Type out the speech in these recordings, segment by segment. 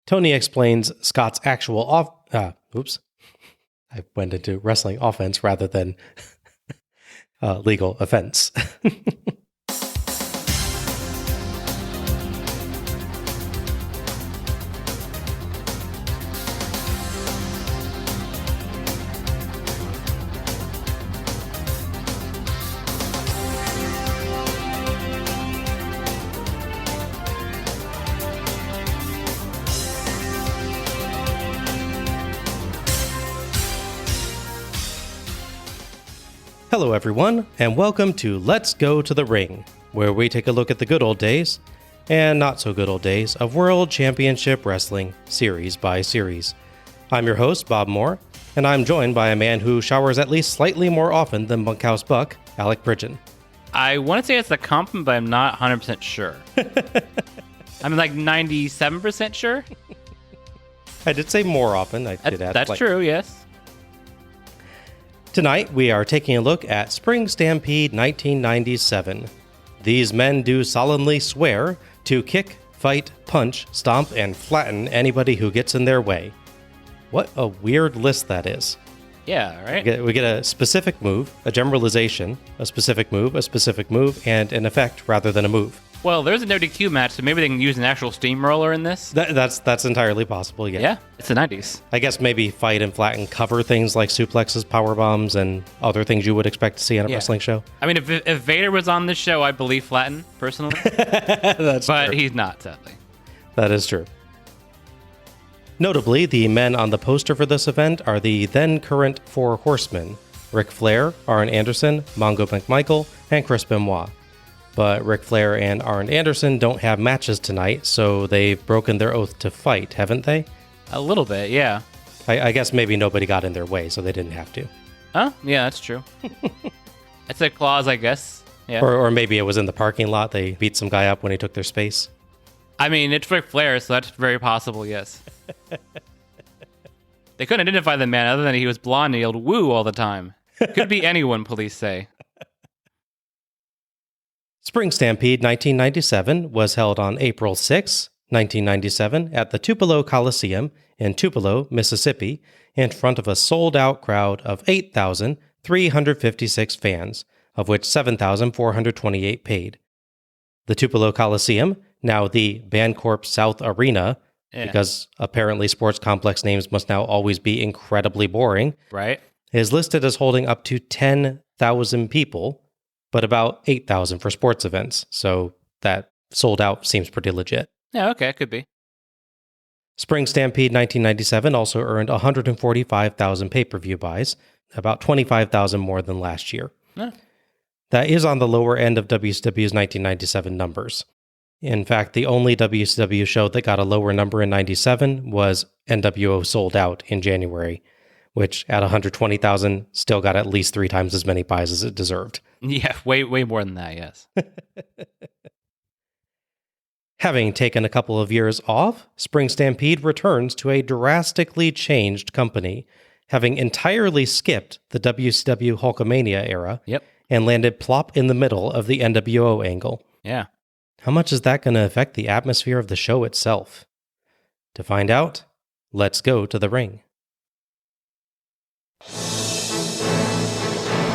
Tony explains Scott's actual I went into wrestling offense rather than legal offense. Hello everyone, and welcome to Let's Go to the Ring, where we take a look at the good old days, and not so good old days, of World Championship Wrestling, series by series. I'm your host, Bob Moore, and I'm joined by a man who showers at least slightly more often than Bunkhouse Buck, Alec Bridgen. I want to say it's a compliment, but I'm not 100% sure. I'm like 97% sure. I did say more often. That's true, yes. Tonight, we are taking a look at Spring Stampede 1997. These men do solemnly swear to kick, fight, punch, stomp, and flatten anybody who gets in their way. What a weird list that is. Yeah, right? We get a specific move, a generalization, a specific move, and an effect rather than a move. Well, there's a no DQ match, so maybe they can use an actual steamroller in this. That's entirely possible, yeah. Yeah, it's the 90s. I guess maybe fight and flatten cover things like suplexes, power bombs, and other things you would expect to see on a wrestling show. I mean, if Vader was on this show, I believe flatten, personally. But true. He's not, sadly. That is true. Notably, the men on the poster for this event are the then current Four Horsemen: Ric Flair, Arn Anderson, Mongo McMichael, and Chris Benoit. But Ric Flair and Arn Anderson don't have matches tonight, so they've broken their oath to fight, haven't they? A little bit, yeah. I guess maybe nobody got in their way, so they didn't have to. Oh, yeah, that's true. It's a clause, I guess. Yeah. Or maybe it was in the parking lot. They beat some guy up when he took their space. I mean, it's Ric Flair, so that's very possible, yes. They couldn't identify the man other than he was blonde and he yelled woo all the time. Could be anyone, police say. Spring Stampede 1997 was held on April 6, 1997 at the Tupelo Coliseum in Tupelo, Mississippi, in front of a sold-out crowd of 8,356 fans, of which 7,428 paid. The Tupelo Coliseum, now the Bancorp South Arena, because apparently sports complex names must now always be incredibly boring, right? Is listed as holding up to 10,000 people, but about 8,000 for sports events, so that sold out seems pretty legit. Yeah, okay, could be. Spring Stampede 1997 also earned 145,000 pay-per-view buys, about 25,000 more than last year. Yeah. That is on the lower end of WCW's 1997 numbers. In fact, the only WCW show that got a lower number in 97 was NWO Sold Out in January, which at 120,000 still got at least 3 times as many buys as it deserved. Yeah, way more than that, yes. Having taken a couple of years off, Spring Stampede returns to a drastically changed company, having entirely skipped the WCW Hulkamania era and landed plop in the middle of the NWO angle. Yeah. How much is that going to affect the atmosphere of the show itself? To find out, let's go to the ring.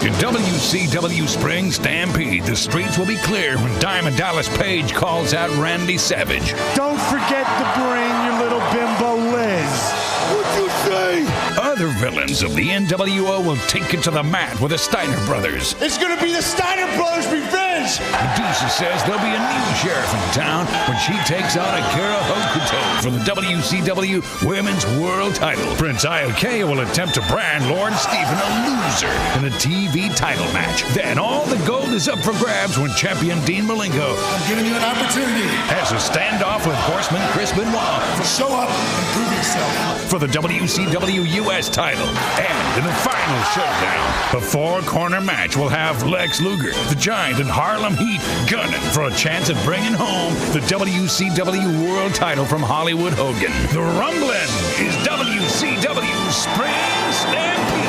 In WCW Spring Stampede, the streets will be clear when Diamond Dallas Page calls out Randy Savage. Don't forget to bring your little bimbo Liz. What'd you say? Other villains of the NWO will take it to the mat with the Steiner brothers. It's gonna be the Steiner brothers' revenge. Madusa says there'll be a new sheriff in town when she takes on Akira Hokuto for the WCW Women's World title. Prince Iaukea will attempt to brand Lord Steven a loser in a TV title match. Then all the gold is up for grabs when champion Dean Malenko I'm giving you an opportunity. has a standoff with horseman Chris Benoit So show up and prove yourself. for the WCW US title. And in the final showdown, the 4-corner match will have Lex Luger, the Giant, and Harlem Heat gunning for a chance at bringing home the WCW World title from Hollywood Hogan. The Rumblin' is WCW Spring Stampede.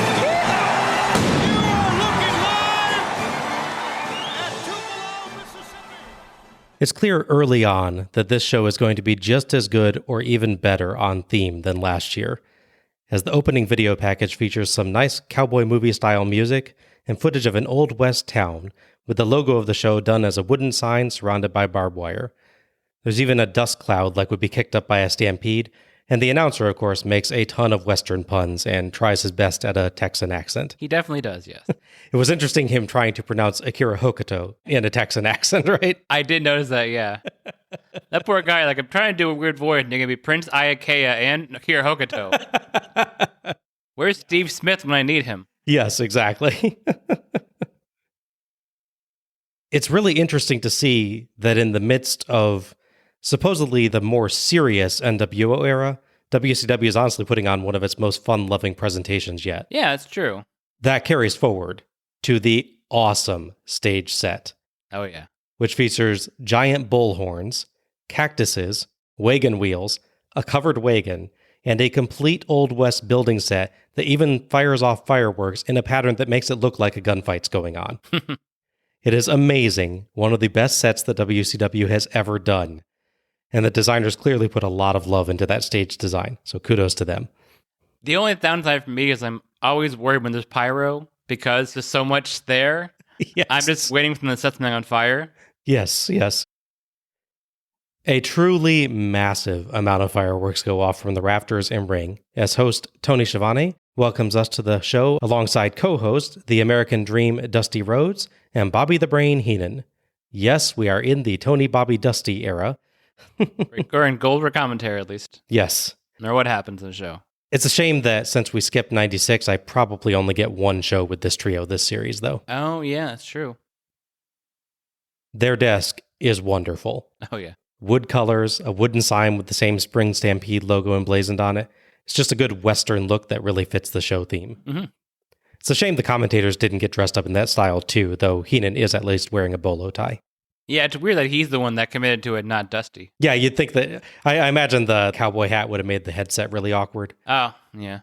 It's clear early on that this show is going to be just as good or even better on theme than last year, as the opening video package features some nice cowboy movie-style music and footage of an Old West town, with the logo of the show done as a wooden sign surrounded by barbed wire. There's even a dust cloud like would be kicked up by a stampede, and the announcer, of course, makes a ton of Western puns and tries his best at a Texan accent. He definitely does, yes. It was interesting him trying to pronounce Akira Hokuto in a Texan accent, right? I did notice that, yeah. That poor guy, like, I'm trying to do a weird voice, and you're going to be Prince Iaukea and Akira Hokuto. Where's Steve Smith when I need him? Yes, exactly. It's really interesting to see that in the midst of supposedly the more serious NWO era, WCW is honestly putting on one of its most fun-loving presentations yet. Yeah, it's true. That carries forward to the awesome stage set. Oh, yeah. Which features giant bullhorns, cactuses, wagon wheels, a covered wagon, and a complete Old West building set that even fires off fireworks in a pattern that makes it look like a gunfight's going on. It is amazing, one of the best sets that WCW has ever done. And the designers clearly put a lot of love into that stage design, so kudos to them. The only downside for me is I'm always worried when there's pyro, because there's so much there. Yes. I'm just waiting for them to set something on fire. Yes, yes. A truly massive amount of fireworks go off from the rafters and ring as host Tony Schiavone welcomes us to the show alongside co-host The American Dream Dusty Rhodes and Bobby the Brain Heenan. Yes, we are in the Tony Bobby Dusty era. Or in gold for commentary, at least. Yes. Or what happens in the show. It's a shame that since we skipped 96, I probably only get one show with this trio this series, though. Oh, yeah, that's true. Their desk is wonderful. Oh, yeah. Wood colors, a wooden sign with the same Spring Stampede logo emblazoned on it. It's just a good Western look that really fits the show theme. Mm-hmm. It's a shame the commentators didn't get dressed up in that style, too, though Heenan is at least wearing a bolo tie. Yeah, it's weird that he's the one that committed to it, not Dusty. Yeah, you'd think that... I imagine the cowboy hat would have made the headset really awkward. Oh, yeah.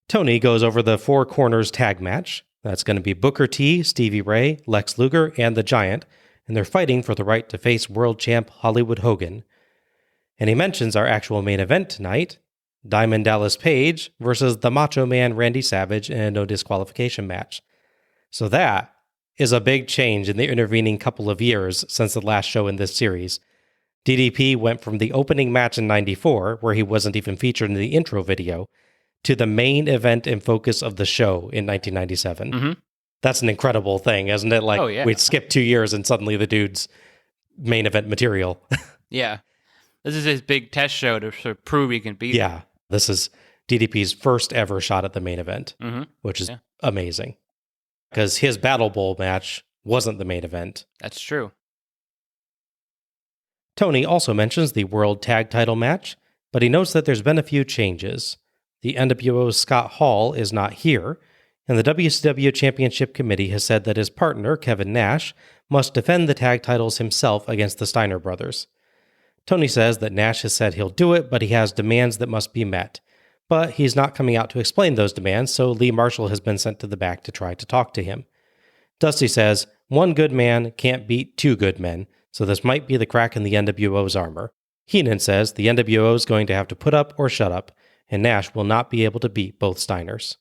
Tony goes over the Four Corners tag match. That's going to be Booker T, Stevie Ray, Lex Luger, and the Giant, and they're fighting for the right to face World Champ Hollywood Hogan. And he mentions our actual main event tonight, Diamond Dallas Page versus the Macho Man Randy Savage in a no disqualification match. So that is a big change in the intervening couple of years since the last show in this series. DDP went from the opening match in 94, where he wasn't even featured in the intro video, to the main event and focus of the show in 1997. Mm-hmm. That's an incredible thing, isn't it? Like, oh, yeah. We'd skip 2 years and suddenly the dude's main event material. Yeah. This is his big test show to sort of prove he can beat him. Yeah. This is DDP's first ever shot at the main event, which is amazing. Because his Battle Bowl match wasn't the main event. That's true. Tony also mentions the World Tag Title match, but he notes that there's been a few changes. The NWO's Scott Hall is not here, and the WCW Championship Committee has said that his partner, Kevin Nash, must defend the tag titles himself against the Steiner brothers. Tony says that Nash has said he'll do it, but he has demands that must be met. But he's not coming out to explain those demands, so Lee Marshall has been sent to the back to try to talk to him. Dusty says, one good man can't beat two good men, so this might be the crack in the NWO's armor. Heenan says the NWO is going to have to put up or shut up, and Nash will not be able to beat both Steiners.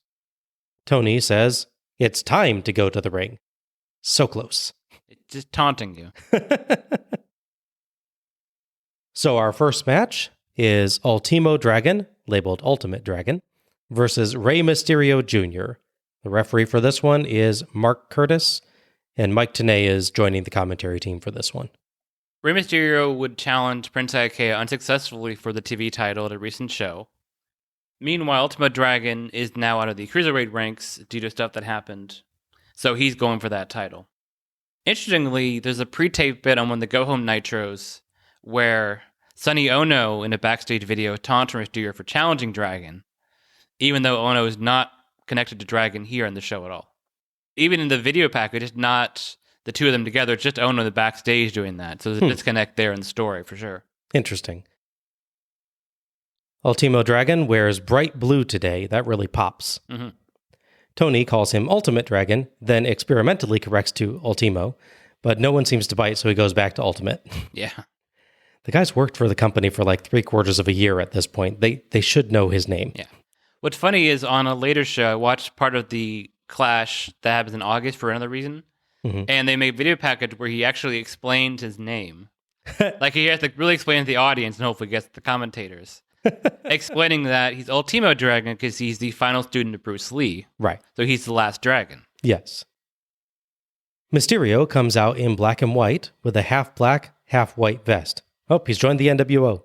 Tony says, it's time to go to the ring. So close. It's just taunting you. So our first match is Ultimo Dragon, labeled Ultimate Dragon, versus Rey Mysterio Jr. The referee for this one is Mark Curtis, and Mike Tenay is joining the commentary team for this one. Rey Mysterio would challenge Prince Iaukea unsuccessfully for the TV title at a recent show. Meanwhile, Ultimate Dragon is now out of the Cruiserweight ranks due to stuff that happened, so he's going for that title. Interestingly, there's a pre-tape bit on one of the Go Home Nitros where Sonny Ono in a backstage video taunted Mysterio for challenging Dragon, even though Ono is not connected to Dragon here in the show at all. Even in the video package, it's not the two of them together, it's just Ono in the backstage doing that, so there's a disconnect there in the story for sure. Interesting. Ultimo Dragon wears bright blue today. That really pops. Tony calls him Ultimate Dragon, then experimentally corrects to Ultimo, but no one seems to bite, so he goes back to Ultimate. Yeah. The guy's worked for the company for like 3/4 of a year at this point. They should know his name. Yeah. What's funny is on a later show, I watched part of the Clash that happens in August for another reason, and they made a video package where he actually explained his name. Like he has to really explain to the audience and hopefully gets the commentators. Explaining that he's Ultimo Dragon because he's the final student of Bruce Lee. Right. So he's the last dragon. Yes. Mysterio comes out in black and white with a half black, half white vest. Oh, he's joined the NWO.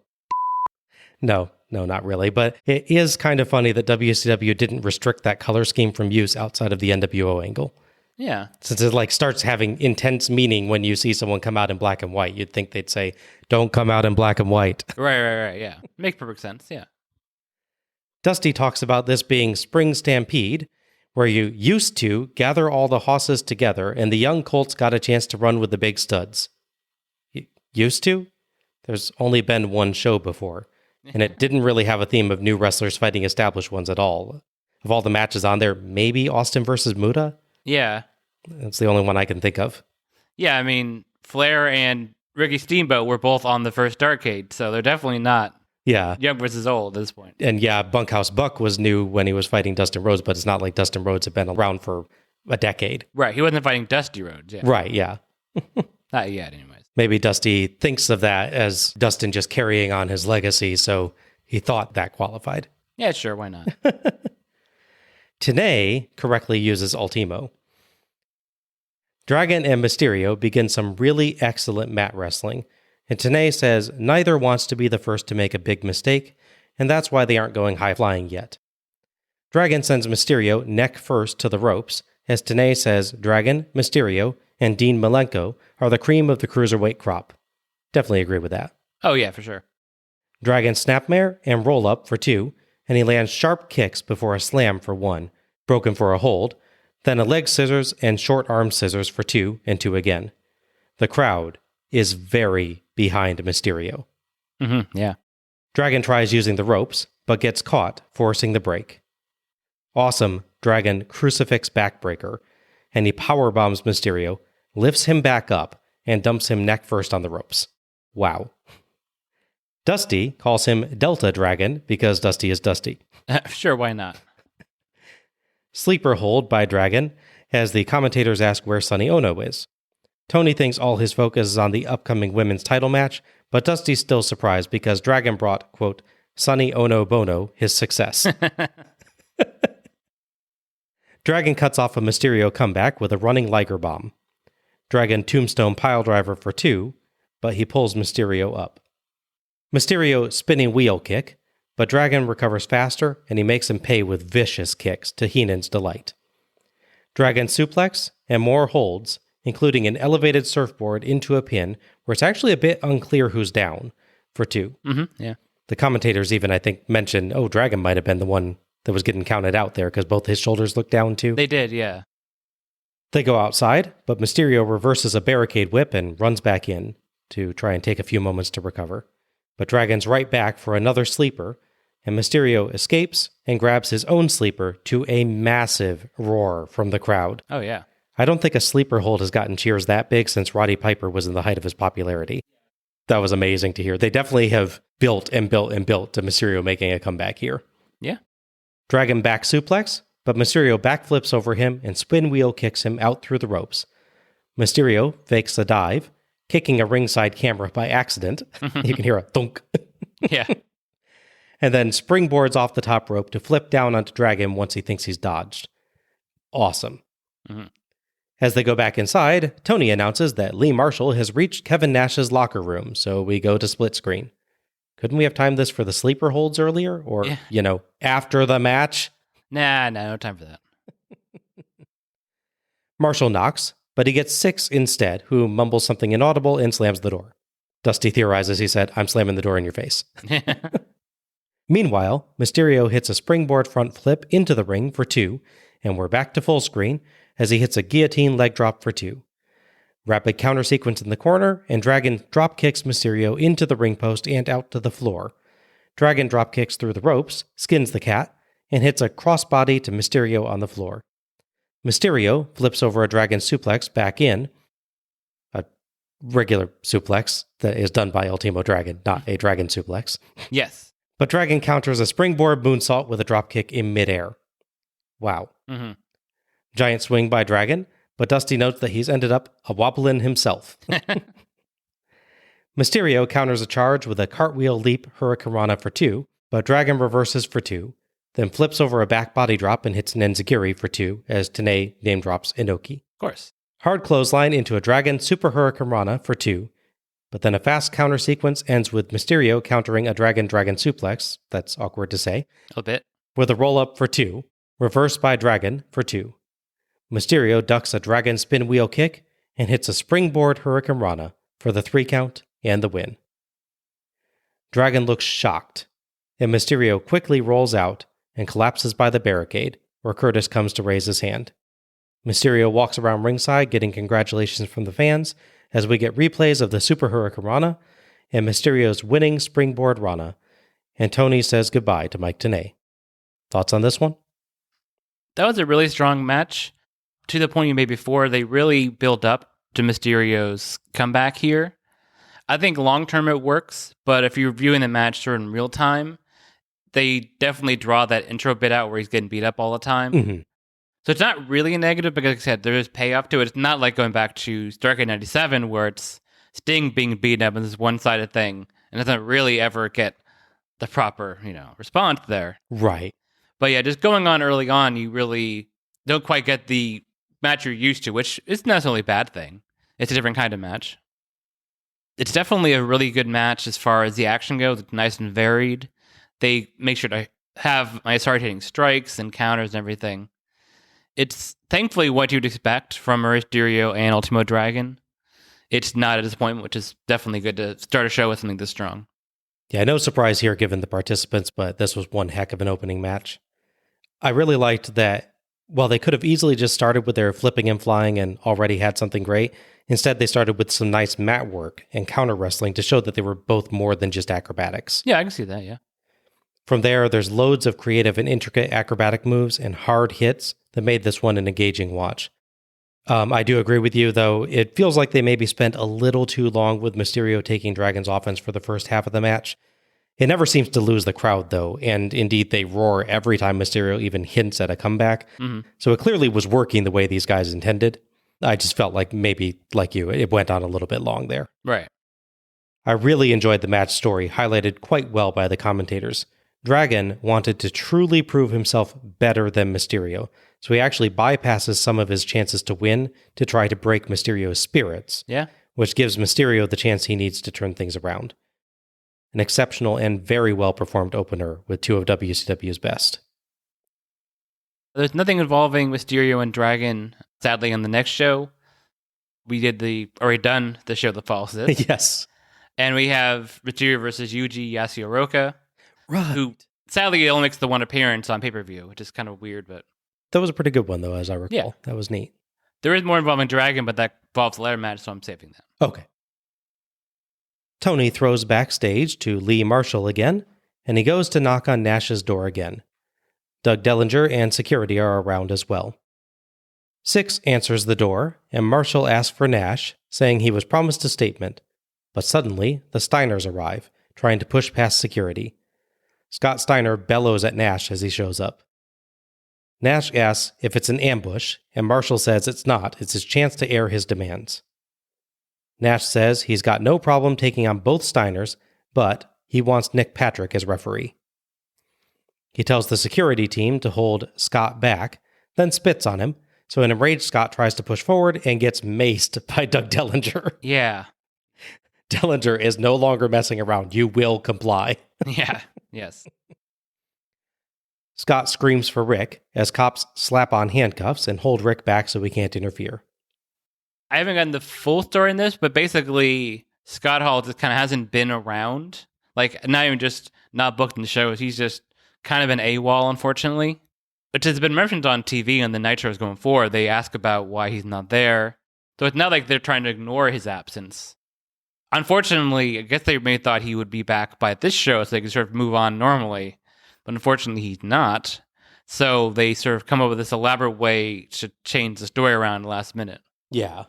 No, not really. But it is kind of funny that WCW didn't restrict that color scheme from use outside of the NWO angle. Yeah. Since it like starts having intense meaning when you see someone come out in black and white, you'd think they'd say, don't come out in black and white. Right, yeah. Makes perfect sense, yeah. Dusty talks about this being Spring Stampede, where you used to gather all the hosses together and the young colts got a chance to run with the big studs. Used to? There's only been one show before, and it didn't really have a theme of new wrestlers fighting established ones at all. Of all the matches on there, maybe Austin versus Muta? Yeah. That's the only one I can think of. Yeah, I mean, Flair and Ricky Steamboat were both on the first Starrcade, so they're definitely not young versus old at this point. And yeah, Bunkhouse Buck was new when he was fighting Dustin Rhodes, but it's not like Dustin Rhodes had been around for a decade. Right, he wasn't fighting Dusty Rhodes. Yeah. Right, yeah. Not yet, anyways. Maybe Dusty thinks of that as Dustin just carrying on his legacy, so he thought that qualified. Yeah, sure, why not? Tenay correctly uses Ultimo. Dragon and Mysterio begin some really excellent mat wrestling, and Tenay says neither wants to be the first to make a big mistake, and that's why they aren't going high-flying yet. Dragon sends Mysterio neck first to the ropes, as Tenay says Dragon, Mysterio, and Dean Malenko are the cream of the cruiserweight crop. Definitely agree with that. Oh yeah, for sure. Dragon snapmare and roll up for 2, and he lands sharp kicks before a slam for 1, broken for a hold, then a leg scissors and short arm scissors for 2 and 2 again. The crowd is very behind Mysterio. Yeah. Dragon tries using the ropes, but gets caught, forcing the break. Awesome Dragon crucifix backbreaker, and he powerbombs Mysterio, lifts him back up, and dumps him neck first on the ropes. Wow. Dusty calls him Delta Dragon because Dusty is Dusty. Sure, why not? Sleeper hold by Dragon, as the commentators ask where Sonny Ono is. Tony thinks all his focus is on the upcoming women's title match, but Dusty's still surprised because Dragon brought, quote, Sonny Ono Bono his success. Dragon cuts off a Mysterio comeback with a running Liger bomb. Dragon tombstone piledriver for 2, but he pulls Mysterio up. Mysterio spinning wheel kick, but Dragon recovers faster and he makes him pay with vicious kicks to Heenan's delight. Dragon suplex and more holds, including an elevated surfboard into a pin where it's actually a bit unclear who's down for 2. Yeah. The commentators even, I think, mentioned, Dragon might have been the one that was getting counted out there because both his shoulders looked down too. They did, yeah. They go outside, but Mysterio reverses a barricade whip and runs back in to try and take a few moments to recover. But Dragon's right back for another sleeper, and Mysterio escapes and grabs his own sleeper to a massive roar from the crowd. Oh, yeah. I don't think a sleeper hold has gotten cheers that big since Roddy Piper was in the height of his popularity. That was amazing to hear. They definitely have built and built and built to Mysterio making a comeback here. Yeah. Dragon back suplex, but Mysterio backflips over him and spin wheel kicks him out through the ropes. Mysterio fakes a dive, kicking a ringside camera by accident. You can hear a thunk. Yeah. And then springboards off the top rope to flip down onto Dragon once he thinks he's dodged. Awesome. As they go back inside, Tony announces that Lee Marshall has reached Kevin Nash's locker room, so we go to split screen. Couldn't we have timed this for the sleeper holds earlier? Or, after the match? Nah, no time for that. Marshall knocks, but he gets 6 instead, who mumbles something inaudible and slams the door. Dusty theorizes he said, I'm slamming the door in your face. Meanwhile, Mysterio hits a springboard front flip into the ring for 2, and we're back to full screen as he hits a guillotine leg drop for 2. Rapid counter sequence in the corner, and Dragon drop kicks Mysterio into the ring post and out to the floor. Dragon drop kicks through the ropes, skins the cat, and hits a crossbody to Mysterio on the floor. Mysterio flips over a Dragon suplex back in. regular suplex that is done by Ultimo Dragon, not a dragon suplex. Yes. But Dragon counters a springboard moonsault with a dropkick in midair. Wow. Mm-hmm. Giant swing by Dragon, but Dusty notes that he's ended up a wobbling himself. Mysterio counters a charge with a cartwheel leap hurricanrana for 2, but Dragon reverses for 2, then flips over a back body drop and hits an enziguri for 2 as Tenay name drops Inoki. Of course. Hard clothesline into a Dragon super hurricanrana for 2, but then a fast counter sequence ends with Mysterio countering a Dragon suplex, that's awkward to say, A bit. with a roll-up for 2, reversed by Dragon for 2. Mysterio ducks a Dragon spin wheel kick and hits a springboard hurricanrana for the 3 count and the win. Dragon looks shocked, and Mysterio quickly rolls out and collapses by the barricade, where Curtis comes to raise his hand. Mysterio walks around ringside getting congratulations from the fans as we get replays of the Super Hurricanrana and Mysterio's winning springboard Rana, and Tony says goodbye to Mike Tenay. Thoughts on this one? That was a really strong match. To the point you made before, they really built up to Mysterio's comeback here. I think long-term it works, but if you're viewing the match sort of in real time, they definitely draw that intro bit out where he's getting beat up all the time. Mm-hmm. So it's not really a negative because, like I said, there is payoff to it. It's not like going back to Starrcade 97 where it's Sting being beaten up in this one-sided thing and doesn't really ever get the proper, response there. Right. But yeah, just going on early on, you really don't quite get the match you're used to, which is not necessarily a bad thing. It's a different kind of match. It's definitely a really good match as far as the action goes. It's nice and varied. They make sure to have nice hard-hitting strikes and counters and everything. It's thankfully what you'd expect from Mysterio and Ultimo Dragon. It's not a disappointment, which is definitely good to start a show with something this strong. Yeah, no surprise here given the participants, but this was one heck of an opening match. I really liked that while they could have easily just started with their flipping and flying and already had something great, instead they started with some nice mat work and counter wrestling to show that they were both more than just acrobatics. Yeah, I can see that, yeah. From there, there's loads of creative and intricate acrobatic moves and hard hits that made this one an engaging watch. I do agree with you, though. It feels like they maybe spent a little too long with Mysterio taking Dragon's offense for the first half of the match. It never seems to lose the crowd, though, and indeed they roar every time Mysterio even hints at a comeback. Mm-hmm. So it clearly was working the way these guys intended. I just felt like maybe, like you, it went on a little bit long there. Right. I really enjoyed the match story, highlighted quite well by the commentators. Dragon wanted to truly prove himself better than Mysterio, so he actually bypasses some of his chances to win to try to break Mysterio's spirits, which gives Mysterio the chance he needs to turn things around. An exceptional and very well-performed opener with two of WCW's best. There's nothing involving Mysterio and Dragon, sadly, on the next show. We already done the show that follows this. Yes. And we have Mysterio versus Yuji Yasuoka. Right. Who sadly only makes the one appearance on pay-per-view, which is kind of weird, but that was a pretty good one, though, as I recall. Yeah. That was neat. There is more involving Dragon, but that involves a ladder match, so I'm saving that. Okay. Tony throws backstage to Lee Marshall again, and he goes to knock on Nash's door again. Doug Dellinger and security are around as well. Six answers the door, and Marshall asks for Nash, saying he was promised a statement. But suddenly, the Steiners arrive, trying to push past security. Scott Steiner bellows at Nash as he shows up. Nash asks if it's an ambush, and Marshall says it's not, it's his chance to air his demands. Nash says he's got no problem taking on both Steiners, but he wants Nick Patrick as referee. He tells the security team to hold Scott back, then spits on him, so an enraged Scott tries to push forward and gets maced by Doug Dellinger. Yeah. Dellinger is no longer messing around. You will comply. Yeah. Yes. Scott screams for Rick as cops slap on handcuffs and hold Rick back so he can't interfere. I haven't gotten the full story in this, but basically Scott Hall just kind of hasn't been around. Like, not even just not booked in the shows. He's just kind of an AWOL, unfortunately. Which has been mentioned on TV and the Nitros going forward. They ask about why he's not there. So it's not like they're trying to ignore his absence. Unfortunately, I guess they may have thought he would be back by this show so they could sort of move on normally. But unfortunately, he's not. So they sort of come up with this elaborate way to change the story around last minute. Yeah.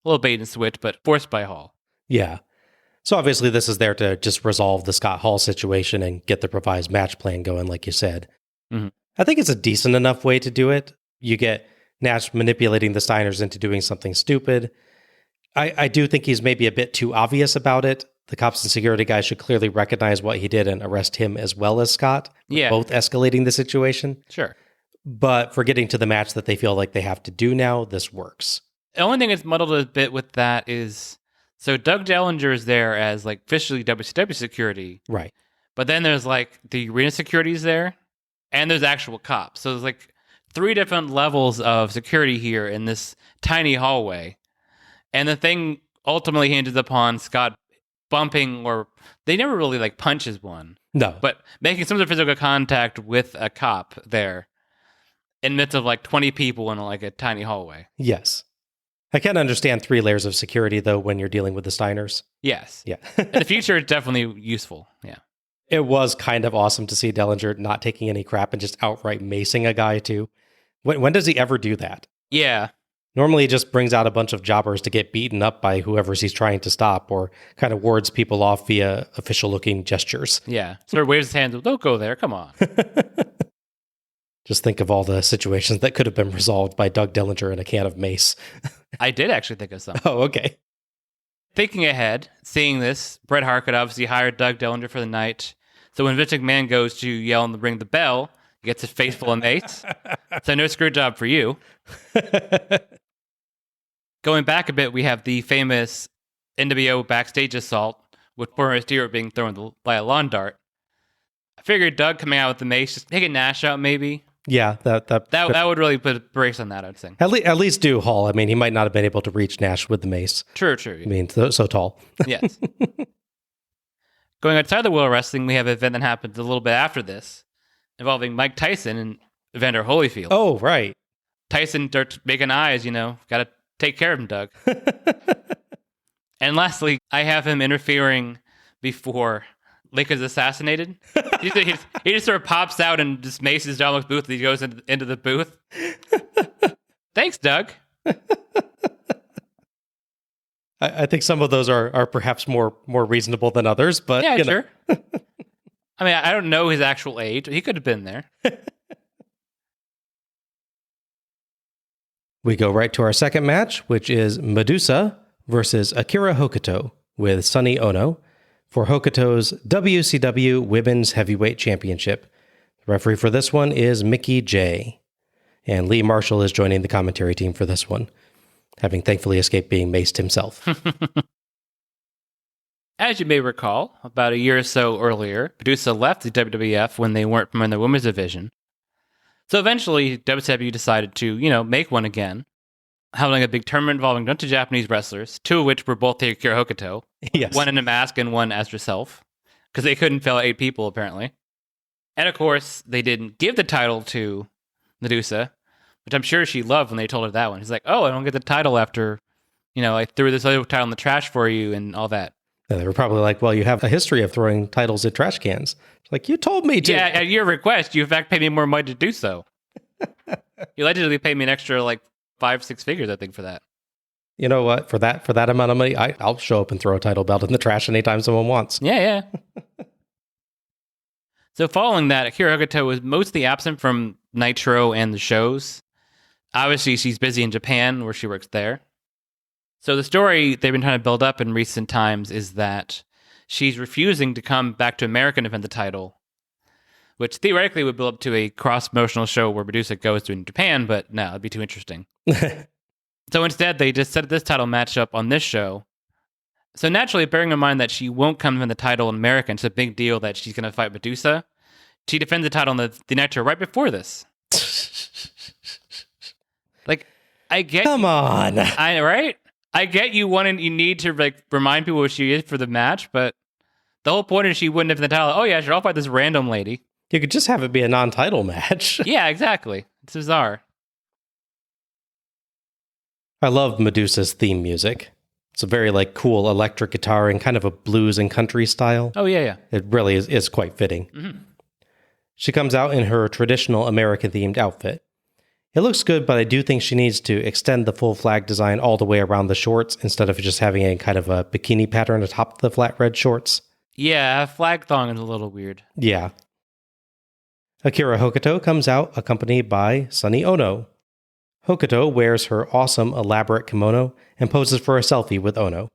A little bait and switch, but forced by Hall. Yeah. So obviously this is there to just resolve the Scott Hall situation and get the revised match plan going, like you said. Mm-hmm. I think it's a decent enough way to do it. You get Nash manipulating the Steiners into doing something stupid. I do think he's maybe a bit too obvious about it. The cops and security guys should clearly recognize what he did and arrest him as well as Scott. Yeah. Both escalating the situation. Sure. But for getting to the match that they feel like they have to do now, this works. The only thing that's muddled a bit with that is, so Doug Dellinger is there as like officially WCW security. Right. But then there's like the arena security's there, and there's actual cops. So there's like 3 different levels of security here in this tiny hallway. And the thing ultimately hinges upon Scott bumping, or they never really like punches one. No. But making some sort of physical contact with a cop there in the midst of like 20 people in like a tiny hallway. Yes. I can understand 3 layers of security, though, when you're dealing with the Steiners. Yes. Yeah. In the future, it's definitely useful. Yeah. It was kind of awesome to see Dellinger not taking any crap and just outright macing a guy, too. When does he ever do that? Yeah. Normally, he just brings out a bunch of jobbers to get beaten up by whoever's he's trying to stop, or kind of wards people off via official-looking gestures. Yeah. Sort of waves his hands. Don't go there. Come on. Just think of all the situations that could have been resolved by Doug Dellinger in a can of mace. I did actually think of some. Oh, okay. Thinking ahead, seeing this, Bret Hart could obviously hire Doug Dellinger for the night. So when Vince McMahon goes to yell and ring the bell, he gets his face full of mace. So no screw job for you. Going back a bit, we have the famous NWO backstage assault with poor Mysterio being thrown by a lawn dart. I figured Doug coming out with the mace, just taking Nash out maybe. Yeah, That would really put a brace on that, I'd think. At least do Hall. I mean, he might not have been able to reach Nash with the mace. True. I mean, so tall. Yes. Going outside the world of wrestling, we have an event that happens a little bit after this, involving Mike Tyson and Evander Holyfield. Oh, right. Tyson starts making eyes, got to take care of him, Doug. And lastly, I have him interfering before Lake is assassinated. He just sort of pops out and just maces John Luke's booth and he goes into the booth. Thanks, Doug. I think some of those are perhaps more reasonable than others, but yeah, sure. I mean, I don't know his actual age. He could have been there. We go right to our second match, which is Madusa versus Akira Hokuto with Sonny Ono for Hokuto's WCW Women's Heavyweight Championship. The referee for this one is Mickey J. And Lee Marshall is joining the commentary team for this one, having thankfully escaped being maced himself. As you may recall, about a year or so earlier, Madusa left the WWF when they weren't promoting the women's division. So eventually, WCW decided to, make one again, having a big tournament involving a bunch of Japanese wrestlers, 2 of which were both Akira Hokuto. Yes. One in a mask and one as herself, because they couldn't fill 8 people, apparently. And of course, they didn't give the title to Madusa, which I'm sure she loved when they told her that one. She's like, oh, I don't get the title after, I threw this other title in the trash for you and all that. And they were probably like, well, you have a history of throwing titles at trash cans. It's like, you told me to. Yeah, at your request, you in fact paid me more money to do so. You allegedly paid me an extra, 5-6 figures, I think, for that. You know what? For that amount of money, I'll show up and throw a title belt in the trash anytime someone wants. Yeah. So following that, Akira Hokuto was mostly absent from Nitro and the shows. Obviously, she's busy in Japan, where she works there. So the story they've been trying to build up in recent times is that she's refusing to come back to America and defend the title, which theoretically would build up to a cross-promotional show where Madusa goes to in Japan, but no, it'd be too interesting. So instead, they just set this title matchup on this show. So naturally, bearing in mind that she won't come in the title in America, it's a big deal that she's going to fight Madusa. She defends the title on the Nitro right before this. I get... Come on. Right? I get you need to remind people what she is for the match, but the whole point is she wouldn't have the title. Oh yeah, sure, I'll fight this random lady. You could just have it be a non-title match. Yeah, exactly. It's bizarre. I love Madusa's theme music. It's a very cool electric guitar and kind of a blues and country style. Oh yeah. It really is quite fitting. Mm-hmm. She comes out in her traditional American-themed outfit. It looks good, but I do think she needs to extend the full flag design all the way around the shorts instead of just having a kind of a bikini pattern atop the flat red shorts. Yeah, flag thong is a little weird. Yeah. Akira Hokuto comes out accompanied by Sonny Ono. Hokuto wears her awesome elaborate kimono and poses for a selfie with Ono.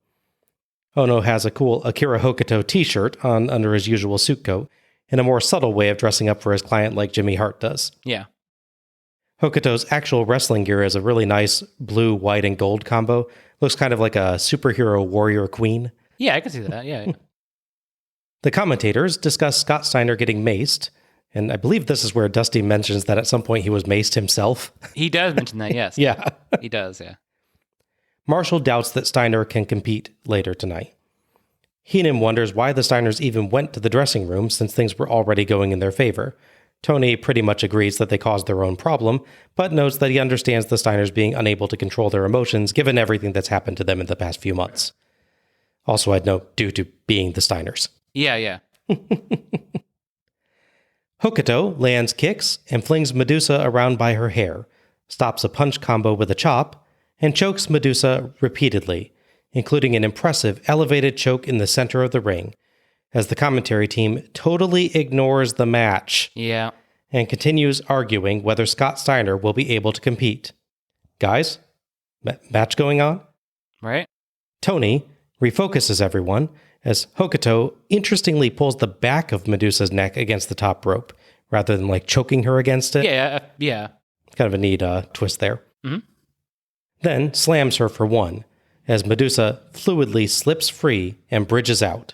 Ono has a cool Akira Hokuto t-shirt on under his usual suit coat, in a more subtle way of dressing up for his client like Jimmy Hart does. Yeah. Hokuto's actual wrestling gear is a really nice blue, white, and gold combo. Looks kind of like a superhero warrior queen. Yeah, I can see that, yeah. The commentators discuss Scott Steiner getting maced, and I believe this is where Dusty mentions that at some point he was maced himself. He does mention that, yes. Yeah. He does, yeah. Marshall doubts that Steiner can compete later tonight. Heenan wonders why the Steiners even went to the dressing room since things were already going in their favor. Tony pretty much agrees that they caused their own problem, but notes that he understands the Steiners being unable to control their emotions given everything that's happened to them in the past few months. Also, I'd note due to being the Steiners. Yeah. Hokuto lands kicks and flings Madusa around by her hair, stops a punch combo with a chop, and chokes Madusa repeatedly, including an impressive elevated choke in the center of the ring, as the commentary team totally ignores the match. Yeah. And continues arguing whether Scott Steiner will be able to compete. Guys, match going on? Right. Tony refocuses everyone as Hokuto interestingly pulls the back of Medusa's neck against the top rope, rather than like choking her against it. Yeah. Kind of a neat twist there. Mm-hmm. Then slams her for one, as Madusa fluidly slips free and bridges out.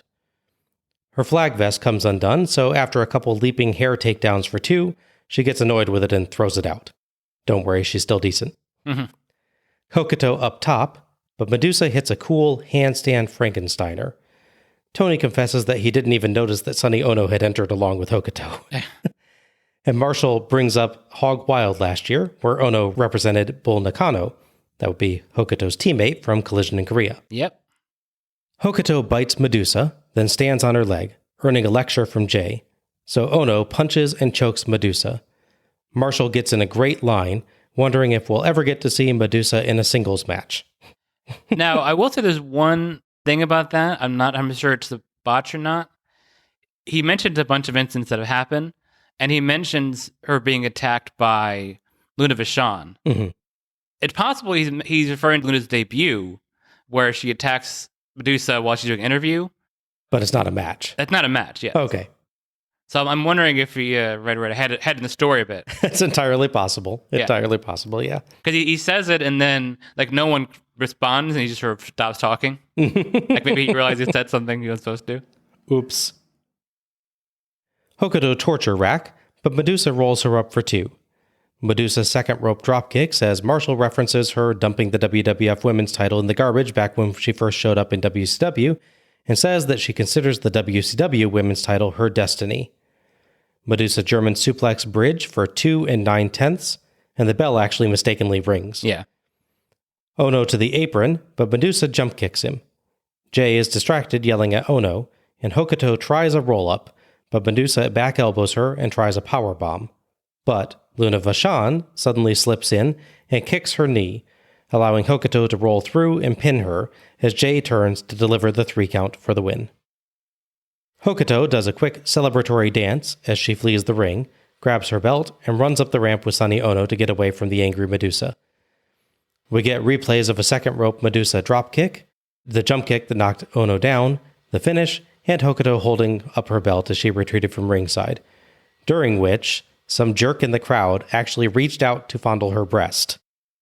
Her flag vest comes undone, so after a couple leaping hair takedowns for two, she gets annoyed with it and throws it out. Don't worry, she's still decent. Mm-hmm. Hokuto up top, but Madusa hits a cool handstand Frankensteiner. Tony confesses that he didn't even notice that Sonny Ono had entered along with Hokuto. And Marshall brings up Hog Wild last year, where Ono represented Bull Nakano. That would be Hokuto's teammate from Collision in Korea. Yep. Hokuto bites Madusa, then stands on her leg, earning a lecture from Jay. So Ono punches and chokes Madusa. Marshall gets in a great line, wondering if we'll ever get to see Madusa in a singles match. Now, I will say there's one thing about that. I'm sure it's a botch or not. He mentioned a bunch of incidents that have happened, and he mentions her being attacked by Luna Vachon. Mm-hmm. It's possible he's referring to Luna's debut, where she attacks Madusa while she's doing an interview. But it's not a match. That's not a match, yes. Okay. So I'm wondering if he read ahead in the story a bit. It's entirely possible. Yeah. Entirely possible, yeah. Because he says it, and then like no one responds, and he just sort of stops talking. Like maybe he realized he said something he wasn't supposed to. Oops. Hokuto torture rack, but Madusa rolls her up for two. Medusa's second rope drop kicks as Marshall references her dumping the WWF Women's title in the garbage back when she first showed up in WCW, and says that she considers the WCW Women's title her destiny. Madusa German suplex bridge for 2 9/10, and the bell actually mistakenly rings. Yeah. Ono to the apron, but Madusa jump kicks him. Jay is distracted yelling at Ono, and Hokuto tries a roll-up, but Madusa back elbows her and tries a power bomb. But Luna Vachon suddenly slips in and kicks her knee, allowing Hokuto to roll through and pin her as Jay turns to deliver the 3 count for the win. Hokuto does a quick celebratory dance as she flees the ring, grabs her belt, and runs up the ramp with Sonny Ono to get away from the angry Madusa. We get replays of a second rope Madusa drop kick, the jump kick that knocked Ono down, the finish, and Hokuto holding up her belt as she retreated from ringside, during which some jerk in the crowd actually reached out to fondle her breast.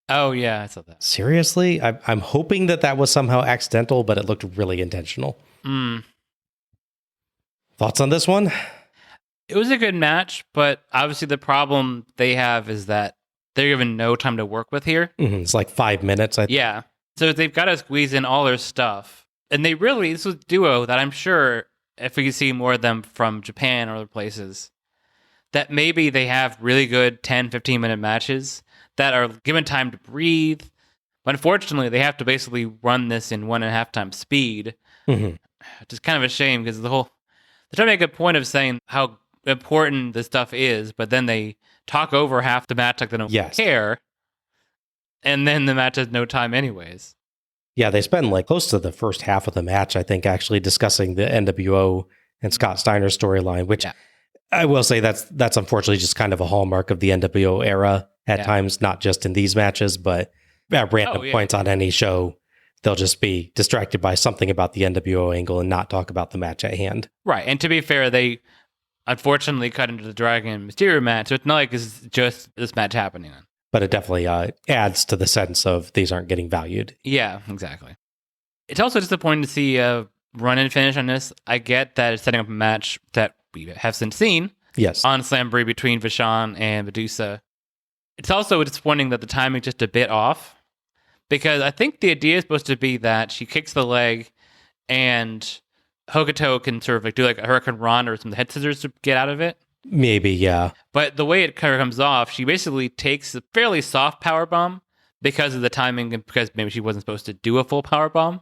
Oh, yeah, I saw that. Seriously? I'm hoping that was somehow accidental, but it looked really intentional. Thoughts on this one? It was a good match, but obviously the problem they have is that they're given no time to work with here. Mm-hmm. It's like 5 minutes. Yeah. So they've got to squeeze in all their stuff. And this was a duo that I'm sure if we could see more of them from Japan or other places, that maybe they have really good 10, 15-minute matches that are given time to breathe. But unfortunately, they have to basically run this in 1.5 times speed. Mm-hmm. Which is kind of a shame because they're trying to make a point of saying how important this stuff is, but then they talk over half the match like they don't care, and then the match has no time anyways. Yeah, they spend like close to the first half of the match, I think, actually discussing the NWO and Scott Steiner storyline, which I will say that's unfortunately just kind of a hallmark of the NWO era at times, not just in these matches, but at random points on any show, they'll just be distracted by something about the NWO angle and not talk about the match at hand. Right, and to be fair, they unfortunately cut into the Dragon and Mysterio match, so it's not like it's just this match happening. But it definitely adds to the sense of these aren't getting valued. Yeah, exactly. It's also disappointing to see a run-in finish on this. I get that it's setting up a match that we have since seen on Slamboree between Vachon and Madusa. It's also disappointing that the timing just a bit off, because I think the idea is supposed to be that she kicks the leg and Hokuto can sort of like do like a Hurricane Run or some head scissors to get out of it. Maybe, yeah. But the way it kind of comes off, she basically takes a fairly soft powerbomb because of the timing and because maybe she wasn't supposed to do a full powerbomb.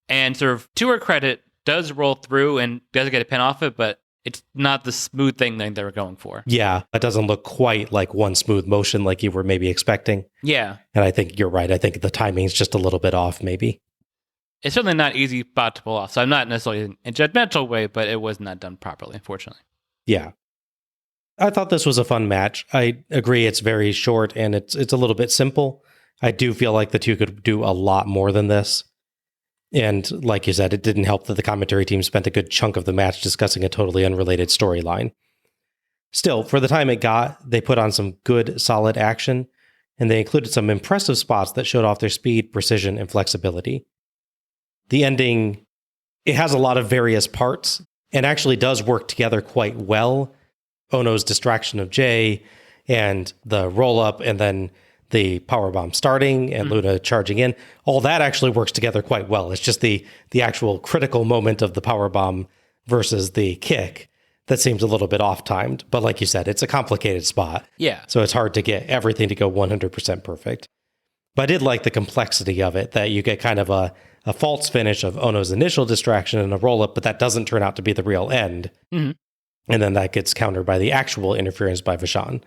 And sort of, to her credit, does roll through and does get a pin off it, but it's not the smooth thing that they were going for. Yeah, it doesn't look quite like one smooth motion like you were maybe expecting. Yeah. And I think you're right. I think the timing's just a little bit off, maybe. It's certainly not easy spot to pull off, so I'm not necessarily in a judgmental way, but it was not done properly, unfortunately. Yeah. I thought this was a fun match. I agree it's very short and it's a little bit simple. I do feel like the two could do a lot more than this. And like you said, it didn't help that the commentary team spent a good chunk of the match discussing a totally unrelated storyline. Still, for the time it got, they put on some good, solid action, and they included some impressive spots that showed off their speed, precision, and flexibility. The ending, it has a lot of various parts and actually does work together quite well. Ono's distraction of Jay and the roll-up and then the powerbomb starting and Luna charging in, all that actually works together quite well. It's just the actual critical moment of the powerbomb versus the kick that seems a little bit off-timed. But like you said, it's a complicated spot. Yeah. So it's hard to get everything to go 100% perfect. But I did like the complexity of it, that you get kind of a false finish of Ono's initial distraction and a roll-up, but that doesn't turn out to be the real end. Mm-hmm. And then that gets countered by the actual interference by Vachon.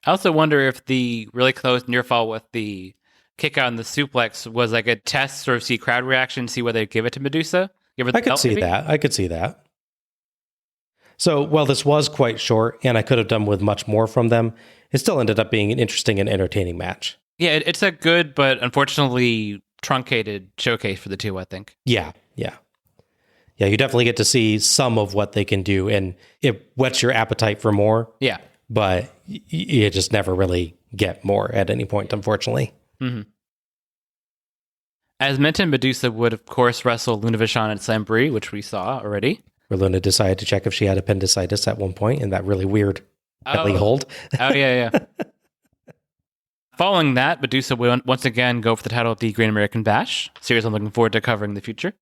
I also wonder if the really close near fall with the kick out and the suplex was like a test, sort of see crowd reaction, see whether they'd give it to Madusa. I could see that. So while this was quite short and I could have done with much more from them, it still ended up being an interesting and entertaining match. Yeah, it's a good but unfortunately truncated showcase for the two, I think. Yeah. Yeah, you definitely get to see some of what they can do, and it whets your appetite for more. Yeah. But you just never really get more at any point, unfortunately. Mm-hmm. As mentioned, Madusa would, of course, wrestle Luna Vachon at Slamboree, which we saw already. Where Luna decided to check if she had appendicitis at one point in that really weird belly hold. Oh, yeah. Following that, Madusa will once again go for the title of the Great American Bash, series I'm looking forward to covering in the future.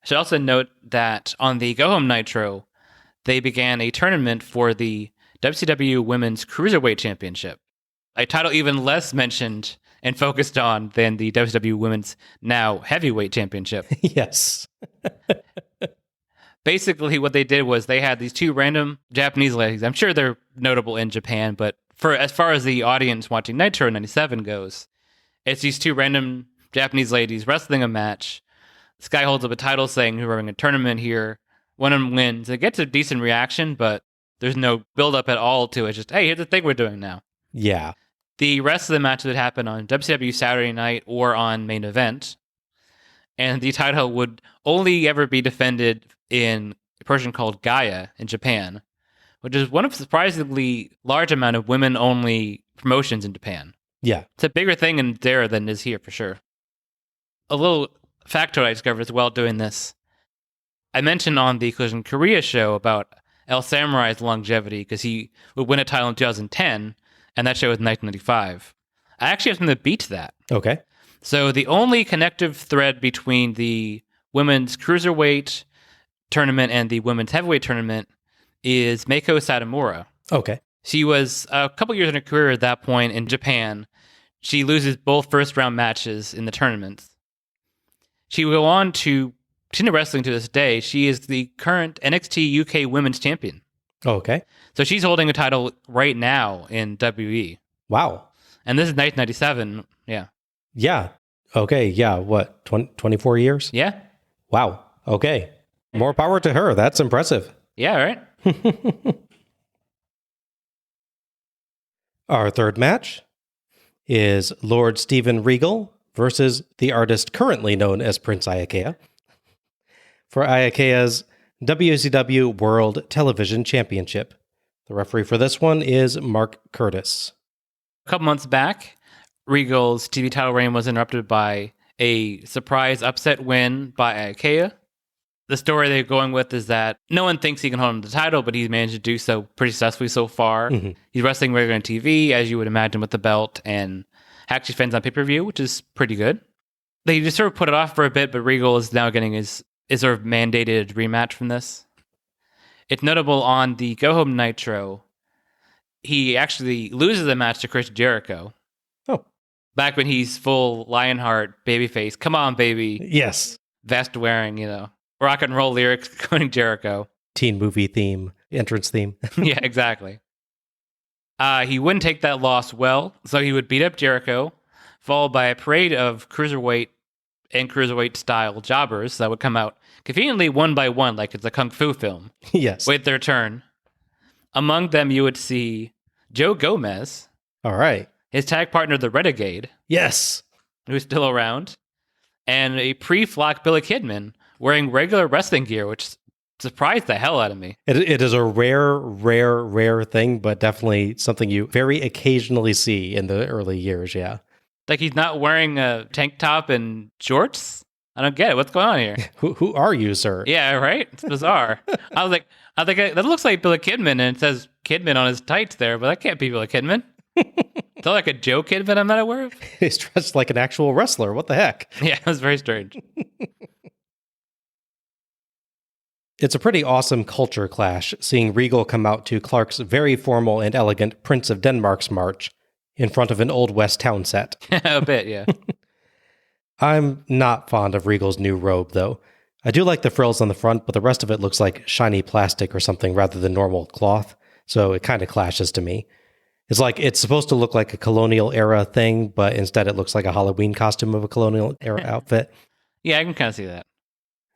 I should also note that on the Go Home Nitro, they began a tournament for the WCW Women's Cruiserweight Championship, a title even less mentioned and focused on than the WCW Women's now Heavyweight Championship. Yes. Basically, what they did was they had these two random Japanese ladies. I'm sure they're notable in Japan, but for as far as the audience watching Nitro 97 goes, it's these two random Japanese ladies wrestling a match. This guy holds up a title saying we're having a tournament here. One of them wins. It gets a decent reaction, but there's no build-up at all to it. It's just, hey, here's the thing we're doing now. Yeah. The rest of the matches would happen on WCW Saturday Night or on Main Event. And the title would only ever be defended in a person called Gaia in Japan, which is one of a surprisingly large amount of women-only promotions in Japan. Yeah. It's a bigger thing in there than it is here, for sure. A little factoid I discovered as well doing this. I mentioned on the Collision Korea show about El Samurai's longevity because he would win a title in 2010, and that show was in 1995. I actually have something to beat that. Okay. So the only connective thread between the women's cruiserweight tournament and the women's heavyweight tournament is Meiko Satomura. Okay. She was a couple years in her career at that point in Japan. She loses both first-round matches in the tournaments. She will go on to continue wrestling to this day. She is the current NXT UK Women's Champion. Oh, okay. So she's holding a title right now in WE. Wow. And this is 1997. Yeah. Yeah. Okay. Yeah. What? 24 years? Yeah. Wow. Okay. More power to her. That's impressive. Yeah, right? Our third match is Lord Steven Regal versus the artist currently known as Prince Iaukea for Iakea's WCW World Television Championship. The referee for this one is Mark Curtis. A couple months back, Regal's TV title reign was interrupted by a surprise upset win by Iaukea. The story they're going with is that no one thinks he can hold on to the title, but he's managed to do so pretty successfully so far. Mm-hmm. He's wrestling regularly on TV, as you would imagine, with the belt, and actually fans on pay-per-view, which is pretty good. They just sort of put it off for a bit, but Regal is now getting his sort of mandated rematch from this. It's notable on the Go Home Nitro, he actually loses the match to Chris Jericho. Oh. Back when he's full Lionheart, babyface, come on, baby. Yes. Vest wearing, rock and roll lyrics quoting Jericho. Teen movie theme, entrance theme. Yeah, exactly. He wouldn't take that loss well, so he would beat up Jericho, followed by a parade of cruiserweight and cruiserweight style jobbers that would come out conveniently one by one, like it's a kung fu film. Yes. Wait their turn. Among them, you would see Joe Gomez. All right. His tag partner, the Renegade. Yes. Who's still around. And a pre-flock Billy Kidman wearing regular wrestling gear, which surprised the hell out of me. It is a rare thing, but definitely something you very occasionally see in the early years, yeah. Like he's not wearing a tank top and shorts? I don't get it. What's going on here? Who are you, sir? Yeah, right? It's bizarre. I was like, that looks like Billy Kidman, and it says Kidman on his tights there, but that can't be Billy Kidman. Is that like a Joe Kidman I'm not aware of? He's dressed like an actual wrestler. What the heck? Yeah, it was very strange. It's a pretty awesome culture clash, seeing Regal come out to Clark's very formal and elegant Prince of Denmark's march in front of an Old West town set. A bit, yeah. I'm not fond of Regal's new robe, though. I do like the frills on the front, but the rest of it looks like shiny plastic or something rather than normal cloth, so it kind of clashes to me. It's like it's supposed to look like a colonial era thing, but instead it looks like a Halloween costume of a colonial era outfit. Yeah, I can kind of see that.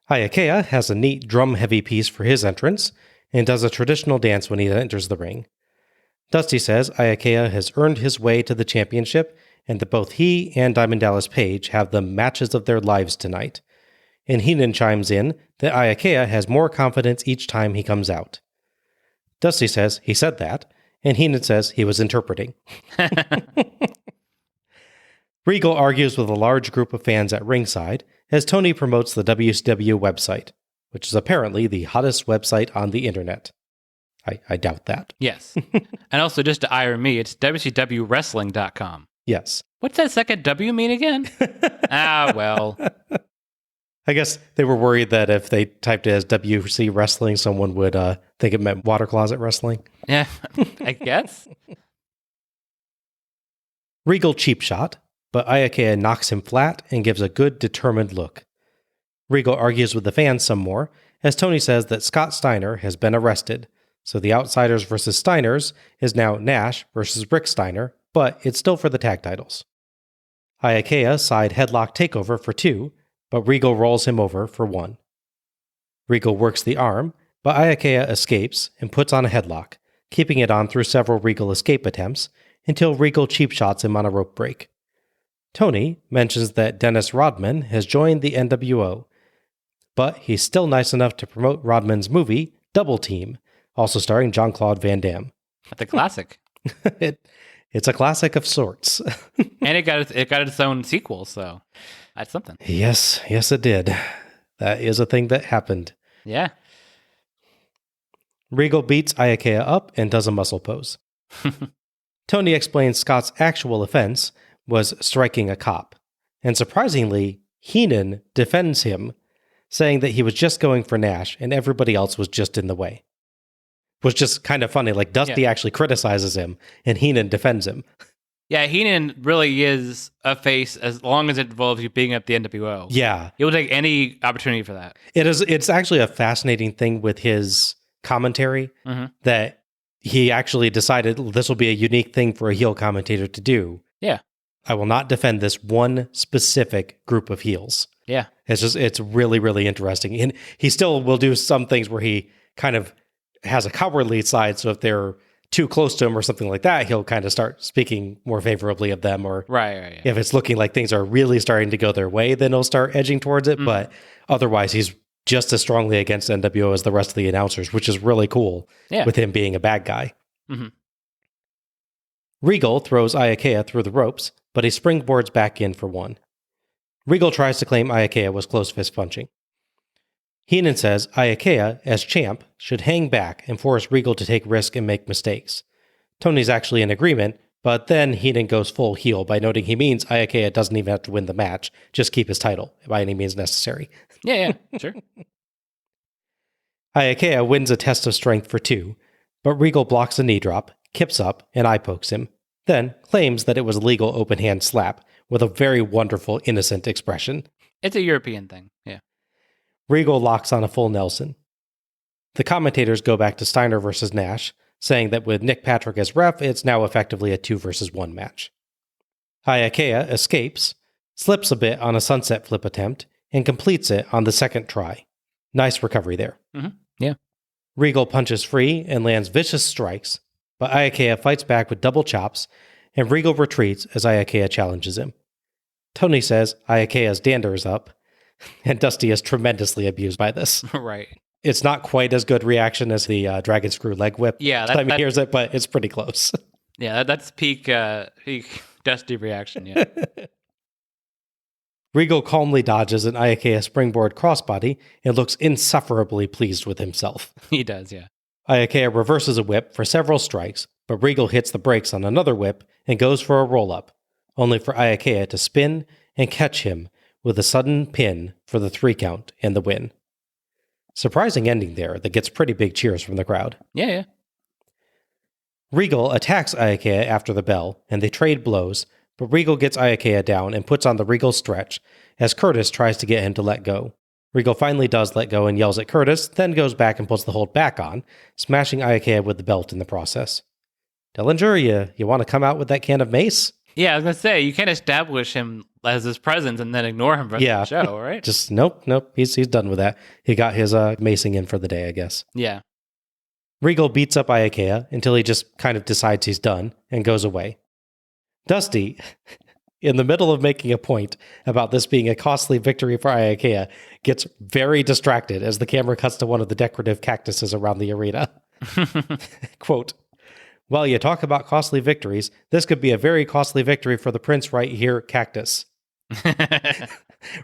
Iaukea has a neat drum-heavy piece for his entrance and does a traditional dance when he enters the ring. Dusty says Iaukea has earned his way to the championship and that both he and Diamond Dallas Page have the matches of their lives tonight. And Heenan chimes in that Iaukea has more confidence each time he comes out. Dusty says he said that, and Heenan says he was interpreting. Regal argues with a large group of fans at ringside as Tony promotes the WCW website, which is apparently the hottest website on the internet. I doubt that. Yes. And also, just to ire me, it's WCWWrestling.com. Yes. What's that second W mean again? Well. I guess they were worried that if they typed it as WC Wrestling, someone would think it meant water closet wrestling. Yeah, I guess. Regal cheap shot, but Iaukea knocks him flat and gives a good, determined look. Regal argues with the fans some more, as Tony says that Scott Steiner has been arrested, so the Outsiders versus Steiners is now Nash versus Rick Steiner, but it's still for the tag titles. Iaukea side headlock takeover for 2, but Regal rolls him over for 1. Regal works the arm, but Iaukea escapes and puts on a headlock, keeping it on through several Regal escape attempts until Regal cheap shots him on a rope break. Tony mentions that Dennis Rodman has joined the NWO, but he's still nice enough to promote Rodman's movie, Double Team, also starring Jean-Claude Van Damme. That's a classic. It's a classic of sorts. And it got its own sequel, so that's something. Yes, it did. That is a thing that happened. Yeah. Regal beats Iaukea up and does a muscle pose. Tony explains Scott's actual offense was striking a cop, and surprisingly, Heenan defends him, saying that he was just going for Nash and everybody else was just in the way. Was just kind of funny, like Dusty actually criticizes him, and Heenan defends him. Yeah, Heenan really is a face as long as it involves you being at the NWO. Yeah. He will take any opportunity for that. It's actually a fascinating thing with his commentary Mm-hmm. that he actually decided this will be a unique thing for a heel commentator to do. Yeah. I will not defend this one specific group of heels. Yeah. It's really, really interesting. And he still will do some things where he kind of has a cowardly side. So if they're too close to him or something like that, he'll kind of start speaking more favorably of them. Or Right. if it's looking like things are really starting to go their way, then he'll start edging towards it. But otherwise, he's just as strongly against NWO as the rest of the announcers, which is really cool with him being a bad guy. Mm-hmm. Regal throws Iaukea through the ropes, but he springboards back in for one. Regal tries to claim Iaukea was close fist punching. Heenan says Iaukea, as champ, should hang back and force Regal to take risk and make mistakes. Tony's actually in agreement, but then Heenan goes full heel by noting he means Iaukea doesn't even have to win the match, just keep his title by any means necessary. Yeah, sure. Iaukea wins a test of strength for 2, but Regal blocks a knee drop, kips up, and eye pokes him, then claims that it was a legal open hand slap with a very wonderful, innocent expression. It's a European thing, yeah. Regal locks on a full Nelson. The commentators go back to Steiner versus Nash, saying that with Nick Patrick as ref, it's now effectively a 2 versus 1 match. Iaukea escapes, slips a bit on a sunset flip attempt, and completes it on the second try. Nice recovery there. Mm-hmm. Yeah. Regal punches free and lands vicious strikes, but Iaukea fights back with double chops, and Regal retreats as Iaukea challenges him. Tony says Iakea's dander is up, and Dusty is tremendously abused by this. Right. It's not quite as good reaction as the dragon screw leg whip. Yeah, time he hears it, but it's pretty close. Yeah, that's peak Dusty reaction. Yeah. Regal calmly dodges an Iaukea springboard crossbody and looks insufferably pleased with himself. He does, yeah. Iaukea reverses a whip for several strikes, but Regal hits the brakes on another whip and goes for a roll-up, only for Iaukea to spin and catch him with a sudden pin for the 3 count and the win. Surprising ending there that gets pretty big cheers from the crowd. Yeah. Regal attacks Iaukea after the bell, and they trade blows, but Regal gets Iaukea down and puts on the Regal stretch as Curtis tries to get him to let go. Regal finally does let go and yells at Curtis, then goes back and puts the hold back on, smashing Iaukea with the belt in the process. Dillinger, you want to come out with that can of mace? Yeah, I was going to say, you can't establish him as his presence and then ignore him for the show, right? Just, nope, he's done with that. He got his macing in for the day, I guess. Yeah. Regal beats up Iaukea until he just kind of decides he's done and goes away. Dusty, in the middle of making a point about this being a costly victory for Iaukea, gets very distracted as the camera cuts to one of the decorative cactuses around the arena. Quote, "Well, you talk about costly victories. This could be a very costly victory for the Prince right here, cactus."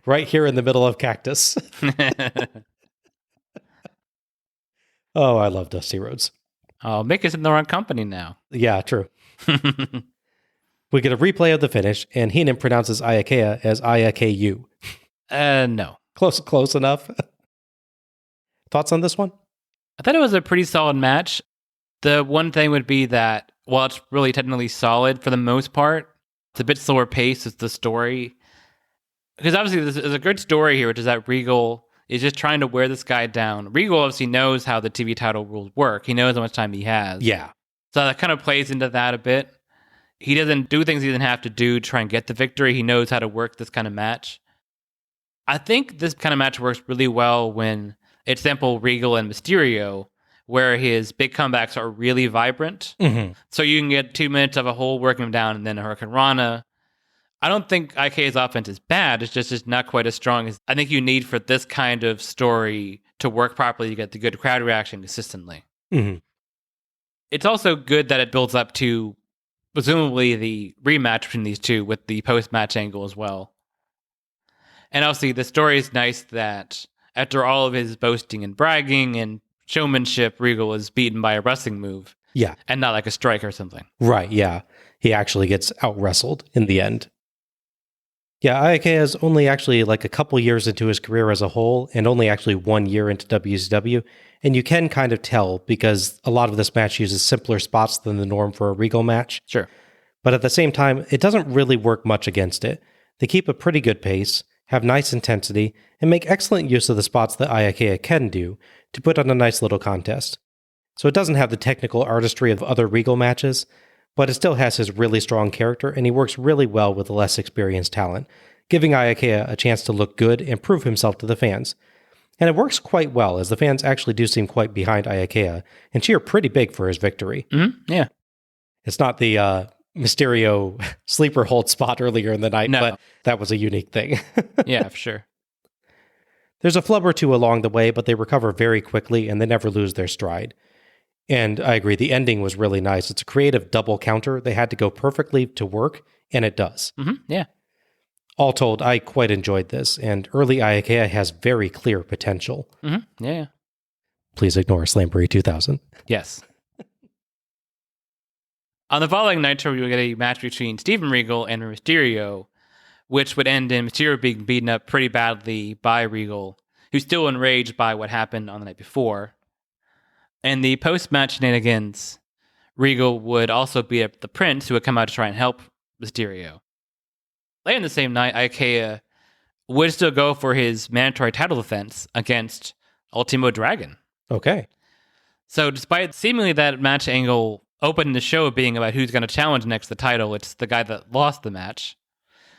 Right here in the middle of cactus. Oh, I love Dusty Rhodes. Oh, Mick is in the wrong company now. Yeah, true. We get a replay of the finish, and Heenan pronounces Iaukea as Iaku. No. Close enough. Thoughts on this one? I thought it was a pretty solid match. The one thing would be that, while it's really technically solid for the most part, it's a bit slower pace as the story. Because obviously there's a good story here, which is that Regal is just trying to wear this guy down. Regal obviously knows how the TV title rules work. He knows how much time he has. Yeah. So that kind of plays into that a bit. He doesn't do things he doesn't have to do to try and get the victory. He knows how to work this kind of match. I think this kind of match works really well when it's simple Regal and Mysterio, where his big comebacks are really vibrant. Mm-hmm. So you can get 2 minutes of a whole working him down and then a Hurricane Rana. I don't think IK's offense is bad. It's just not quite as strong as I think you need for this kind of story to work properly to get the good crowd reaction consistently. Mm-hmm. It's also good that it builds up to presumably the rematch between these two with the post-match angle as well. And obviously the story is nice that after all of his boasting and bragging and showmanship, Regal was beaten by a wrestling move. Yeah. And not like a strike or something. Right, yeah. He actually gets out-wrestled in the end. Yeah, Iaukea is only actually like a couple years into his career as a whole and only actually 1 year into WCW. And you can kind of tell because a lot of this match uses simpler spots than the norm for a Regal match. Sure. But at the same time, it doesn't really work much against it. They keep a pretty good pace, have nice intensity, and make excellent use of the spots that Iaukea can do to put on a nice little contest. So it doesn't have the technical artistry of other Regal matches, but it still has his really strong character, and he works really well with the less experienced talent, giving Iaukea a chance to look good and prove himself to the fans. And it works quite well, as the fans actually do seem quite behind Iaukea and cheer pretty big for his victory. Yeah. It's not the Mysterio sleeper hold spot earlier in the night, No. but that was a unique thing. Yeah, for sure. There's a flub or two along the way, but they recover very quickly and they never lose their stride. And I agree, the ending was really nice. It's a creative double counter. They had to go perfectly to work, and it does. Yeah. All told, I quite enjoyed this, and early Iaukea has very clear potential. Yeah. Please ignore Slamboree 2000. Yes. On the following Nitro, we will get a match between Steven Regal and Mysterio, which would end in Mysterio being beaten up pretty badly by Regal, who's still enraged by what happened on the night before. And the post-match shenanigans, Regal would also beat up the Prince, who would come out to try and help Mysterio. Later in the same night, Iaukea would still go for his mandatory title defense against Ultimo Dragon. Okay. So despite seemingly that match angle opening the show being about who's going to challenge next the title, it's the guy that lost the match.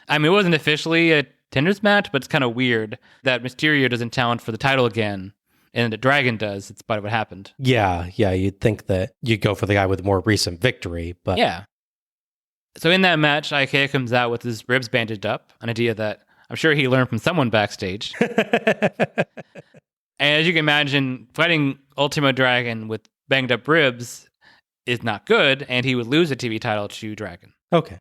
I mean, it wasn't officially a tenders match, but it's kind of weird that Mysterio doesn't challenge for the title again, and the Dragon does. It's about what happened. Yeah, you'd think that you'd go for the guy with more recent victory, but... Yeah. So in that match, Iaukea comes out with his ribs bandaged up, an idea that I'm sure he learned from someone backstage. And as you can imagine, fighting Ultimo Dragon with banged up ribs is not good, and he would lose the TV title to Dragon. Okay.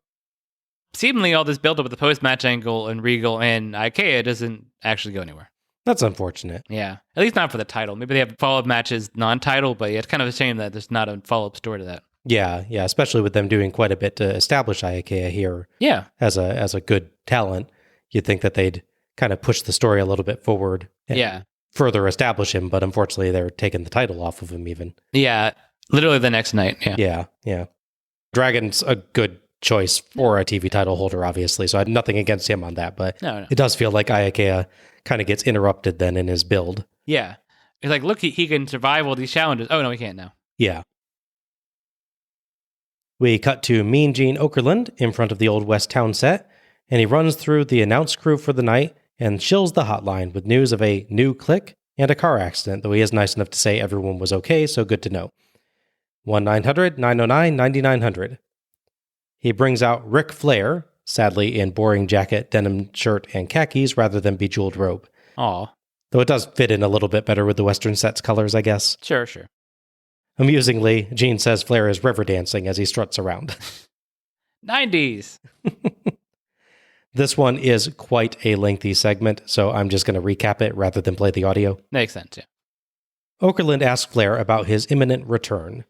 Seemingly, all this build-up with the post-match angle and Regal and Iaukea doesn't actually go anywhere. That's unfortunate. Yeah. At least not for the title. Maybe they have follow-up matches non-title, but yeah, it's kind of a shame that there's not a follow-up story to that. Yeah, especially with them doing quite a bit to establish Iaukea here. Yeah. As a good talent. You'd think that they'd kind of push the story a little bit forward. And further establish him, but unfortunately they're taking the title off of him even. Yeah. Literally the next night. Yeah. Dragon's a good choice for a TV title holder, obviously, so I had nothing against him on that, but No. It does feel like Iaukea kind of gets interrupted then in his build. Yeah. It's like, look, he can survive all these challenges. Oh, no, he can't now. Yeah. We cut to Mean Gene Okerlund in front of the Old West Town set, and he runs through the announce crew for the night and shills the hotline with news of a new click and a car accident, though he is nice enough to say everyone was okay, so good to know. 1-900-909-9900. He brings out Ric Flair, sadly in boring jacket, denim shirt, and khakis rather than bejeweled robe. Aw. Though it does fit in a little bit better with the Western set's colors, I guess. Sure. Amusingly, Gene says Flair is river dancing as he struts around. 90s. This one is quite a lengthy segment, so I'm just going to recap it rather than play the audio. Makes sense, yeah. Okerlund asks Flair about his imminent return.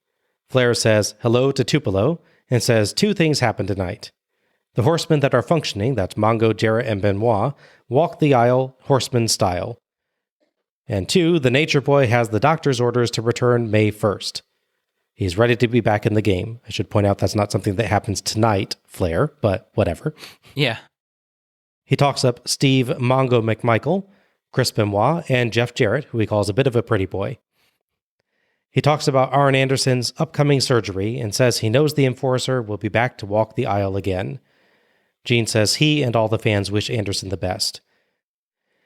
Flair says hello to Tupelo and says 2 things happened tonight. The horsemen that are functioning, that's Mongo, Jarrett, and Benoit, walk the aisle horseman style. And 2, the Nature Boy has the doctor's orders to return May 1st. He's ready to be back in the game. I should point out that's not something that happens tonight, Flair, but whatever. Yeah. He talks up Steve Mongo McMichael, Chris Benoit, and Jeff Jarrett, who he calls a bit of a pretty boy. He talks about Arn Anderson's upcoming surgery and says he knows the Enforcer will be back to walk the aisle again. Gene says he and all the fans wish Anderson the best.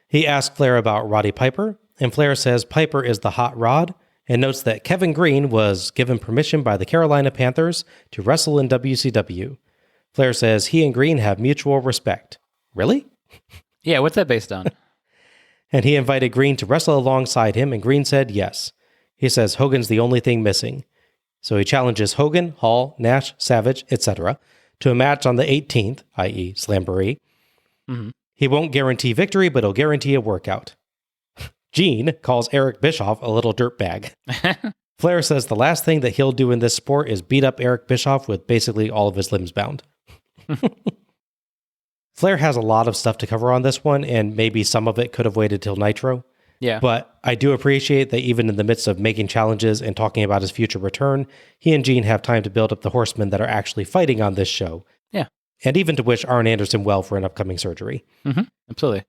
He asks Flair about Roddy Piper, and Flair says Piper is the hot rod, and notes that Kevin Green was given permission by the Carolina Panthers to wrestle in WCW. Flair says he and Green have mutual respect. Really? Yeah, what's that based on? And he invited Green to wrestle alongside him, and Green said yes. He says Hogan's the only thing missing. So he challenges Hogan, Hall, Nash, Savage, etc. to a match on the 18th, i.e. Slamboree. Mm-hmm. He won't guarantee victory, but he'll guarantee a workout. Gene calls Eric Bischoff a little dirtbag. Flair says the last thing that he'll do in this sport is beat up Eric Bischoff with basically all of his limbs bound. Flair has a lot of stuff to cover on this one, and maybe some of it could have waited till Nitro. Yeah. But I do appreciate that even in the midst of making challenges and talking about his future return, he and Gene have time to build up the horsemen that are actually fighting on this show. Yeah. And even to wish Arn Anderson well for an upcoming surgery. Mm-hmm. Absolutely.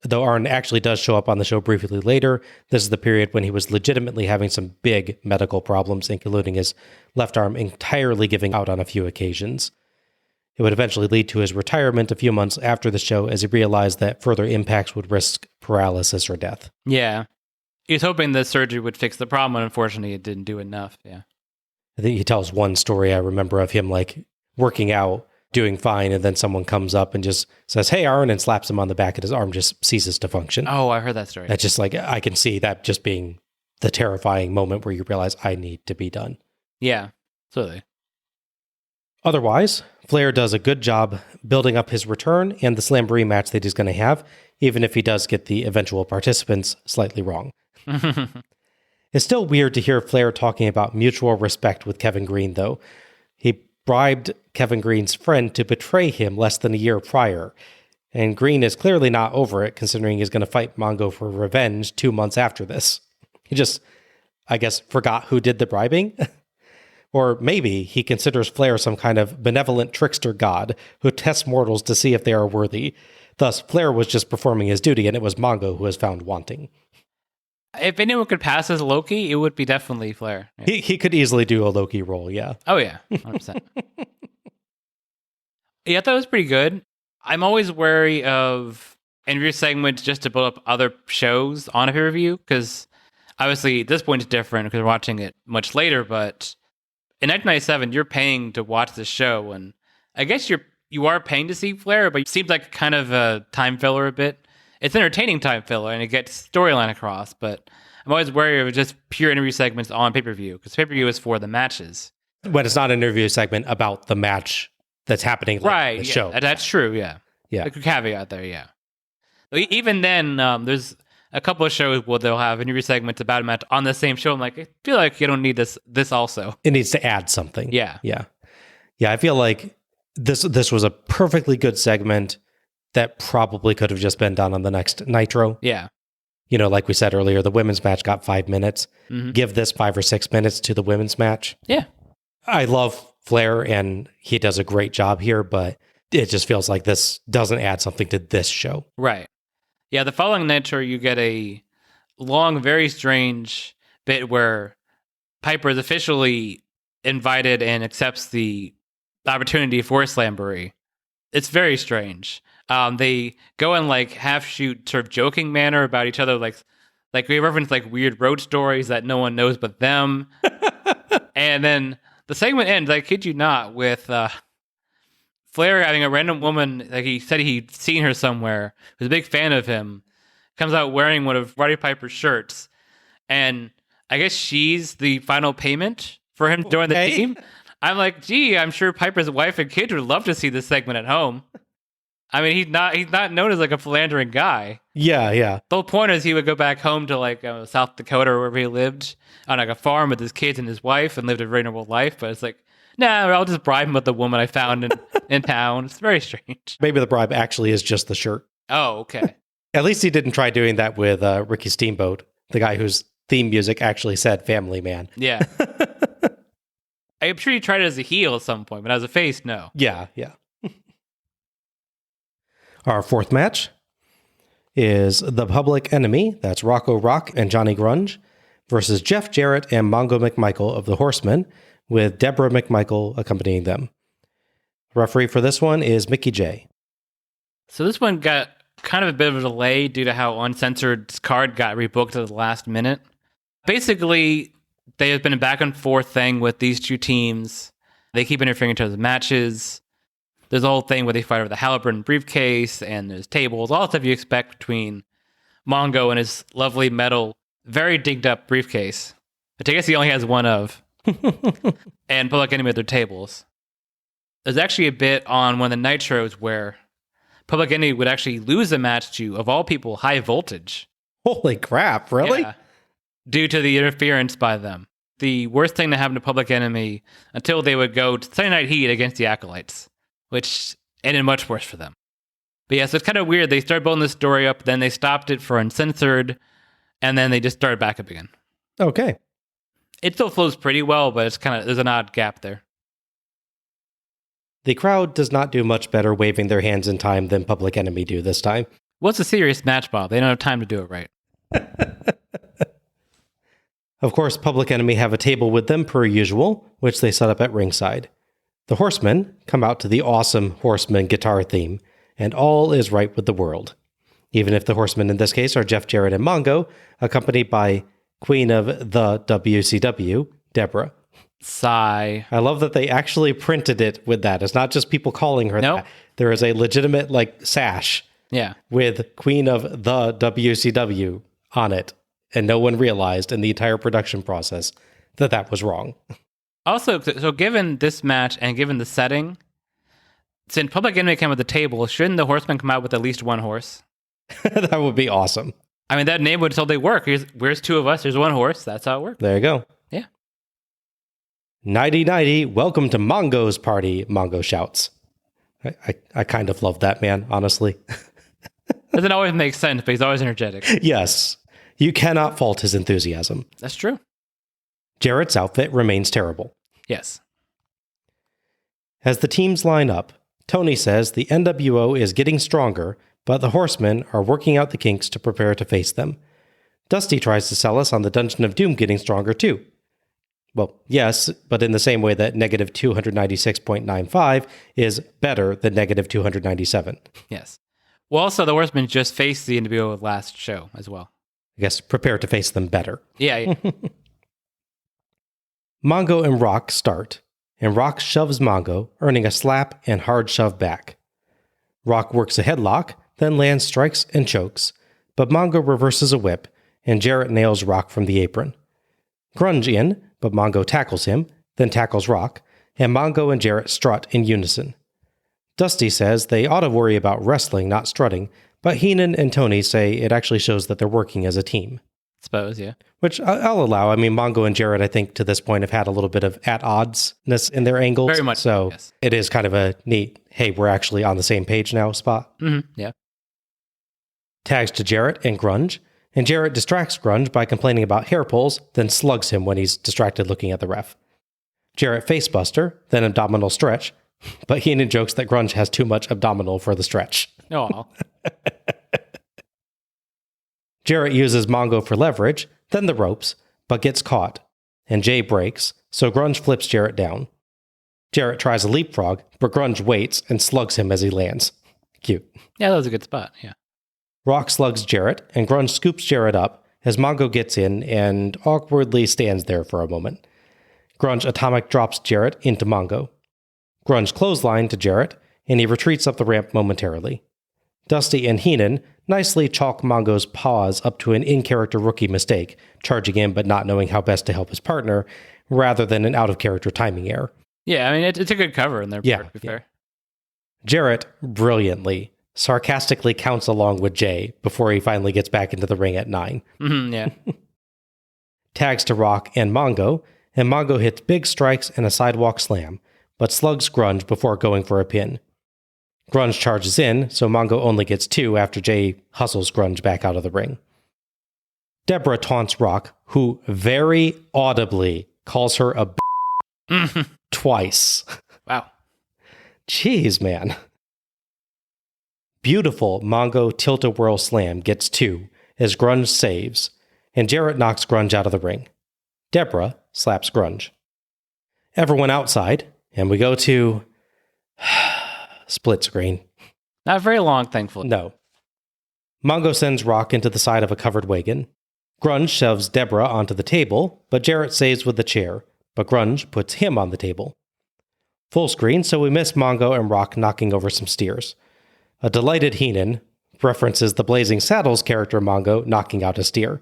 Though Arn actually does show up on the show briefly later, this is the period when he was legitimately having some big medical problems, including his left arm entirely giving out on a few occasions. It would eventually lead to his retirement a few months after the show as he realized that further impacts would risk paralysis or death. Yeah. He was hoping the surgery would fix the problem, and unfortunately it didn't do enough. Yeah. I think he tells one story I remember of him working out, doing fine, and then someone comes up and just says, "Hey, Arn," and slaps him on the back, and his arm just ceases to function. Oh, I heard that story. That's just I can see that just being the terrifying moment where you realize I need to be done. Yeah, absolutely. Otherwise, Flair does a good job building up his return and the Slamboree match that he's going to have, even if he does get the eventual participants slightly wrong. It's still weird to hear Flair talking about mutual respect with Kevin Green, though. He bribed Kevin Green's friend to betray him less than a year prior, and Green is clearly not over it, considering he's going to fight Mongo for revenge 2 months after this. He just, I guess, forgot who did the bribing. Or maybe he considers Flair some kind of benevolent trickster god who tests mortals to see if they are worthy. Thus, Flair was just performing his duty, and it was Mongo who was found wanting. If anyone could pass as Loki, it would be definitely Flair. Yeah. He could easily do a Loki role, yeah. Oh, yeah, 100%. Yeah, I thought it was pretty good. I'm always wary of interview segments just to build up other shows on a pay-per-view, because obviously at this point it's different because we're watching it much later, but in 1997, you're paying to watch the show, and I guess you are paying to see Flair, but it seems like kind of a time filler a bit. It's entertaining time filler, and it gets storyline across, but I'm always wary of just pure interview segments on pay-per-view, because pay-per-view is for the matches. When it's not an interview segment about the match that's happening right, in the yeah, show. That's true, yeah. Yeah. Like a caveat there, yeah. Even then, there's a couple of shows where they'll have interview segments about a match on the same show. I'm like, I feel like you don't need this also. It needs to add something. Yeah. Yeah. Yeah, I feel like this was a perfectly good segment that probably could have just been done on the next Nitro. Yeah. You know, like we said earlier, the women's match got 5 minutes. Mm-hmm. Give this 5 or 6 minutes to the women's match. Yeah. I love Flair, and he does a great job here, but it just feels like this doesn't add something to this show. Right. Yeah, the following Nitro, you get a long, very strange bit where Piper is officially invited and accepts the opportunity for Slamboree. It's very strange. They go in half-shoot sort of joking manner about each other, like we reference weird road stories that no one knows but them. And then the segment ends, I kid you not, with Flair having a random woman, he said he'd seen her somewhere, who's a big fan of him, comes out wearing one of Roddy Piper's shirts. And I guess she's the final payment for him to join the team. I'm like, gee, I'm sure Piper's wife and kids would love to see this segment at home. I mean, he's not known as a philandering guy. Yeah, yeah. The whole point is he would go back home to South Dakota or wherever he lived on a farm with his kids and his wife and lived a very normal life. But it's nah, I'll just bribe him with the woman I found in town. It's very strange. Maybe the bribe actually is just the shirt. Oh, okay. At least he didn't try doing that with Ricky Steamboat, the guy whose theme music actually said Family Man. Yeah. I'm sure he tried it as a heel at some point, but as a face, no. Yeah, yeah. Our fourth match is the Public Enemy, that's Rocco Rock and Johnny Grunge, versus Jeff Jarrett and Mongo McMichael of the Horsemen, with Deborah McMichael accompanying them. Referee for this one is Mickey J. So this one got kind of a bit of a delay due to how Uncensored's card got rebooked at the last minute. Basically, they have been a back and forth thing with these two teams. They keep interfering in each other's matches. There's a whole thing where they fight over the Halliburton briefcase, and there's tables, all the stuff you expect between Mongo and his lovely metal, very dinged up briefcase, which I guess he only has one of, and Public Enemy with their tables. There's actually a bit on one of the Nitros where Public Enemy would actually lose a match to, of all people, High Voltage. Holy crap, really? Yeah, due to the interference by them. The worst thing that happened to Public Enemy until they would go to Sunday Night Heat against the Acolytes, which ended much worse for them. But yeah, so it's kind of weird. They started building this story up, then they stopped it for Uncensored, and then they just started back up again. Okay. It still flows pretty well, but it's there's an odd gap there. The crowd does not do much better waving their hands in time than Public Enemy do this time. What's a serious match, Bob? They don't have time to do it right. Of course, Public Enemy have a table with them per usual, which they set up at ringside. The Horsemen come out to the awesome Horseman guitar theme, and all is right with the world. Even if the Horsemen in this case are Jeff Jarrett and Mongo, accompanied by Queen of the WCW, Deborah. Sigh. I love that they actually printed it with that. It's not just people calling her that. There is a legitimate sash with Queen of the WCW on it. And no one realized in the entire production process that was wrong. Also, so given this match and given the setting, since Public Enemy came with the table, shouldn't the Horsemen come out with at least one horse? That would be awesome. I mean, that name would totally work. Where's two of us? There's one horse. That's how it works. There you go. Yeah. Nighty-nighty, welcome to Mongo's party, Mongo shouts. I kind of love that man, honestly. Doesn't always make sense, but he's always energetic. Yes. You cannot fault his enthusiasm. That's true. Jarrett's outfit remains terrible. Yes. As the teams line up, Tony says the NWO is getting stronger, but the Horsemen are working out the kinks to prepare to face them. Dusty tries to sell us on the Dungeon of Doom getting stronger too. Well, yes, but in the same way that negative 296.95 is better than negative 297. Yes. Well, also, the Horsemen just faced the NWO last show as well. I guess prepare to face them better. Yeah. Mongo and Rock start, and Rock shoves Mongo, earning a slap and hard shove back. Rock works a headlock, then lands strikes and chokes, but Mongo reverses a whip, and Jarrett nails Rock from the apron. Grunge in, but Mongo tackles him, then tackles Rock, and Mongo and Jarrett strut in unison. Dusty says they ought to worry about wrestling, not strutting, but Heenan and Tony say it actually shows that they're working as a team. Suppose, yeah. Which I'll allow. I mean, Mongo and Jarrett, I think, to this point have had a little bit of at oddsness in their angles. Very much so. Yes. It is kind of a neat, hey, we're actually on the same page now spot. Mm-hmm. Yeah. Tags to Jarrett and Grunge, and Jarrett distracts Grunge by complaining about hair pulls, then slugs him when he's distracted looking at the ref. Jarrett facebuster, then abdominal stretch, but Heenan jokes that Grunge has too much abdominal for the stretch. Oh. Jarrett uses Mongo for leverage, then the ropes, but gets caught, and Jay breaks, so Grunge flips Jarrett down. Jarrett tries a leapfrog, but Grunge waits and slugs him as he lands. Cute. Yeah, that was a good spot, yeah. Rock slugs Jarrett, and Grunge scoops Jarrett up as Mongo gets in and awkwardly stands there for a moment. Grunge atomic drops Jarrett into Mongo. Grunge clothesline to Jarrett, and he retreats up the ramp momentarily. Dusty and Heenan nicely chalk Mongo's paws up to an in-character rookie mistake, charging in but not knowing how best to help his partner, rather than an out-of-character timing error. Yeah, I mean, it's a good cover in their part, to be fair. Jarrett, brilliantly, sarcastically counts along with Jay before he finally gets back into the ring at 9. Mm-hmm, yeah. Tags to Rock and Mongo hits big strikes and a sidewalk slam, but slugs Grunge before going for a pin. Grunge charges in, so Mongo only gets 2 after Jay hustles Grunge back out of the ring. Deborah taunts Rock, who very audibly calls her a twice. Wow. Jeez, man. Beautiful Mongo tilt-a-whirl slam gets 2 as Grunge saves, and Jarrett knocks Grunge out of the ring. Deborah slaps Grunge. Everyone outside, and we go to split screen. Not very long, thankfully. No. Mongo sends Rock into the side of a covered wagon. Grunge shoves Deborah onto the table, but Jarrett saves with the chair, but Grunge puts him on the table. Full screen, so we miss Mongo and Rock knocking over some steers. A delighted Heenan references the Blazing Saddles character Mongo knocking out a steer.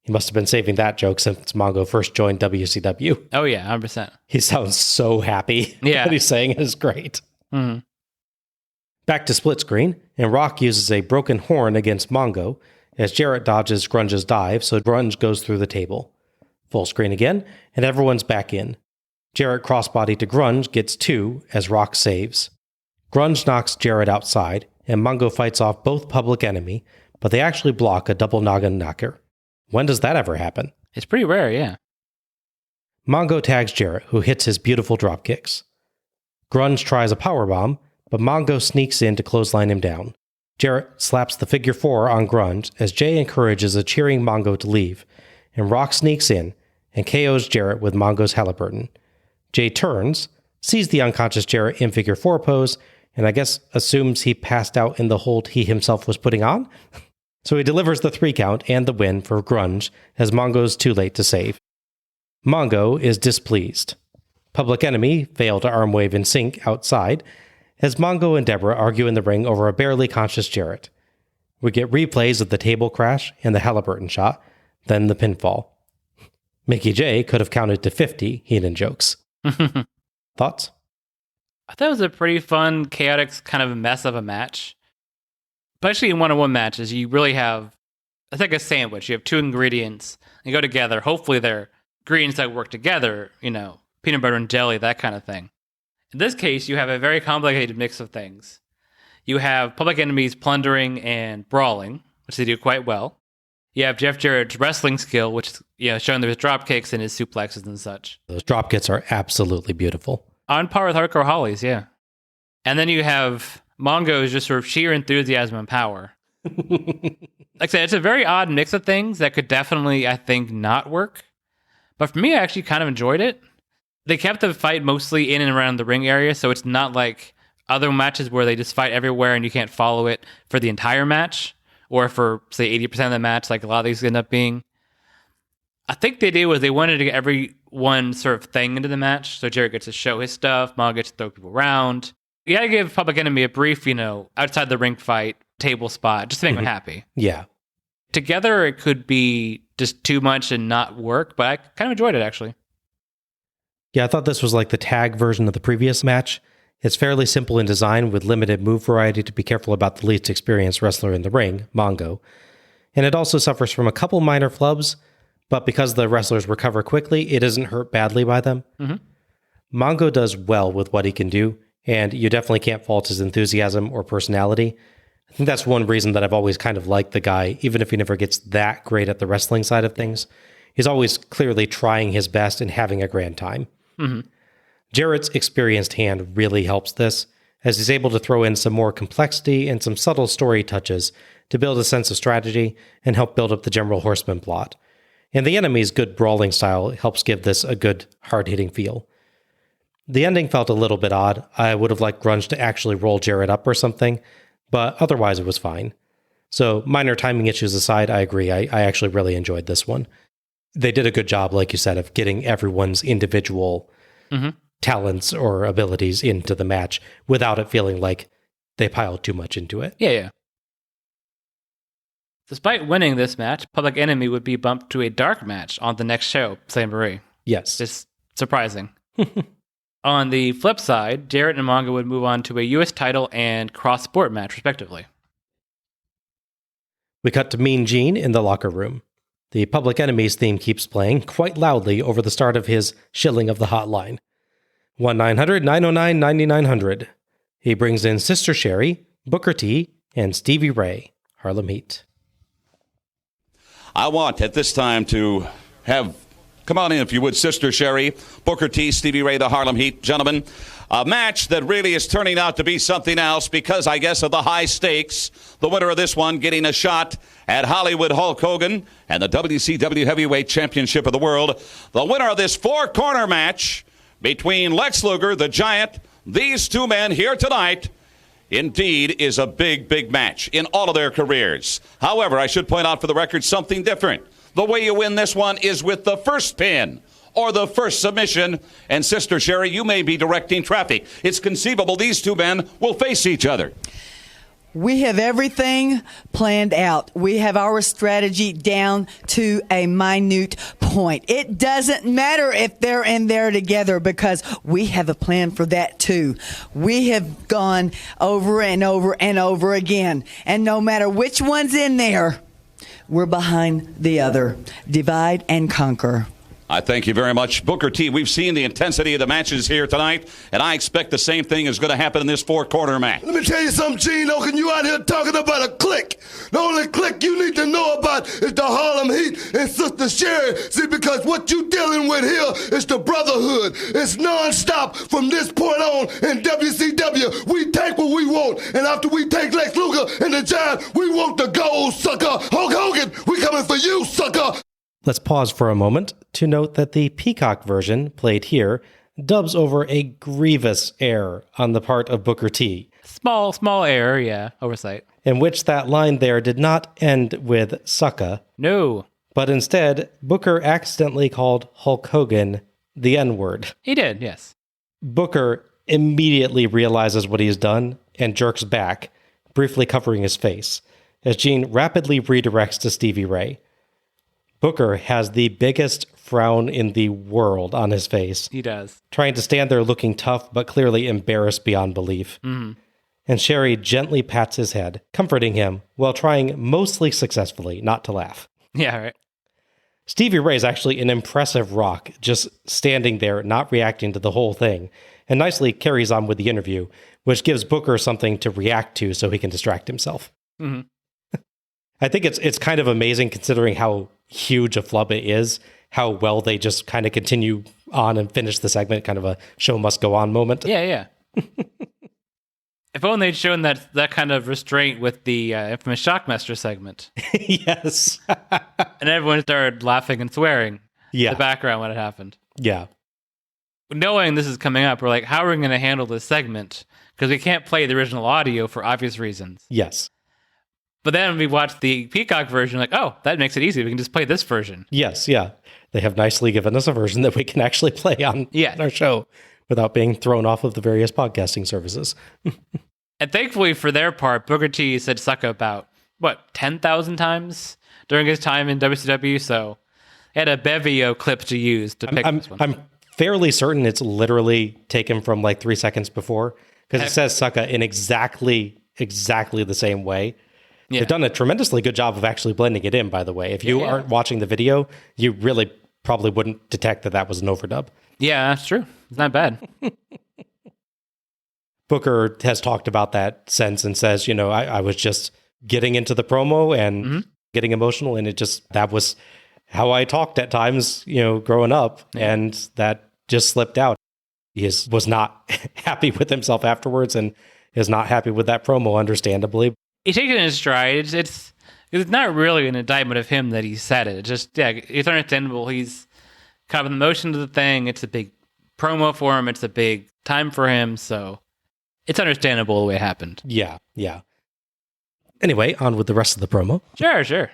He must have been saving that joke since Mongo first joined WCW. Oh yeah, 100%. He sounds so happy. Yeah. What he's saying is great. Mm-hmm. Back to split screen, and Rock uses a broken horn against Mongo as Jarrett dodges Grunge's dive, so Grunge goes through the table. Full screen again, and everyone's back in. Jarrett crossbody to Grunge gets 2 as Rock saves. Grunge knocks Jarrett outside, and Mongo fights off both Public Enemy, but they actually block a double noggin knocker. When does that ever happen? It's pretty rare, yeah. Mongo tags Jarrett, who hits his beautiful drop kicks. Grunge tries a powerbomb, but Mongo sneaks in to clothesline him down. Jarrett slaps the figure 4 on Grunge as Jay encourages a cheering Mongo to leave, and Rock sneaks in and KOs Jarrett with Mongo's Halliburton. Jay turns, sees the unconscious Jarrett in figure 4 pose, and I guess assumes he passed out in the hold he himself was putting on? So he delivers the 3 count and the win for Grunge as Mongo's too late to save. Mongo is displeased. Public Enemy fail to arm wave in sync outside as Mongo and Deborah argue in the ring over a barely conscious Jarrett. We get replays of the table crash and the Halliburton shot, then the pinfall. Mickey J could have counted to 50 Heenan jokes. Thoughts? I thought it was a pretty fun, chaotic kind of mess of a match. Especially in one-on-one matches, you really have, it's like a sandwich. You have 2 ingredients, they go together. Hopefully they're ingredients that work together, peanut butter and jelly, that kind of thing. In this case, you have a very complicated mix of things. You have Public Enemy's plundering and brawling, which they do quite well. You have Jeff Jarrett's wrestling skill, which is showing there's drop kicks and his suplexes and such. Those drop kicks are absolutely beautiful. On par with Hardcore Hollies, yeah. And then you have Mongo's just sort of sheer enthusiasm and power. Like I said, it's a very odd mix of things that could definitely, I think, not work. But for me, I actually kind of enjoyed it. They kept the fight mostly in and around the ring area, so it's not like other matches where they just fight everywhere and you can't follow it for the entire match, or for, say, 80% of the match, like a lot of these end up being. I think the idea was they wanted to get everyone sort of thing into the match, so Jarrett gets to show his stuff, Mongo gets to throw people around. You gotta give Public Enemy a brief, outside the ring fight, table spot, just to make them happy. Yeah. Together, it could be just too much and not work, but I kind of enjoyed it, actually. Yeah, I thought this was like the tag version of the previous match. It's fairly simple in design with limited move variety to be careful about the least experienced wrestler in the ring, Mongo. And it also suffers from a couple minor flubs, but because the wrestlers recover quickly, it isn't hurt badly by them. Mm-hmm. Mongo does well with what he can do, and you definitely can't fault his enthusiasm or personality. I think that's one reason that I've always kind of liked the guy, even if he never gets that great at the wrestling side of things. He's always clearly trying his best and having a grand time. Mm-hmm. Jarrett's experienced hand really helps this, as he's able to throw in some more complexity and some subtle story touches to build a sense of strategy and help build up the general horseman plot. And the Enemy's good brawling style helps give this a good, hard-hitting feel. The ending felt a little bit odd. I would have liked Grunge to actually roll Jarrett up or something, but otherwise it was fine. So minor timing issues aside, I agree. I actually really enjoyed this one. They did a good job, like you said, of getting everyone's individual talents or abilities into the match without it feeling like they piled too much into it. Yeah. Despite winning this match, Public Enemy would be bumped to a dark match on the next show, Saint Marie. Yes. Just surprising. On the flip side, Jarrett and Mongo would move on to a U.S. title and cross-sport match, respectively. We cut to Mean Gene in the locker room. The Public Enemy's theme keeps playing quite loudly over the start of his shilling of the hotline. 1-900-909-9900. He brings in Sister Sherry, Booker T, and Stevie Ray, Harlem Heat. I want at this time to have, come on in if you would, Sister Sherry, Booker T, Stevie Ray, the Harlem Heat. Gentlemen, a match that really is turning out to be something else because, I guess, of the high stakes. The winner of this one getting a shot at Hollywood Hulk Hogan and the WCW Heavyweight Championship of the World. The winner of this four-corner match between Lex Luger, the Giant, these two men here tonight, indeed is a big, big match in all of their careers. However, I should point out for the record something different. The way you win this one is with the first pin or the first submission. And Sister Sherry, you may be directing traffic. It's conceivable these two men will face each other. We have everything planned out. We have our strategy down to a minute point. It doesn't matter if they're in there together because we have a plan for that too. We have gone over and over and over again. And no matter which one's in there, we're behind the other. Divide and conquer. I thank you very much, Booker T. We've seen the intensity of the matches here tonight, and I expect the same thing is going to happen in this four-corner match. Let me tell you something, Gene Oken. You out here talking about a clique. The only clique you need to know about is the Harlem Heat and Sister Sherry. See, because what you dealing with here is the brotherhood. It's nonstop from this point on in WCW. We take what we want, and after we take Lex Luger and the Giant, we want the gold, sucker. Hulk Hogan, we coming for you, sucker. Let's pause for a moment to note that the Peacock version, played here, dubs over a grievous error on the part of Booker T. Small error, yeah, oversight. In which that line there did not end with sucka. No. But instead, Booker accidentally called Hulk Hogan the N-word. He did, yes. Booker immediately realizes what he's done and jerks back, briefly covering his face, as Gene rapidly redirects to Stevie Ray. Booker has the biggest frown in the world on his face. He does. Trying to stand there looking tough, but clearly embarrassed beyond belief. Mm-hmm. And Sherry gently pats his head, comforting him, while trying mostly successfully not to laugh. Yeah, right. Stevie Ray is actually an impressive rock, just standing there, not reacting to the whole thing, and nicely carries on with the interview, which gives Booker something to react to so he can distract himself. Mm-hmm. I think it's kind of amazing considering how huge a flub it is, how well they just kind of continue on and finish the segment, kind of a show must go on moment. Yeah. If only they'd shown that kind of restraint with the infamous Shockmaster segment. Yes. And everyone started laughing and swearing in Yeah. the background when it happened. Yeah. Knowing this is coming up, we're like, how are we going to handle this segment? Because we can't play the original audio for obvious reasons. Yes. But then we watched the Peacock version, like, oh, that makes it easy. We can just play this version. Yes, yeah. They have nicely given us a version that we can actually play on our show without being thrown off of the various podcasting services. And thankfully for their part, Booker T said sucker about, 10,000 times during his time in WCW? So he had a bevy of clips to use to pick this one. I'm fairly certain it's literally taken from like 3 seconds before, because it says sucka in exactly the same way. Yeah. They've done a tremendously good job of actually blending it in, by the way. If you aren't watching the video, you really probably wouldn't detect that was an overdub. Yeah, that's true. It's not bad. Booker has talked about that since and says, I was just getting into the promo and getting emotional, and that was how I talked at times, growing up, and that just slipped out. He was not happy with himself afterwards and is not happy with that promo, understandably. He takes it in his stride. It's not really an indictment of him that he said it. It's just, it's understandable. He's kind of in the motion of the thing. It's a big promo for him. It's a big time for him. So it's understandable the way it happened. Yeah. Anyway, on with the rest of the promo. Sure.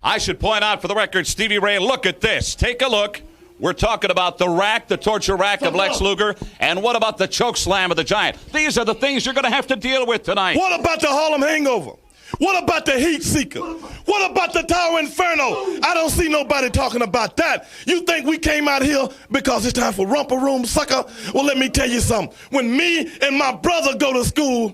I should point out for the record, Stevie Ray, look at this. Take a look. We're talking about the rack, the torture rack of Lex Luger, and what about the choke slam of the Giant? These are the things you're going to have to deal with tonight. What about the Harlem Hangover? What about the Heat Seeker? What about the Tower Inferno? I don't see nobody talking about that. You think we came out here because it's time for romper room, sucker? Well, let me tell you something. When me and my brother go to school,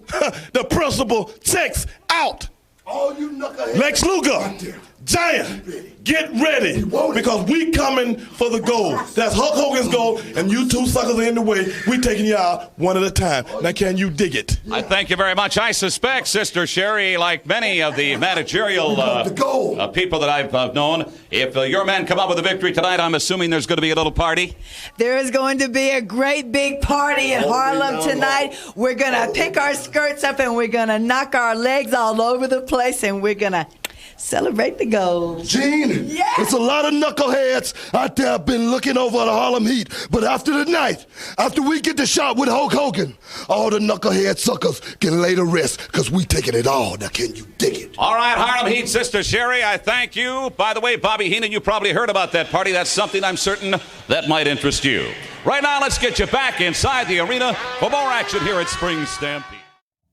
the principal checks out. All you knuckleheads. Lex Luger, Giant, get ready, because we coming for the gold. That's Hulk Hogan's gold, and you two suckers are in the way. We taking you out one at a time. Now, can you dig it? I thank you very much. I suspect, Sister Sherry, like many of the managerial people that I've known, if your men come up with a victory tonight, I'm assuming there's going to be a little party. There is going to be a great big party in Harlem tonight. We're going to pick our skirts up and we're going to knock our legs all over the place, and we're going to celebrate the gold. Gene, it's a lot of knuckleheads out there been looking over the Harlem Heat. But after the night, after we get the shot with Hulk Hogan, all the knucklehead suckers can lay to rest, because we taking it all. Now, can you dig it? All right, Harlem Heat, Sister Sherry, I thank you. By the way, Bobby Heenan, you probably heard about that party. That's something I'm certain that might interest you. Right now, let's get you back inside the arena for more action here at Spring Stampede.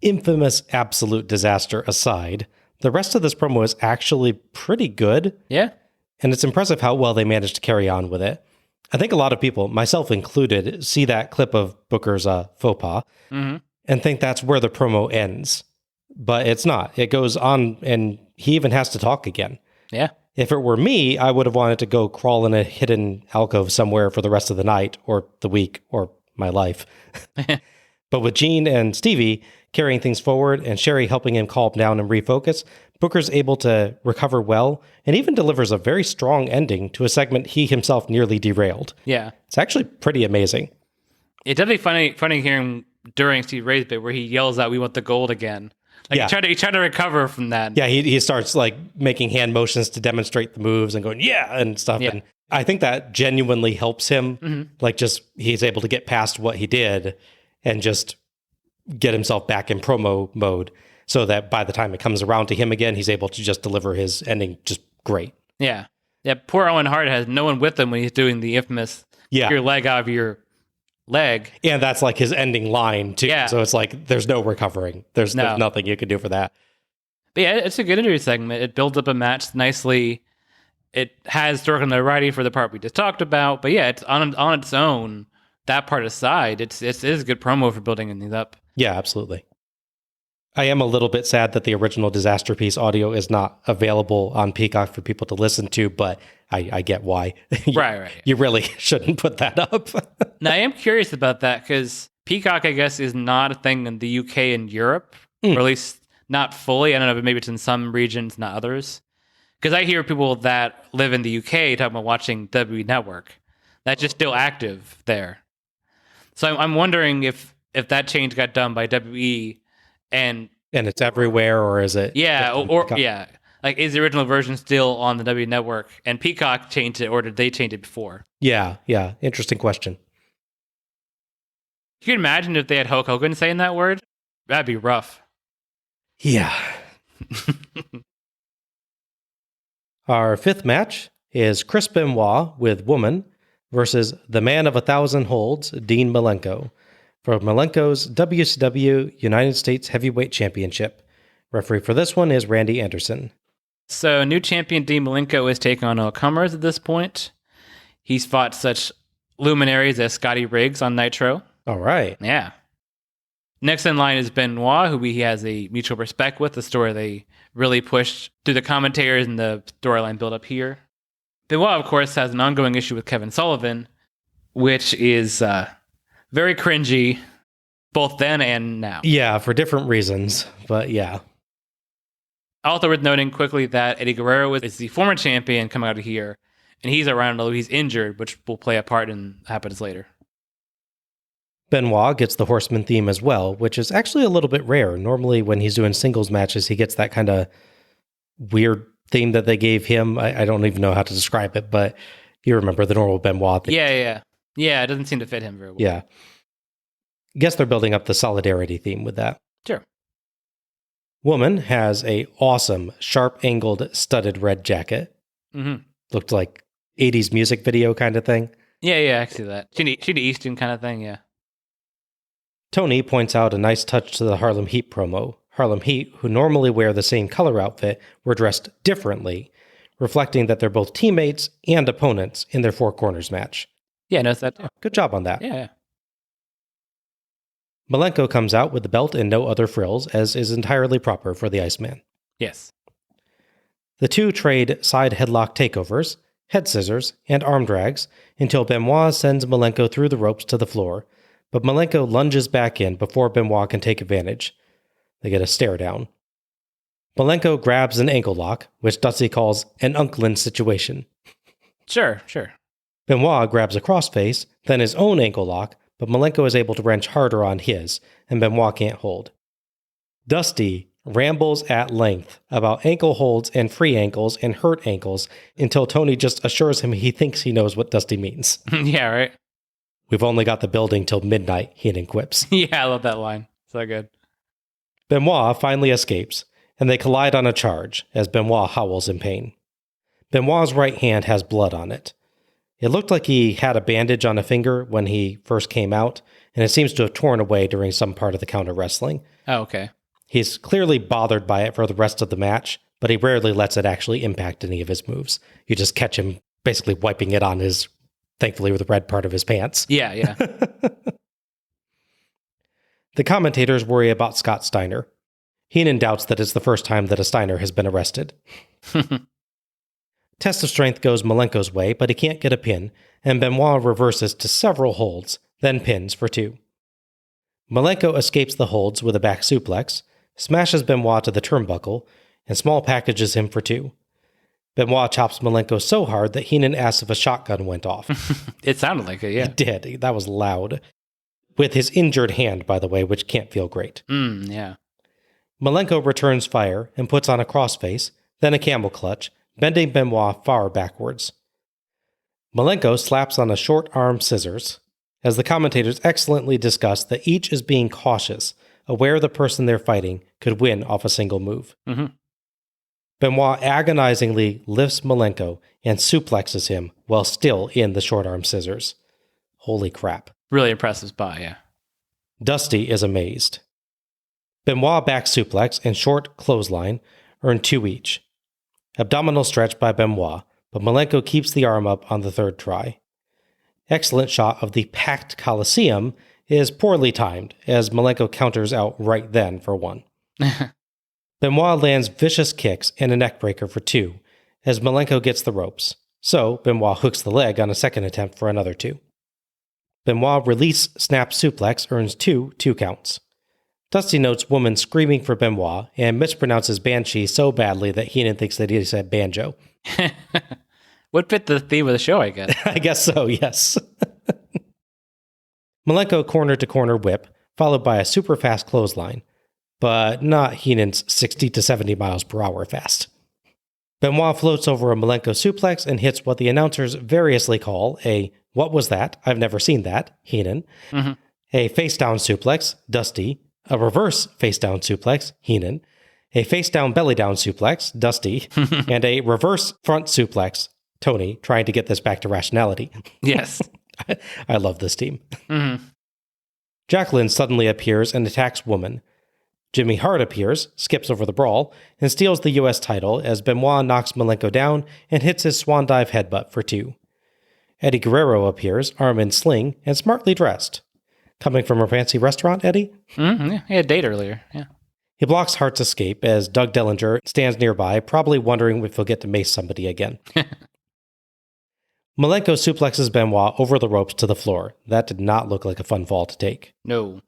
Infamous absolute disaster aside, the rest of this promo is actually pretty good. Yeah. And it's impressive how well they managed to carry on with it. I think a lot of people, myself included, see that clip of Booker's faux pas and think that's where the promo ends. But it's not. It goes on, and he even has to talk again. Yeah. If it were me, I would have wanted to go crawl in a hidden alcove somewhere for the rest of the night or the week or my life. But with Gene and Stevie carrying things forward and Sherry helping him calm down and refocus, Booker's able to recover well and even delivers a very strong ending to a segment he himself nearly derailed. Yeah. It's actually pretty amazing. It's definitely funny hearing during Steve Ray's bit where he yells out, "We want the gold again." Like he tried to recover from that. Yeah, he starts like making hand motions to demonstrate the moves and going, yeah, and stuff. Yeah. And I think that genuinely helps him. Like just he's able to get past what he did and just get himself back in promo mode so that by the time it comes around to him again, he's able to just deliver his ending just great. Yeah. Yeah. Poor Owen Hart has no one with him when he's doing the infamous your leg out of your leg. And that's like his ending line too. Yeah. So it's like there's no recovering. There's nothing you can do for that. But yeah, it's a good interview segment. It builds up a match nicely. It has historical notoriety for the part we just talked about. But yeah, it's on its own. That part aside, it is a good promo for building things up. Yeah, absolutely. I am a little bit sad that the original Disaster Piece audio is not available on Peacock for people to listen to, but I get why. Right. You really shouldn't put that up. Now, I am curious about that because Peacock, I guess, is not a thing in the UK and Europe, or at least not fully. I don't know, but maybe it's in some regions, not others. Because I hear people that live in the UK talking about watching WWE Network. That's just still active there. So I'm wondering if that change got done by WWE and it's everywhere, or is it? Yeah, yeah. Like, is the original version still on the WWE Network and Peacock changed it, or did they change it before? Yeah. Interesting question. You can imagine if they had Hulk Hogan saying that word? That'd be rough. Yeah. Our fifth match is Chris Benoit with Woman versus the man of 1,000 holds, Dean Malenko, for Malenko's WCW United States Heavyweight Championship. Referee for this one is Randy Anderson. So, new champion Dean Malenko is taking on all comers at this point. He's fought such luminaries as Scotty Riggs on Nitro. All right. Yeah. Next in line is Benoit, who he has a mutual respect with, the story they really pushed through the commentators and the storyline build up here. Benoit, of course, has an ongoing issue with Kevin Sullivan, which is very cringy, both then and now. Yeah, for different reasons, but yeah. Also worth noting quickly that Eddie Guerrero is the former champion coming out of here, and he's around, although he's injured, which will play a part in happens later. Benoit gets the Horseman theme as well, which is actually a little bit rare. Normally, when he's doing singles matches, he gets that kind of weird theme that they gave him. I don't even know how to describe it, but you remember the normal Benoit theme. Yeah. Yeah, it doesn't seem to fit him very well. Yeah. Guess they're building up the Solidarity theme with that. Sure. Woman has a awesome, sharp-angled, studded red jacket. Mm-hmm. Looked like 80s music video kind of thing. Yeah, I see that. She the Eastern kind of thing, yeah. Tony points out a nice touch to the Harlem Heat promo. Harlem Heat, who normally wear the same color outfit, were dressed differently, reflecting that they're both teammates and opponents in their Four Corners match. Yeah, I noticed that too. Good job on that. Yeah. Malenko comes out with the belt and no other frills, as is entirely proper for the Iceman. Yes. The two trade side headlock takeovers, head scissors, and arm drags until Benoit sends Malenko through the ropes to the floor, but Malenko lunges back in before Benoit can take advantage. They get a stare down. Malenko grabs an ankle lock, which Dusty calls an Unklin situation. Sure. Benoit grabs a crossface, then his own ankle lock, but Malenko is able to wrench harder on his, and Benoit can't hold. Dusty rambles at length about ankle holds and free ankles and hurt ankles until Tony just assures him he thinks he knows what Dusty means. Yeah, right? We've only got the building till midnight, Heenan quips. Yeah, I love that line. So good. Benoit finally escapes, and they collide on a charge as Benoit howls in pain. Benoit's right hand has blood on it. It looked like he had a bandage on a finger when he first came out, and it seems to have torn away during some part of the counter wrestling. Oh, okay. He's clearly bothered by it for the rest of the match, but he rarely lets it actually impact any of his moves. You just catch him basically wiping it on his, thankfully, the red part of his pants. Yeah. The commentators worry about Scott Steiner. Heenan doubts that it's the first time that a Steiner has been arrested. Test of strength goes Malenko's way, but he can't get a pin, and Benoit reverses to several holds, then pins for 2. Malenko escapes the holds with a back suplex, smashes Benoit to the turnbuckle, and small packages him for 2. Benoit chops Malenko so hard that Heenan asks if a shotgun went off. It sounded like it, yeah. It did. That was loud. With his injured hand, by the way, which can't feel great. Yeah. Malenko returns fire and puts on a crossface, then a camel clutch, bending Benoit far backwards. Malenko slaps on a short arm scissors, as the commentators excellently discuss that each is being cautious, aware the person they're fighting could win off a single move. Benoit agonizingly lifts Malenko and suplexes him while still in the short arm scissors. Holy crap. Really impressive spot, yeah. Dusty is amazed. Benoit back suplex and short clothesline earn 2 each. Abdominal stretch by Benoit, but Malenko keeps the arm up on the 3rd try. Excellent shot of the packed Coliseum is poorly timed, as Malenko counters out right then for 1. Benoit lands vicious kicks and a neckbreaker for 2, as Malenko gets the ropes. So, Benoit hooks the leg on a second attempt for another 2. Benoit release snap suplex earns 2 counts. Dusty notes woman screaming for Benoit and mispronounces Banshee so badly that Heenan thinks that he said banjo. Would fit the theme of the show, I guess. I guess so, yes. Malenko corner-to-corner whip, followed by a super fast clothesline, but not Heenan's 60 to 70 miles per hour fast. Benoit floats over a Malenko suplex and hits what the announcers variously call a "What was that? I've never seen that," Heenan. A face-down suplex, Dusty. A reverse face-down suplex, Heenan. A face-down belly-down suplex, Dusty. And a reverse front suplex, Tony, trying to get this back to rationality. Yes. I love this team. Jacqueline suddenly appears and attacks Woman. Jimmy Hart appears, skips over the brawl, and steals the U.S. title as Benoit knocks Malenko down and hits his swan dive headbutt for 2. Eddie Guerrero appears, arm in sling, and smartly dressed. Coming from a fancy restaurant, Eddie? Yeah, he had a date earlier, yeah. He blocks Hart's escape as Doug Dellinger stands nearby, probably wondering if he'll get to mace somebody again. Malenko suplexes Benoit over the ropes to the floor. That did not look like a fun fall to take. No.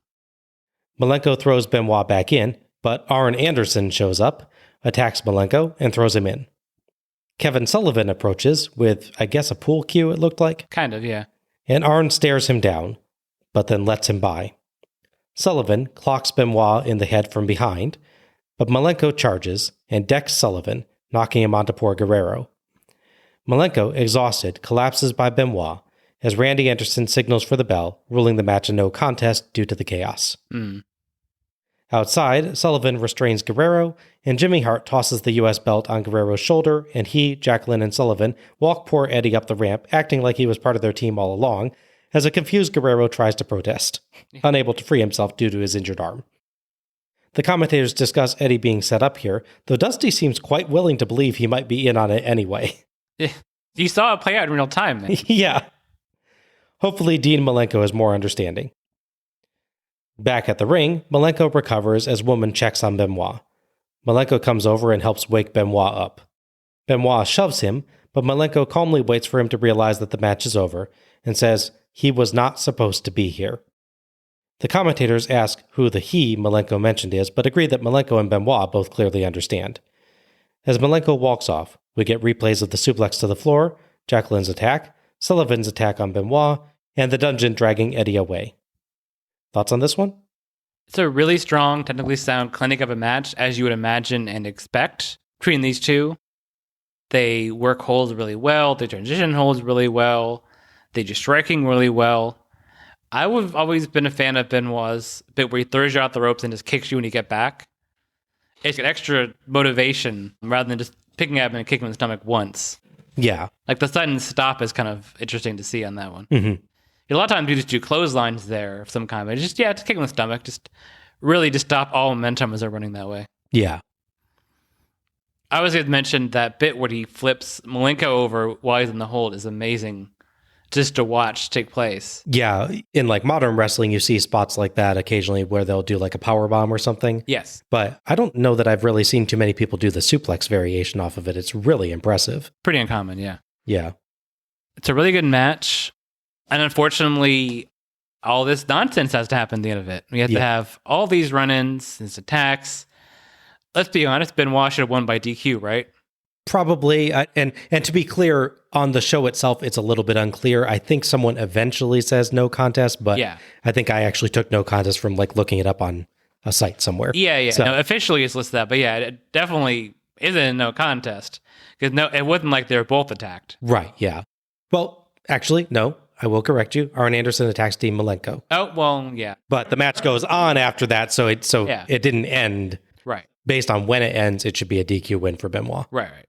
Malenko throws Benoit back in, but Arn Anderson shows up, attacks Malenko, and throws him in. Kevin Sullivan approaches with, I guess, a pool cue, it looked like. Kind of, yeah. And Arn stares him down, but then lets him by. Sullivan clocks Benoit in the head from behind, but Malenko charges and decks Sullivan, knocking him onto poor Guerrero. Malenko, exhausted, collapses by Benoit as Randy Anderson signals for the bell, ruling the match a no contest due to the chaos. Outside, Sullivan restrains Guerrero, and Jimmy Hart tosses the U.S. belt on Guerrero's shoulder, and he, Jacqueline, and Sullivan walk poor Eddie up the ramp, acting like he was part of their team all along, as a confused Guerrero tries to protest, unable to free himself due to his injured arm. The commentators discuss Eddie being set up here, though Dusty seems quite willing to believe he might be in on it anyway. You saw it play out in real time, man. Yeah. Hopefully Dean Malenko is more understanding. Back at the ring, Malenko recovers as Woman checks on Benoit. Malenko comes over and helps wake Benoit up. Benoit shoves him, but Malenko calmly waits for him to realize that the match is over and says he was not supposed to be here. The commentators ask who the he Malenko mentioned is, but agree that Malenko and Benoit both clearly understand. As Malenko walks off, we get replays of the suplex to the floor, Jacqueline's attack, Sullivan's attack on Benoit, and the dungeon dragging Eddie away. Thoughts on this one? It's a really strong, technically sound clinic of a match, as you would imagine and expect between these two. They work holds really well. They transition holds really well. They do striking really well. I've always been a fan of Benoit's bit where he throws you out the ropes and just kicks you when you get back. It's got extra motivation rather than just picking up and kicking him in the stomach once. Yeah. Like the sudden stop is kind of interesting to see on that one. Mm-hmm. A lot of times you just do clotheslines there of some kind, but just kick him in the stomach. Just really just stop all momentum as they're running that way. Yeah. I was going to mention that bit where he flips Malenko over while he's in the hold is amazing just to watch take place. Yeah, in like modern wrestling, you see spots like that occasionally where they'll do like a power bomb or something. Yes. But I don't know that I've really seen too many people do the suplex variation off of it. It's really impressive. Pretty uncommon, yeah. Yeah. It's a really good match. And unfortunately, all this nonsense has to happen at the end of it. We have to have all these run-ins, these attacks. Let's be honest, Benoit should have won by DQ, right? Probably. And to be clear, on the show itself, it's a little bit unclear. I think someone eventually says no contest, but I think I actually took no contest from like looking it up on a site somewhere. Yeah. So, no, officially it's listed that, but yeah, it definitely isn't a no contest. Because it wasn't like they were both attacked. Right, yeah. Well, actually, no. I will correct you. Arn Anderson attacks Dean Malenko. Oh, well, yeah. But the match goes on after that, so it didn't end. Right. Based on when it ends, it should be a DQ win for Benoit. Right.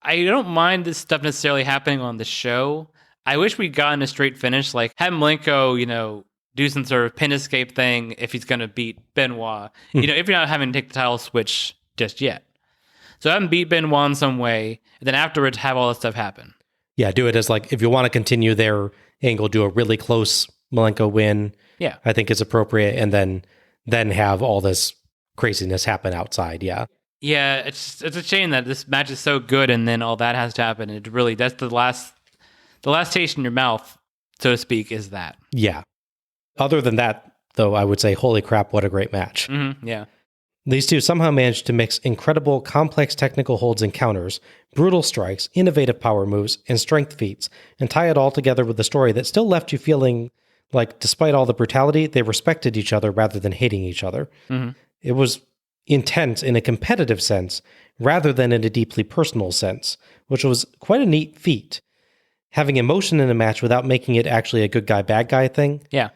I don't mind this stuff necessarily happening on the show. I wish we'd gotten a straight finish, like have Malenko, do some sort of pin escape thing if he's going to beat Benoit. If you're not having to take the title switch just yet. So have him beat Benoit in some way, and then afterwards have all this stuff happen. Yeah, do it as like, if you want to continue their angle, do a really close Malenko win. Yeah. I think is appropriate, and then have all this craziness happen outside, yeah. Yeah, it's a shame that this match is so good and then all that has to happen. It really, that's the last taste in your mouth, so to speak, is that. Yeah. Other than that, though, I would say, holy crap, what a great match. Mm-hmm, yeah. These two somehow managed to mix incredible, complex technical holds and counters, brutal strikes, innovative power moves, and strength feats, and tie it all together with a story that still left you feeling like, despite all the brutality, they respected each other rather than hating each other. Mm-hmm. It was intense in a competitive sense, rather than in a deeply personal sense, which was quite a neat feat. Having emotion in a match without making it actually a good guy, bad guy thing. Yeah.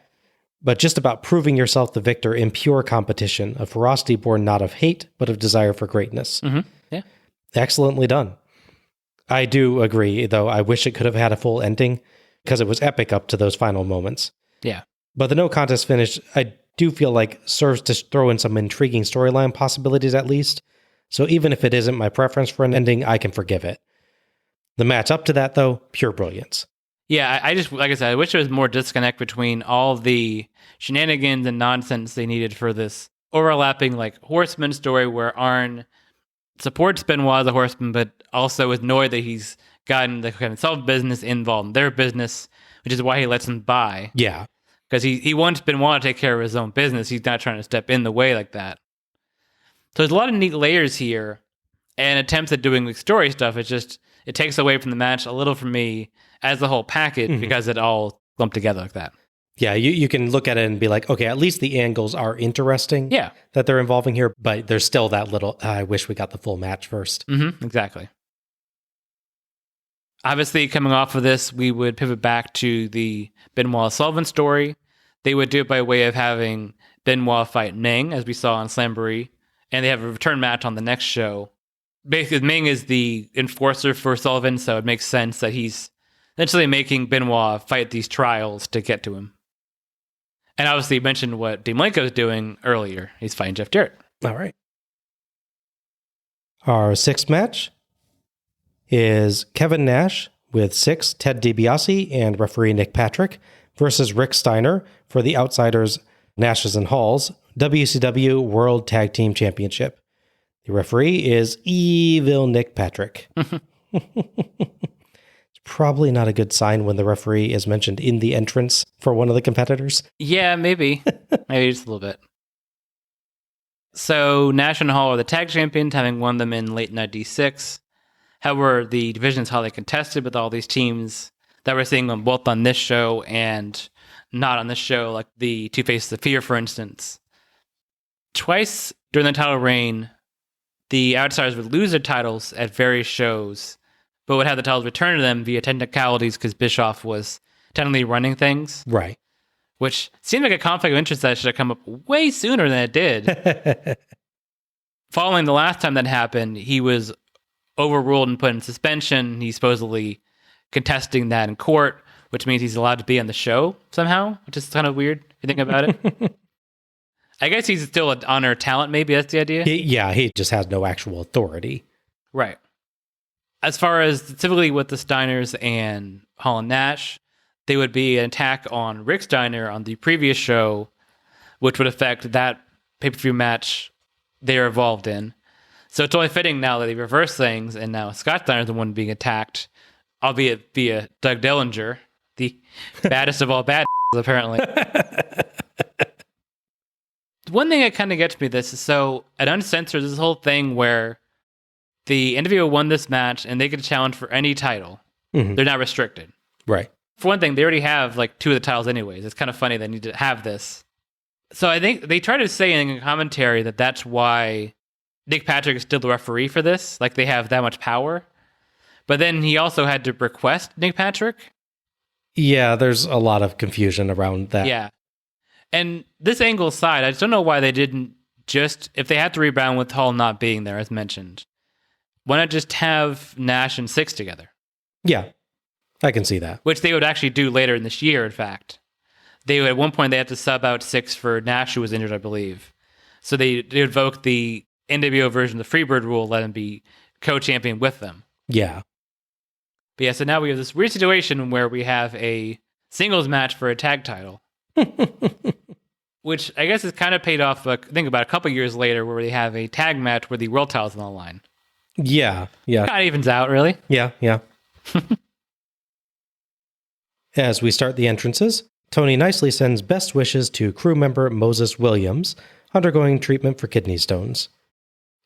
But just about proving yourself the victor in pure competition, a ferocity born not of hate, but of desire for greatness. Mm-hmm. Yeah. Excellently done. I do agree, though I wish it could have had a full ending, because it was epic up to those final moments. Yeah. But the no contest finish, I do feel like serves to throw in some intriguing storyline possibilities at least. So even if it isn't my preference for an ending, I can forgive it. The match up to that, though, pure brilliance. Yeah, I just, like I said, I wish there was more disconnect between all the shenanigans and nonsense they needed for this overlapping, like, horseman story where Arn supports Benoit as a horseman, but also is annoyed that he's gotten the kind of self-business involved in their business, which is why he lets him by. Yeah. Because he wants Benoit to take care of his own business. He's not trying to step in the way like that. So there's a lot of neat layers here and attempts at doing the story stuff. It's just, it takes away from the match a little from me as the whole package because it all lumped together like that. Yeah, you can look at it and be like, okay, at least the angles are interesting that they're involving here, but there's still that little, I wish we got the full match first. Mm-hmm, exactly. Obviously, coming off of this, we would pivot back to the Benoit Sullivan story. They would do it by way of having Benoit fight Meng, as we saw on Slamboree, and they have a return match on the next show. Basically, Meng is the enforcer for Sullivan, so it makes sense that he's essentially making Benoit fight these trials to get to him. And obviously, you mentioned what Dean Malenko was doing earlier. He's fighting Jeff Jarrett. All right. Our sixth match is Kevin Nash with 6, Ted DiBiase, and referee Nick Patrick versus Rick Steiner for the Outsiders, Nashes and Halls, WCW World Tag Team Championship. The referee is evil Nick Patrick. It's probably not a good sign when the referee is mentioned in the entrance for one of the competitors. Yeah, maybe. Maybe just a little bit. So Nash and Hall are the tag champions, having won them in late 96. However, the division is highly contested with all these teams that we're seeing them both on this show and not on this show, like the Two Faces of Fear, for instance. Twice during the title reign, the Outsiders would lose their titles at various shows, but would have the titles returned to them via technicalities because Bischoff was technically running things. Right. Which seemed like a conflict of interest that should have come up way sooner than it did. Following the last time that happened, he was overruled and put in suspension. He's supposedly contesting that in court, which means he's allowed to be on the show somehow, which is kind of weird if you think about it. I guess he's still an honor talent, maybe that's the idea? He just has no actual authority. Right. as far as typically with the Steiners and Hall and Nash, they would be an attack on Rick Steiner on the previous show, which would affect that pay-per-view match they're involved in. So it's only fitting now that they reverse things, and now Scott Steiner's the one being attacked, albeit via Doug Dillinger, the baddest of all bad apparently. One thing that kind of gets me this is, so at Uncensored, this whole thing where the individual won this match and they could challenge for any title. Mm-hmm. They're not restricted. Right. For one thing, they already have like 2 of the titles anyways. It's kind of funny they need to have this. So I think they try to say in a commentary that that's why Nick Patrick is still the referee for this. Like, they have that much power. But then he also had to request Nick Patrick. Yeah, there's a lot of confusion around that. Yeah. And this angle aside, I just don't know why they didn't just, if they had to rebound with Hall not being there, as mentioned, why not just have Nash and Six together? Yeah, I can see that. Which they would actually do later in this year, in fact. At one point, they had to sub out Six for Nash, who was injured, I believe. So they invoked the NWO version of the Freebird rule, let him be co-champion with them. Yeah. But yeah, so now we have this weird situation where we have a singles match for a tag title. Which I guess is kind of paid off, I think, about a couple years later, where they have a tag match where the world title's on the line. Yeah. Kind of evens out, really. Yeah. As we start the entrances, Tony nicely sends best wishes to crew member Moses Williams, undergoing treatment for kidney stones.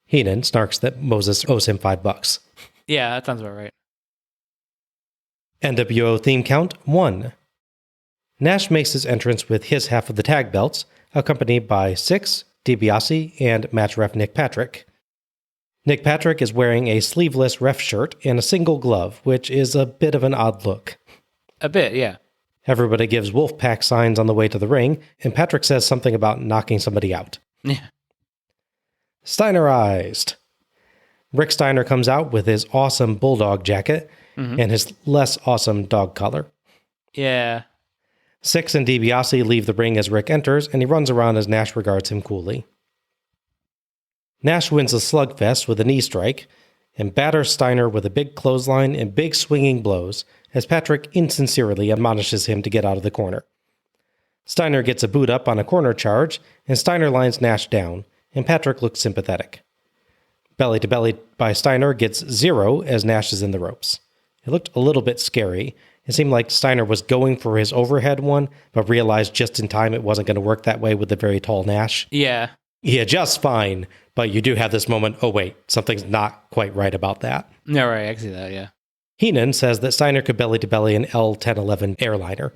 Heenan snarks that Moses owes him $5. Yeah, that sounds about right. NWO theme count 1. Nash makes his entrance with his half of the tag belts, accompanied by Six, DiBiase, and match ref Nick Patrick. Nick Patrick is wearing a sleeveless ref shirt and a single glove, which is a bit of an odd look. A bit, yeah. Everybody gives Wolfpack signs on the way to the ring, and Patrick says something about knocking somebody out. Yeah. Steinerized. Rick Steiner comes out with his awesome bulldog jacket and his less awesome dog collar. Yeah. Six and DiBiase leave the ring as Rick enters, and he runs around as Nash regards him coolly. Nash wins a slugfest with a knee strike, and batters Steiner with a big clothesline and big swinging blows, as Patrick insincerely admonishes him to get out of the corner. Steiner gets a boot up on a corner charge, and Steiner lines Nash down, and Patrick looks sympathetic. Belly to belly by Steiner gets 0 as Nash is in the ropes. It looked a little bit scary. It seemed like Steiner was going for his overhead one, but realized just in time it wasn't going to work that way with the very tall Nash. Yeah. He adjusts fine, but you do have this moment, oh wait, something's not quite right about that. Yeah, right, I can see that, yeah. Heenan says that Steiner could belly to belly an L-1011 airliner.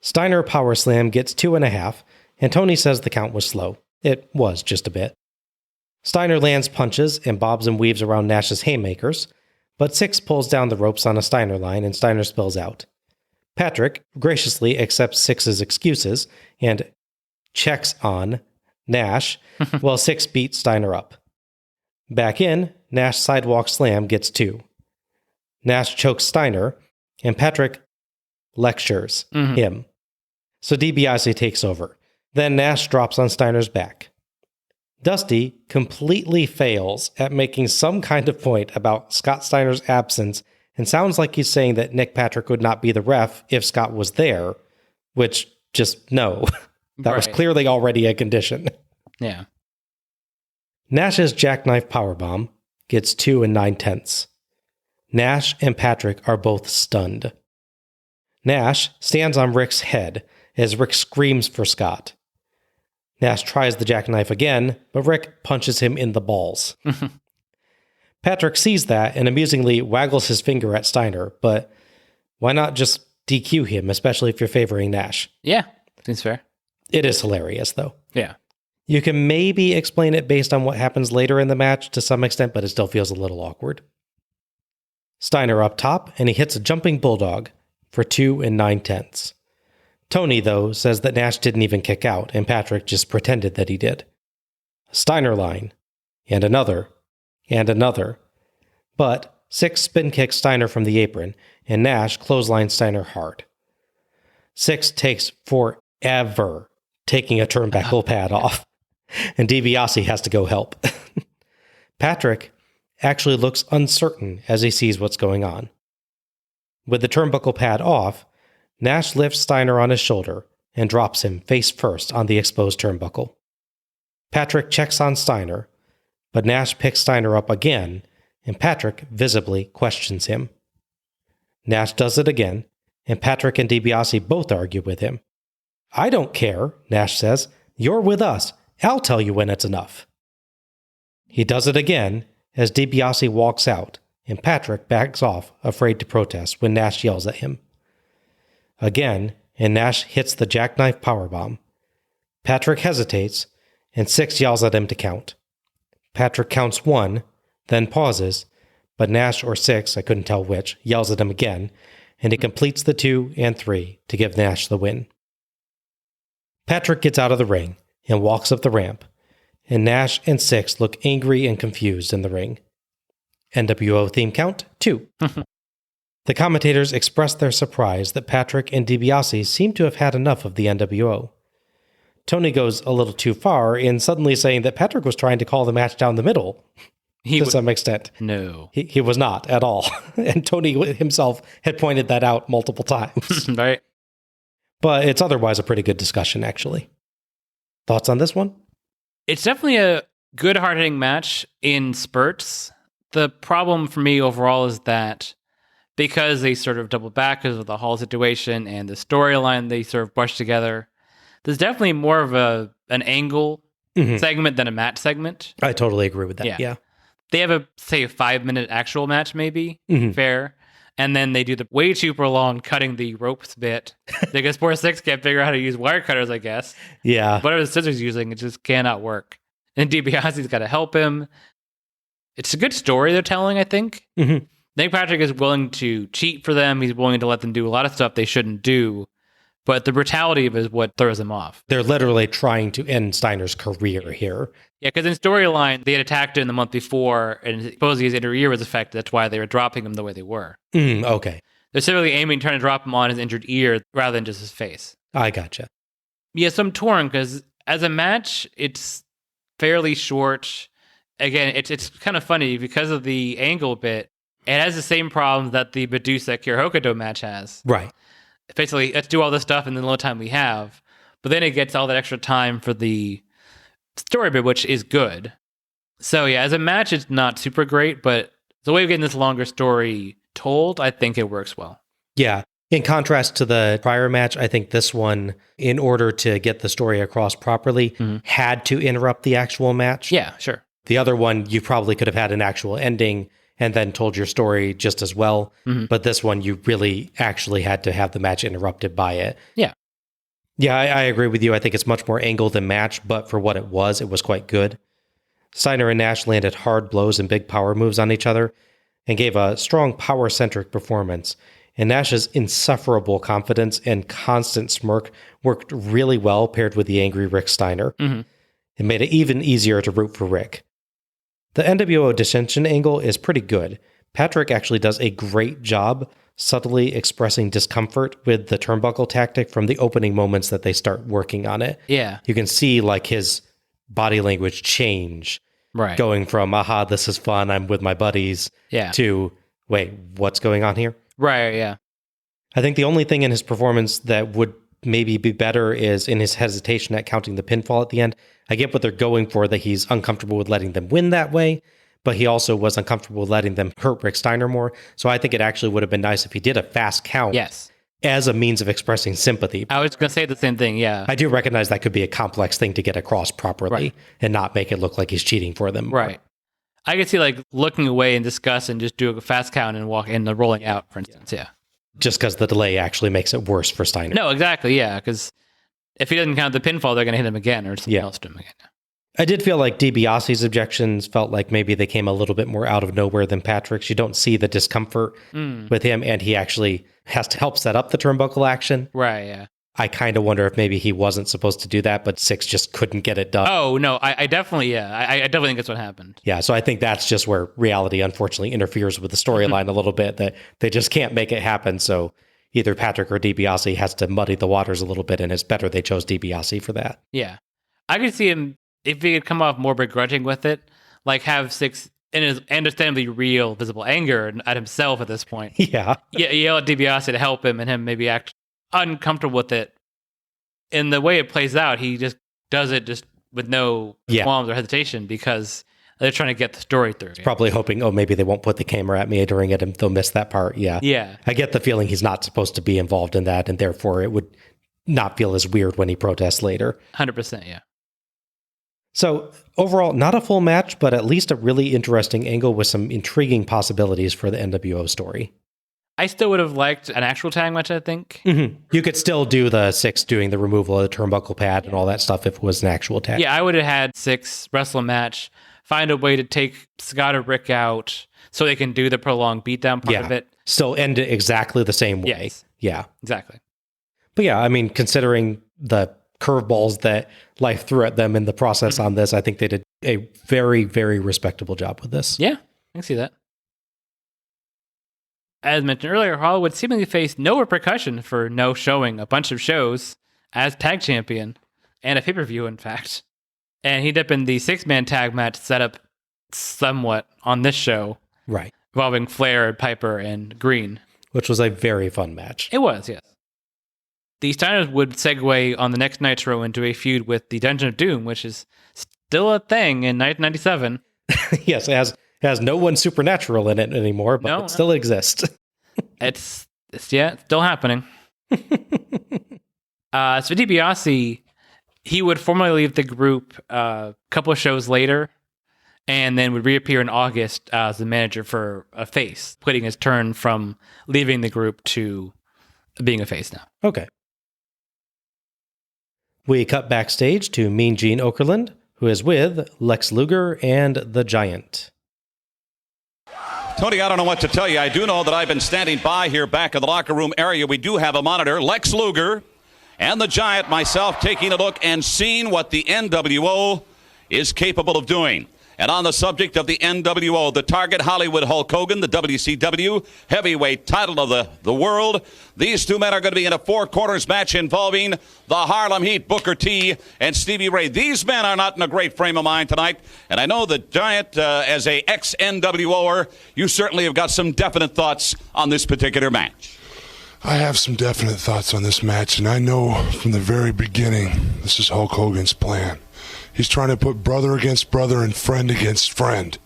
Steiner power slam gets 2.5, and Tony says the count was slow. It was just a bit. Steiner lands punches and bobs and weaves around Nash's haymakers, but Six pulls down the ropes on a Steiner line and Steiner spills out. Patrick graciously accepts Six's excuses and checks on Nash while Six beats Steiner up. Back in, Nash sidewalk slam gets 2. Nash chokes Steiner, and Patrick lectures him. So DiBiase takes over. Then Nash drops on Steiner's back. Dusty completely fails at making some kind of point about Scott Steiner's absence and sounds like he's saying that Nick Patrick would not be the ref if Scott was there, which just no. That was clearly already a condition. Yeah. Nash's jackknife powerbomb gets 2 9/10. Nash and Patrick are both stunned. Nash stands on Rick's head as Rick screams for Scott. Nash tries the jackknife again, but Rick punches him in the balls. Patrick sees that and amusingly waggles his finger at Steiner, but why not just DQ him, especially if you're favoring Nash? Yeah, seems fair. It is hilarious, though. Yeah. You can maybe explain it based on what happens later in the match to some extent, but it still feels a little awkward. Steiner up top, and he hits a jumping bulldog for 2 9/10. Tony, though, says that Nash didn't even kick out, and Patrick just pretended that he did. A Steiner line, and another, but Six spin kicks Steiner from the apron, and Nash clotheslines Steiner hard. Six takes forever taking a turnbuckle pad off, and DiBiase has to go help. Patrick actually looks uncertain as he sees what's going on. With the turnbuckle pad off, Nash lifts Steiner on his shoulder and drops him face first on the exposed turnbuckle. Patrick checks on Steiner, but Nash picks Steiner up again, and Patrick visibly questions him. Nash does it again, and Patrick and DiBiase both argue with him. "I don't care," Nash says. "You're with us. I'll tell you when it's enough." He does it again as DiBiase walks out, and Patrick backs off, afraid to protest when Nash yells at him. Again, and Nash hits the jackknife powerbomb. Patrick hesitates, and Six yells at him to count. Patrick counts 1, then pauses, but Nash or Six, I couldn't tell which, yells at him again, and he completes the 2 and 3 to give Nash the win. Patrick gets out of the ring and walks up the ramp, and Nash and Six look angry and confused in the ring. NWO theme count 2. The commentators express their surprise that Patrick and DiBiase seem to have had enough of the NWO. Tony goes a little too far in suddenly saying that Patrick was trying to call the match down the middle. To some extent. No. He was not at all. And Tony himself had pointed that out multiple times. Right. But it's otherwise a pretty good discussion, actually. Thoughts on this one? It's definitely a good hard-hitting match in spurts. The problem for me overall is that because they sort of double back because of the Hall situation and the storyline they sort of brush together, there's definitely more of an angle segment than a match segment. I totally agree with that. Yeah. They have a 5-minute actual match, maybe. Fair. And then they do the way too prolonged cutting the ropes bit. Because poor Six can't figure out how to use wire cutters, I guess. Yeah. Whatever the scissors he's using, it just cannot work. And DiBiase's got to help him. It's a good story they're telling, I think. I think Patrick is willing to cheat for them. He's willing to let them do a lot of stuff they shouldn't do. But the brutality of it is what throws them off. They're literally trying to end Steiner's career here. Yeah, because in storyline, they had attacked him the month before, and supposedly his inner ear was affected. That's why they were dropping him the way they were. Okay. They're simply aiming, trying to drop him on his injured ear rather than just his face. I gotcha. Yeah, so I'm torn, because as a match, it's fairly short. Again, it's kind of funny because of the angle bit. It has the same problems that the Madusa Akira Hokuto match has. Right. Basically, let's do all this stuff in the little time we have. But then it gets all that extra time for the story bit, which is good. So yeah, as a match, it's not super great, but the way of getting this longer story told, I think it works well. Yeah. In contrast to the prior match, I think this one, in order to get the story across properly, had to interrupt the actual match. Yeah, sure. The other one, you probably could have had an actual ending and then told your story just as well. But this one, you really actually had to have the match interrupted by it. Yeah. Yeah, I agree with you. I think it's much more angle than match, but for what it was quite good. Steiner and Nash landed hard blows and big power moves on each other and gave a strong power-centric performance. And Nash's insufferable confidence and constant smirk worked really well paired with the angry Rick Steiner. It made it even easier to root for Rick. The NWO dissension angle is pretty good. Patrick actually does a great job subtly expressing discomfort with the turnbuckle tactic from the opening moments that they start working on it. Yeah. You can see like his body language change. Right. Going from, aha, this is fun, I'm with my buddies, to, wait, what's going on here? Right, yeah. I think the only thing in his performance that would maybe be better is in his hesitation at counting the pinfall at the end. I get what they're going for, that he's uncomfortable with letting them win that way, but he also was uncomfortable with letting them hurt Rick Steiner more. So I think it actually would have been nice if he did a fast count as a means of expressing sympathy. I was going to say the same thing, yeah. I do recognize that could be a complex thing to get across properly and not make it look like he's cheating for them. Right. I could see like looking away in disgust and just do a fast count and walk in the rolling out, for instance, Just because the delay actually makes it worse for Steiner. No, exactly, yeah, because if he doesn't count the pinfall, they're going to hit him again or something else to him again. I did feel like DiBiase's objections felt like maybe they came a little bit more out of nowhere than Patrick's. You don't see the discomfort with him, and he actually has to help set up the turnbuckle action. Right, yeah. I kind of wonder if maybe he wasn't supposed to do that, but Six just couldn't get it done. Oh, no, I definitely, I definitely think that's what happened. Yeah, so I think that's just where reality unfortunately interferes with the storyline a little bit, that they just can't make it happen, so either Patrick or DiBiase has to muddy the waters a little bit, and it's better they chose DiBiase for that. Yeah. I could see him, if he could come off more begrudging with it, like have Six in his understandably real, visible anger at himself at this point. Yeah. Yell at DiBiase to help him, and him maybe act uncomfortable with it. In the way it plays out, he just does it just with no qualms or hesitation because they're trying to get the story through. Probably hoping, maybe they won't put the camera at me during it and they'll miss that part. Yeah. Yeah. I get the feeling he's not supposed to be involved in that, and therefore it would not feel as weird when he protests later. 100%, yeah. So overall, not a full match, but at least a really interesting angle with some intriguing possibilities for the NWO story. I still would have liked an actual tag match, I think. Mm-hmm. You could still do the Six doing the removal of the turnbuckle pad and all that stuff if it was an actual tag. Yeah, I would have had Six wrestle a match, find a way to take Scott or Rick out so they can do the prolonged beatdown part of it. Still end it exactly the same way. Yes. Yeah. Exactly. But yeah, I mean, considering the curveballs that life threw at them in the process on this, I think they did a very, very respectable job with this. Yeah, I can see that. As mentioned earlier, Hollywood seemingly faced no repercussion for no showing a bunch of shows as tag champion, and a pay-per-view, in fact. And he ended up in the six-man tag match set up somewhat on this show. Right. Involving Flair, Piper, and Green. Which was a very fun match. It was, yes. The Steiners would segue on the next Nitro into a feud with the Dungeon of Doom, which is still a thing in 1997. Yes, it has no one supernatural in it anymore, but it still exists. It's still happening. So DiBiase, he would formally leave the group a couple of shows later, and then would reappear in August as the manager for a face, quitting his turn from leaving the group to being a face now. Okay. We cut backstage to Mean Gene Okerlund, who is with Lex Luger and the Giant. Tony, I don't know what to tell you. I do know that I've been standing by here back in the locker room area. We do have a monitor. Lex Luger and the Giant, myself, taking a look and seeing what the NWO is capable of doing. And on the subject of the NWO, the target Hollywood Hulk Hogan, the WCW heavyweight title of the world, these two men are going to be in a four corners match involving the Harlem Heat, Booker T, and Stevie Ray. These men are not in a great frame of mind tonight. And I know the Giant, as a ex-NWOer, you certainly have got some definite thoughts on this particular match. I have some definite thoughts on this match, and I know from the very beginning this is Hulk Hogan's plan. He's trying to put brother against brother and friend against friend.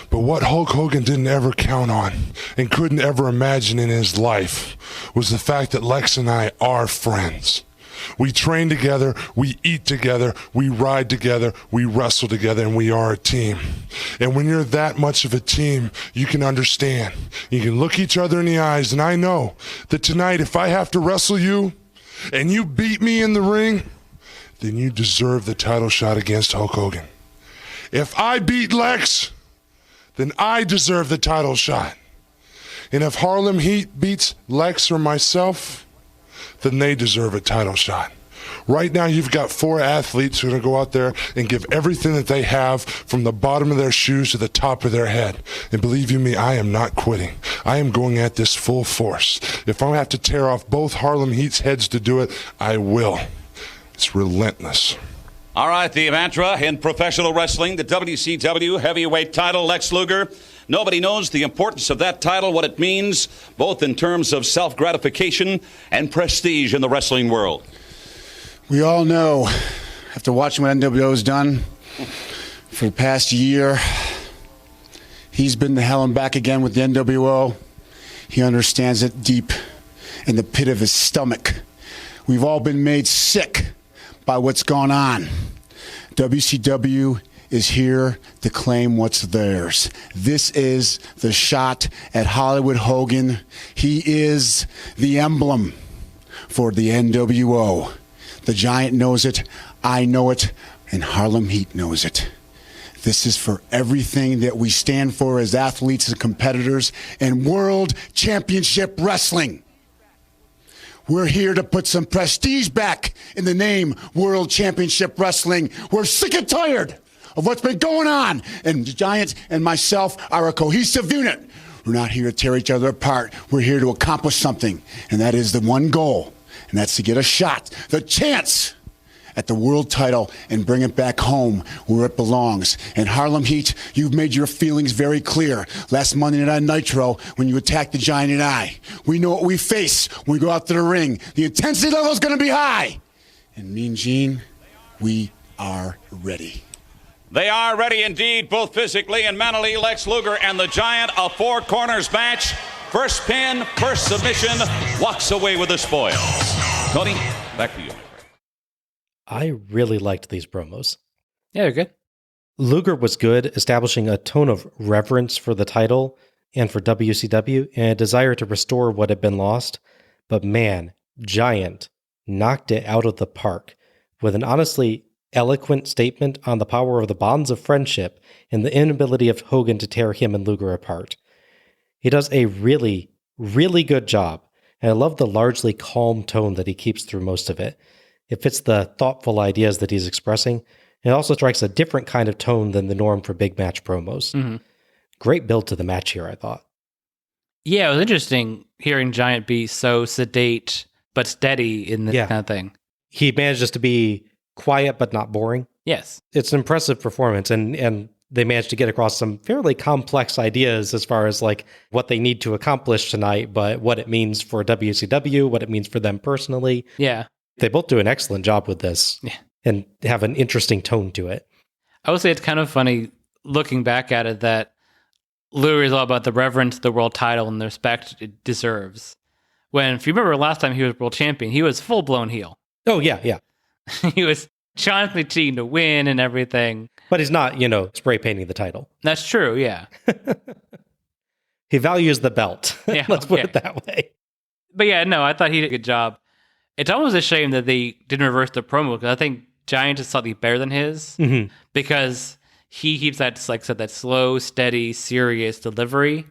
But what Hulk Hogan didn't ever count on and couldn't ever imagine in his life was the fact that Lex and I are friends. We train together, we eat together, we ride together, we wrestle together, and we are a team. And when you're that much of a team, you can understand. You can look each other in the eyes, and I know that tonight if I have to wrestle you and you beat me in the ring, then you deserve the title shot against Hulk Hogan. If I beat Lex, then I deserve the title shot. And if Harlem Heat beats Lex or myself, then they deserve a title shot. Right now, you've got four athletes who are going to go out there and give everything that they have from the bottom of their shoes to the top of their head. And believe you me, I am not quitting. I am going at this full force. If I have to tear off both Harlem Heat's heads to do it, I will. It's relentless. All right, the mantra in professional wrestling, the WCW heavyweight title, Lex Luger. Nobody knows the importance of that title, what it means, both in terms of self-gratification and prestige in the wrestling world. We all know, after watching what NWO's done for the past year, he's been to hell and back again with the NWO. He understands it deep in the pit of his stomach. We've all been made sick by what's gone on. WCW is here to claim what's theirs. This is the shot at Hollywood Hogan. He is the emblem for the NWO. The Giant knows it, I know it, and Harlem Heat knows it. This is for everything that we stand for as athletes and competitors in World Championship Wrestling. We're here to put some prestige back in the name World Championship Wrestling. We're sick and tired of what's been going on. And the Giants and myself are a cohesive unit. We're not here to tear each other apart. We're here to accomplish something. And that is the one goal. And that's to get a shot, the chance at the world title and bring it back home where it belongs. And Harlem Heat, you've made your feelings very clear. Last Monday Night Nitro, when you attacked the Giant and I, we know what we face when we go out to the ring. The intensity level is going to be high. And Mean Gene, we are ready. They are ready indeed, both physically and mentally. Lex Luger and the Giant, a four corners match. First pin, first submission, walks away with the spoils. Tony, back to you. I really liked these promos. Yeah, they're good. Luger was good, establishing a tone of reverence for the title and for WCW and a desire to restore what had been lost. But man, Giant knocked it out of the park with an honestly eloquent statement on the power of the bonds of friendship and the inability of Hogan to tear him and Luger apart. He does a really, really good job, and I love the largely calm tone that he keeps through most of it. It fits the thoughtful ideas that he's expressing. It also strikes a different kind of tone than the norm for big match promos. Mm-hmm. Great build to the match here, I thought. Yeah, it was interesting hearing Giant be so sedate but steady in this kind of thing. He manages to be quiet but not boring. Yes. It's an impressive performance, and they managed to get across some fairly complex ideas as far as like what they need to accomplish tonight, but what it means for WCW, what it means for them personally. Yeah. They both do an excellent job with this and have an interesting tone to it. I would say it's kind of funny looking back at it that Luger is all about the reverence of the world title and the respect it deserves. When, if you remember last time he was world champion, he was full-blown heel. Oh, yeah. He was constantly cheating to win and everything. But he's not, spray painting the title. That's true, yeah. He values the belt. Yeah, Let's put it that way. But yeah, no, I thought he did a good job. It's almost a shame that they didn't reverse the promo, because I think Giant is slightly better than his, because he keeps that, like I said, that slow, steady, serious delivery,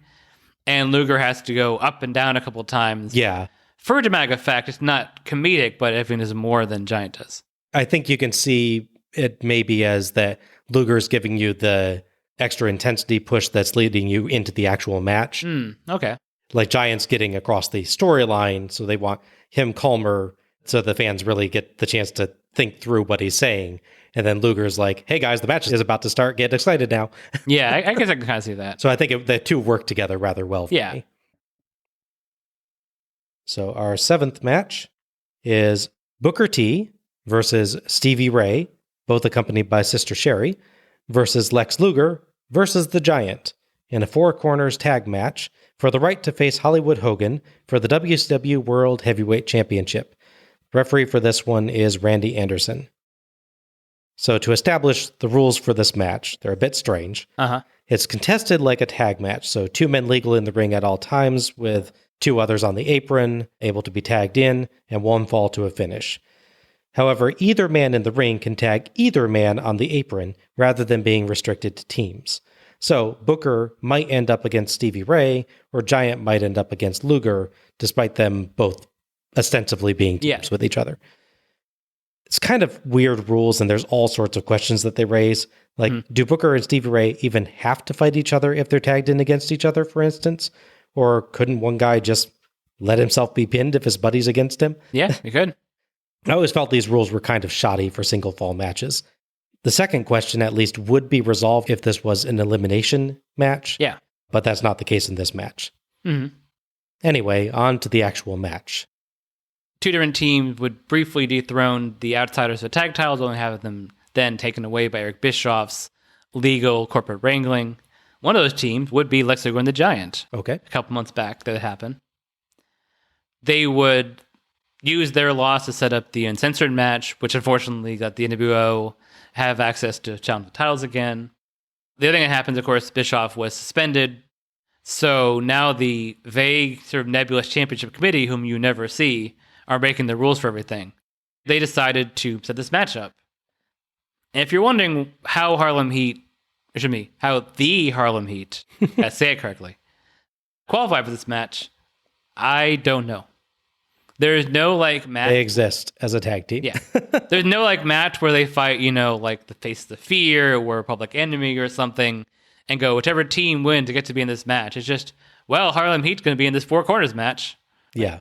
and Luger has to go up and down a couple times. Yeah. For a dramatic effect, it's not comedic, but everything is more than Giant does. I think you can see it maybe as that Luger is giving you the extra intensity push that's leading you into the actual match. Okay. Like Giant's getting across the storyline, so they want him calmer so the fans really get the chance to think through what he's saying. And then Luger's like, hey guys, the match is about to start. Get excited now. Yeah, I guess I can kind of see that. So I think the two work together rather well for me. So our seventh match is Booker T versus Stevie Ray, both accompanied by Sister Sherry, versus Lex Luger versus The Giant in a four corners tag match for the right to face Hollywood Hogan for the WCW World Heavyweight Championship. Referee for this one is Randy Anderson. So to establish the rules for this match, they're a bit strange. It's contested like a tag match, so two men legal in the ring at all times with two others on the apron, able to be tagged in, and one fall to a finish. However, either man in the ring can tag either man on the apron rather than being restricted to teams. So Booker might end up against Stevie Ray, or Giant might end up against Luger, despite them both ostensibly being teams with each other. It's kind of weird rules, and there's all sorts of questions that they raise. Like, do Booker and Stevie Ray even have to fight each other if they're tagged in against each other, for instance? Or couldn't one guy just let himself be pinned if his buddy's against him? Yeah, you could. I always felt these rules were kind of shoddy for single fall matches. The second question, at least, would be resolved if this was an elimination match. Yeah. But that's not the case in this match. Anyway, on to the actual match. Two different teams would briefly dethrone the Outsiders of tag titles, only having them then taken away by Eric Bischoff's legal corporate wrangling. One of those teams would be Lex Luger and the Giant. Okay. A couple months back that happened. They would use their loss to set up the uncensored match, which unfortunately got the NWO have access to challenge the titles again. The other thing that happens, of course, Bischoff was suspended. So now the vague, sort of nebulous championship committee, whom you never see, are making the rules for everything. They decided to set this match up. And if you're wondering how the Harlem Heat, let's say it correctly, qualified for this match, I don't know. There's no match. They exist as a tag team. Yeah. There's no match where they fight, like the Face the Fear or Public Enemy or something and go, whichever team wins to get to be in this match. It's just, Harlem Heat's going to be in this four corners match. Yeah.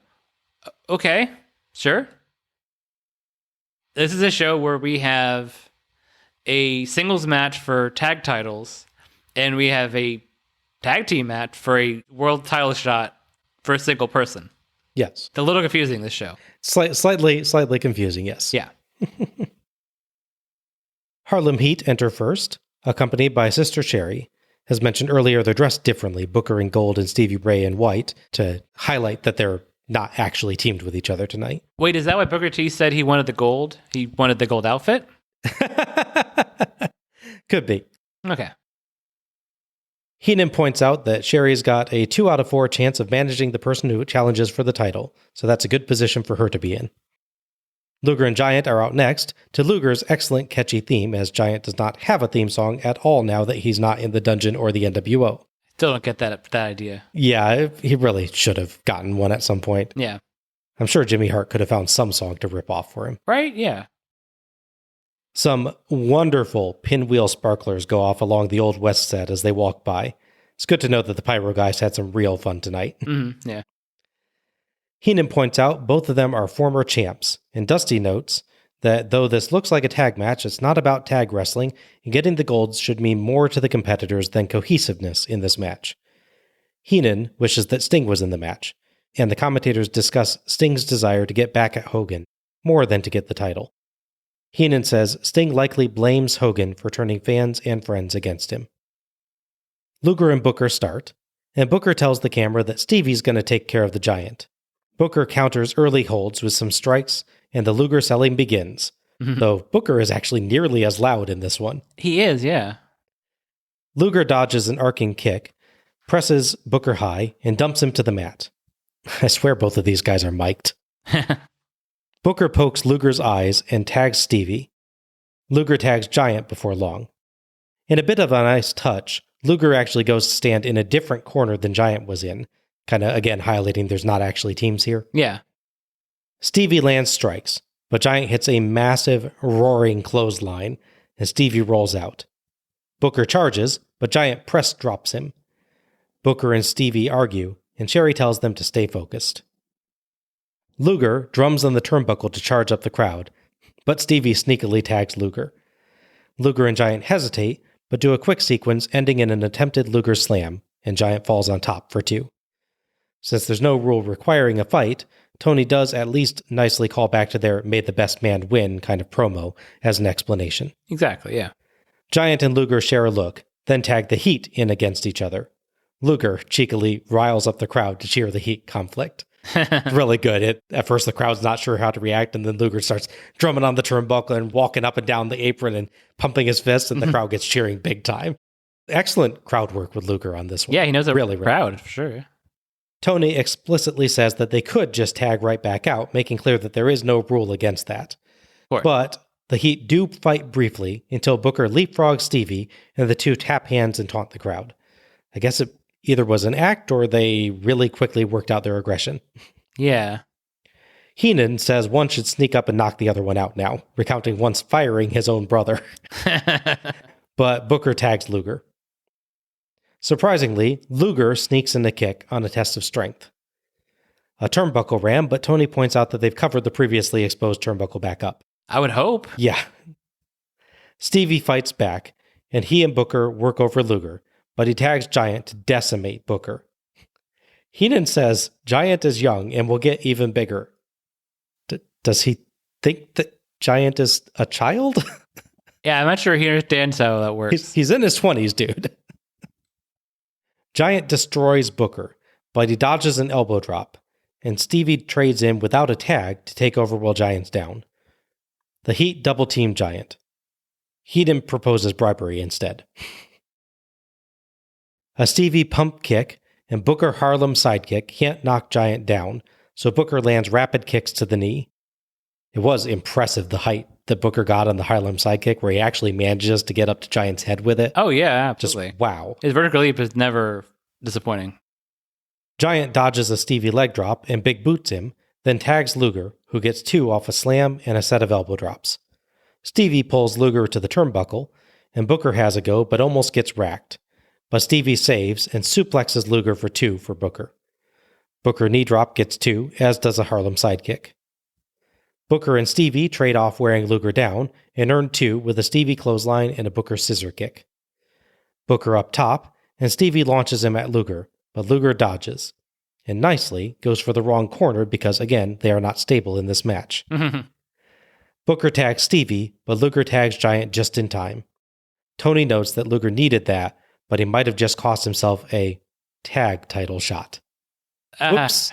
Okay, sure. This is a show where we have a singles match for tag titles, and we have a tag team match for a world title shot for a single person. Yes. It's a little confusing, this show. Slightly confusing, yes. Yeah. Harlem Heat enter first, accompanied by Sister Sherry. As mentioned earlier, they're dressed differently, Booker in gold and Stevie Ray in white, to highlight that they're not actually teamed with each other tonight. Wait, is that why Booker T said he wanted the gold? He wanted the gold outfit? Could be. Okay. Heenan points out that Sherry's got a 2 out of 4 chance of managing the person who challenges for the title, so that's a good position for her to be in. Luger and Giant are out next to Luger's excellent catchy theme, as Giant does not have a theme song at all now that he's not in the dungeon or the NWO. Still don't get that idea. Yeah, he really should have gotten one at some point. Yeah. I'm sure Jimmy Hart could have found some song to rip off for him. Right? Yeah. Some wonderful pinwheel sparklers go off along the Old West set as they walk by. It's good to know that the Pyro guys had some real fun tonight. Yeah. Heenan points out both of them are former champs, and Dusty notes that though this looks like a tag match, it's not about tag wrestling, and getting the golds should mean more to the competitors than cohesiveness in this match. Heenan wishes that Sting was in the match, and the commentators discuss Sting's desire to get back at Hogan, more than to get the title. Heenan says Sting likely blames Hogan for turning fans and friends against him. Luger and Booker start, and Booker tells the camera that Stevie's going to take care of the Giant. Booker counters early holds with some strikes, and the Luger selling begins, though Booker is actually nearly as loud in this one. He is, yeah. Luger dodges an arcing kick, presses Booker high, and dumps him to the mat. I swear both of these guys are mic'd. Booker pokes Luger's eyes and tags Stevie. Luger tags Giant before long. In a bit of a nice touch, Luger actually goes to stand in a different corner than Giant was in, kind of, again, highlighting there's not actually teams here. Yeah. Stevie lands strikes, but Giant hits a massive, roaring clothesline, and Stevie rolls out. Booker charges, but Giant press drops him. Booker and Stevie argue, and Sherry tells them to stay focused. Luger drums on the turnbuckle to charge up the crowd, but Stevie sneakily tags Luger. Luger and Giant hesitate, but do a quick sequence ending in an attempted Luger slam, and Giant falls on top for 2. Since there's no rule requiring a fight, Tony does at least nicely call back to their "may the best man win" kind of promo as an explanation. Exactly, yeah. Giant and Luger share a look, then tag the Heat in against each other. Luger cheekily riles up the crowd to cheer the Heat conflict. Really good. At first, the crowd's not sure how to react, and then Luger starts drumming on the turnbuckle and walking up and down the apron and pumping his fists, and the crowd gets cheering big time. Excellent crowd work with Luger on this one. Yeah, he knows a really crowd, for sure. Tony explicitly says that they could just tag right back out, making clear that there is no rule against that. But the Heat do fight briefly until Booker leapfrogs Stevie, and the two tap hands and taunt the crowd. I guess it either was an act or they really quickly worked out their aggression. Yeah. Heenan says one should sneak up and knock the other one out now, recounting once firing his own brother. But Booker tags Luger. Surprisingly, Luger sneaks in a kick on a test of strength. A turnbuckle ram, but Tony points out that they've covered the previously exposed turnbuckle back up. I would hope. Yeah. Stevie fights back, and he and Booker work over Luger, but he tags Giant to decimate Booker. Heenan says Giant is young and will get even bigger. Does he think that Giant is a child? Yeah, I'm not sure he understands how that works. He's in his 20s, dude. Giant destroys Booker, but he dodges an elbow drop, and Stevie trades in without a tag to take over while Giant's down. The Heat double-team Giant. Heenan proposes bribery instead. A Stevie pump kick and Booker Harlem sidekick can't knock Giant down, so Booker lands rapid kicks to the knee. It was impressive, the height that Booker got on the Harlem sidekick, where he actually manages to get up to Giant's head with it. Oh, yeah, absolutely. Just wow. His vertical leap is never disappointing. Giant dodges a Stevie leg drop and big boots him, then tags Luger, who gets 2 off a slam and a set of elbow drops. Stevie pulls Luger to the turnbuckle, and Booker has a go but almost gets racked. But Stevie saves and suplexes Luger for 2 for Booker. Booker knee drop gets 2, as does a Harlem sidekick. Booker and Stevie trade off wearing Luger down and earn 2 with a Stevie clothesline and a Booker scissor kick. Booker up top, and Stevie launches him at Luger, but Luger dodges, and nicely goes for the wrong corner because, again, they are not stable in this match. Booker tags Stevie, but Luger tags Giant just in time. Tony notes that Luger needed that, but he might have just cost himself a tag title shot. Whoops.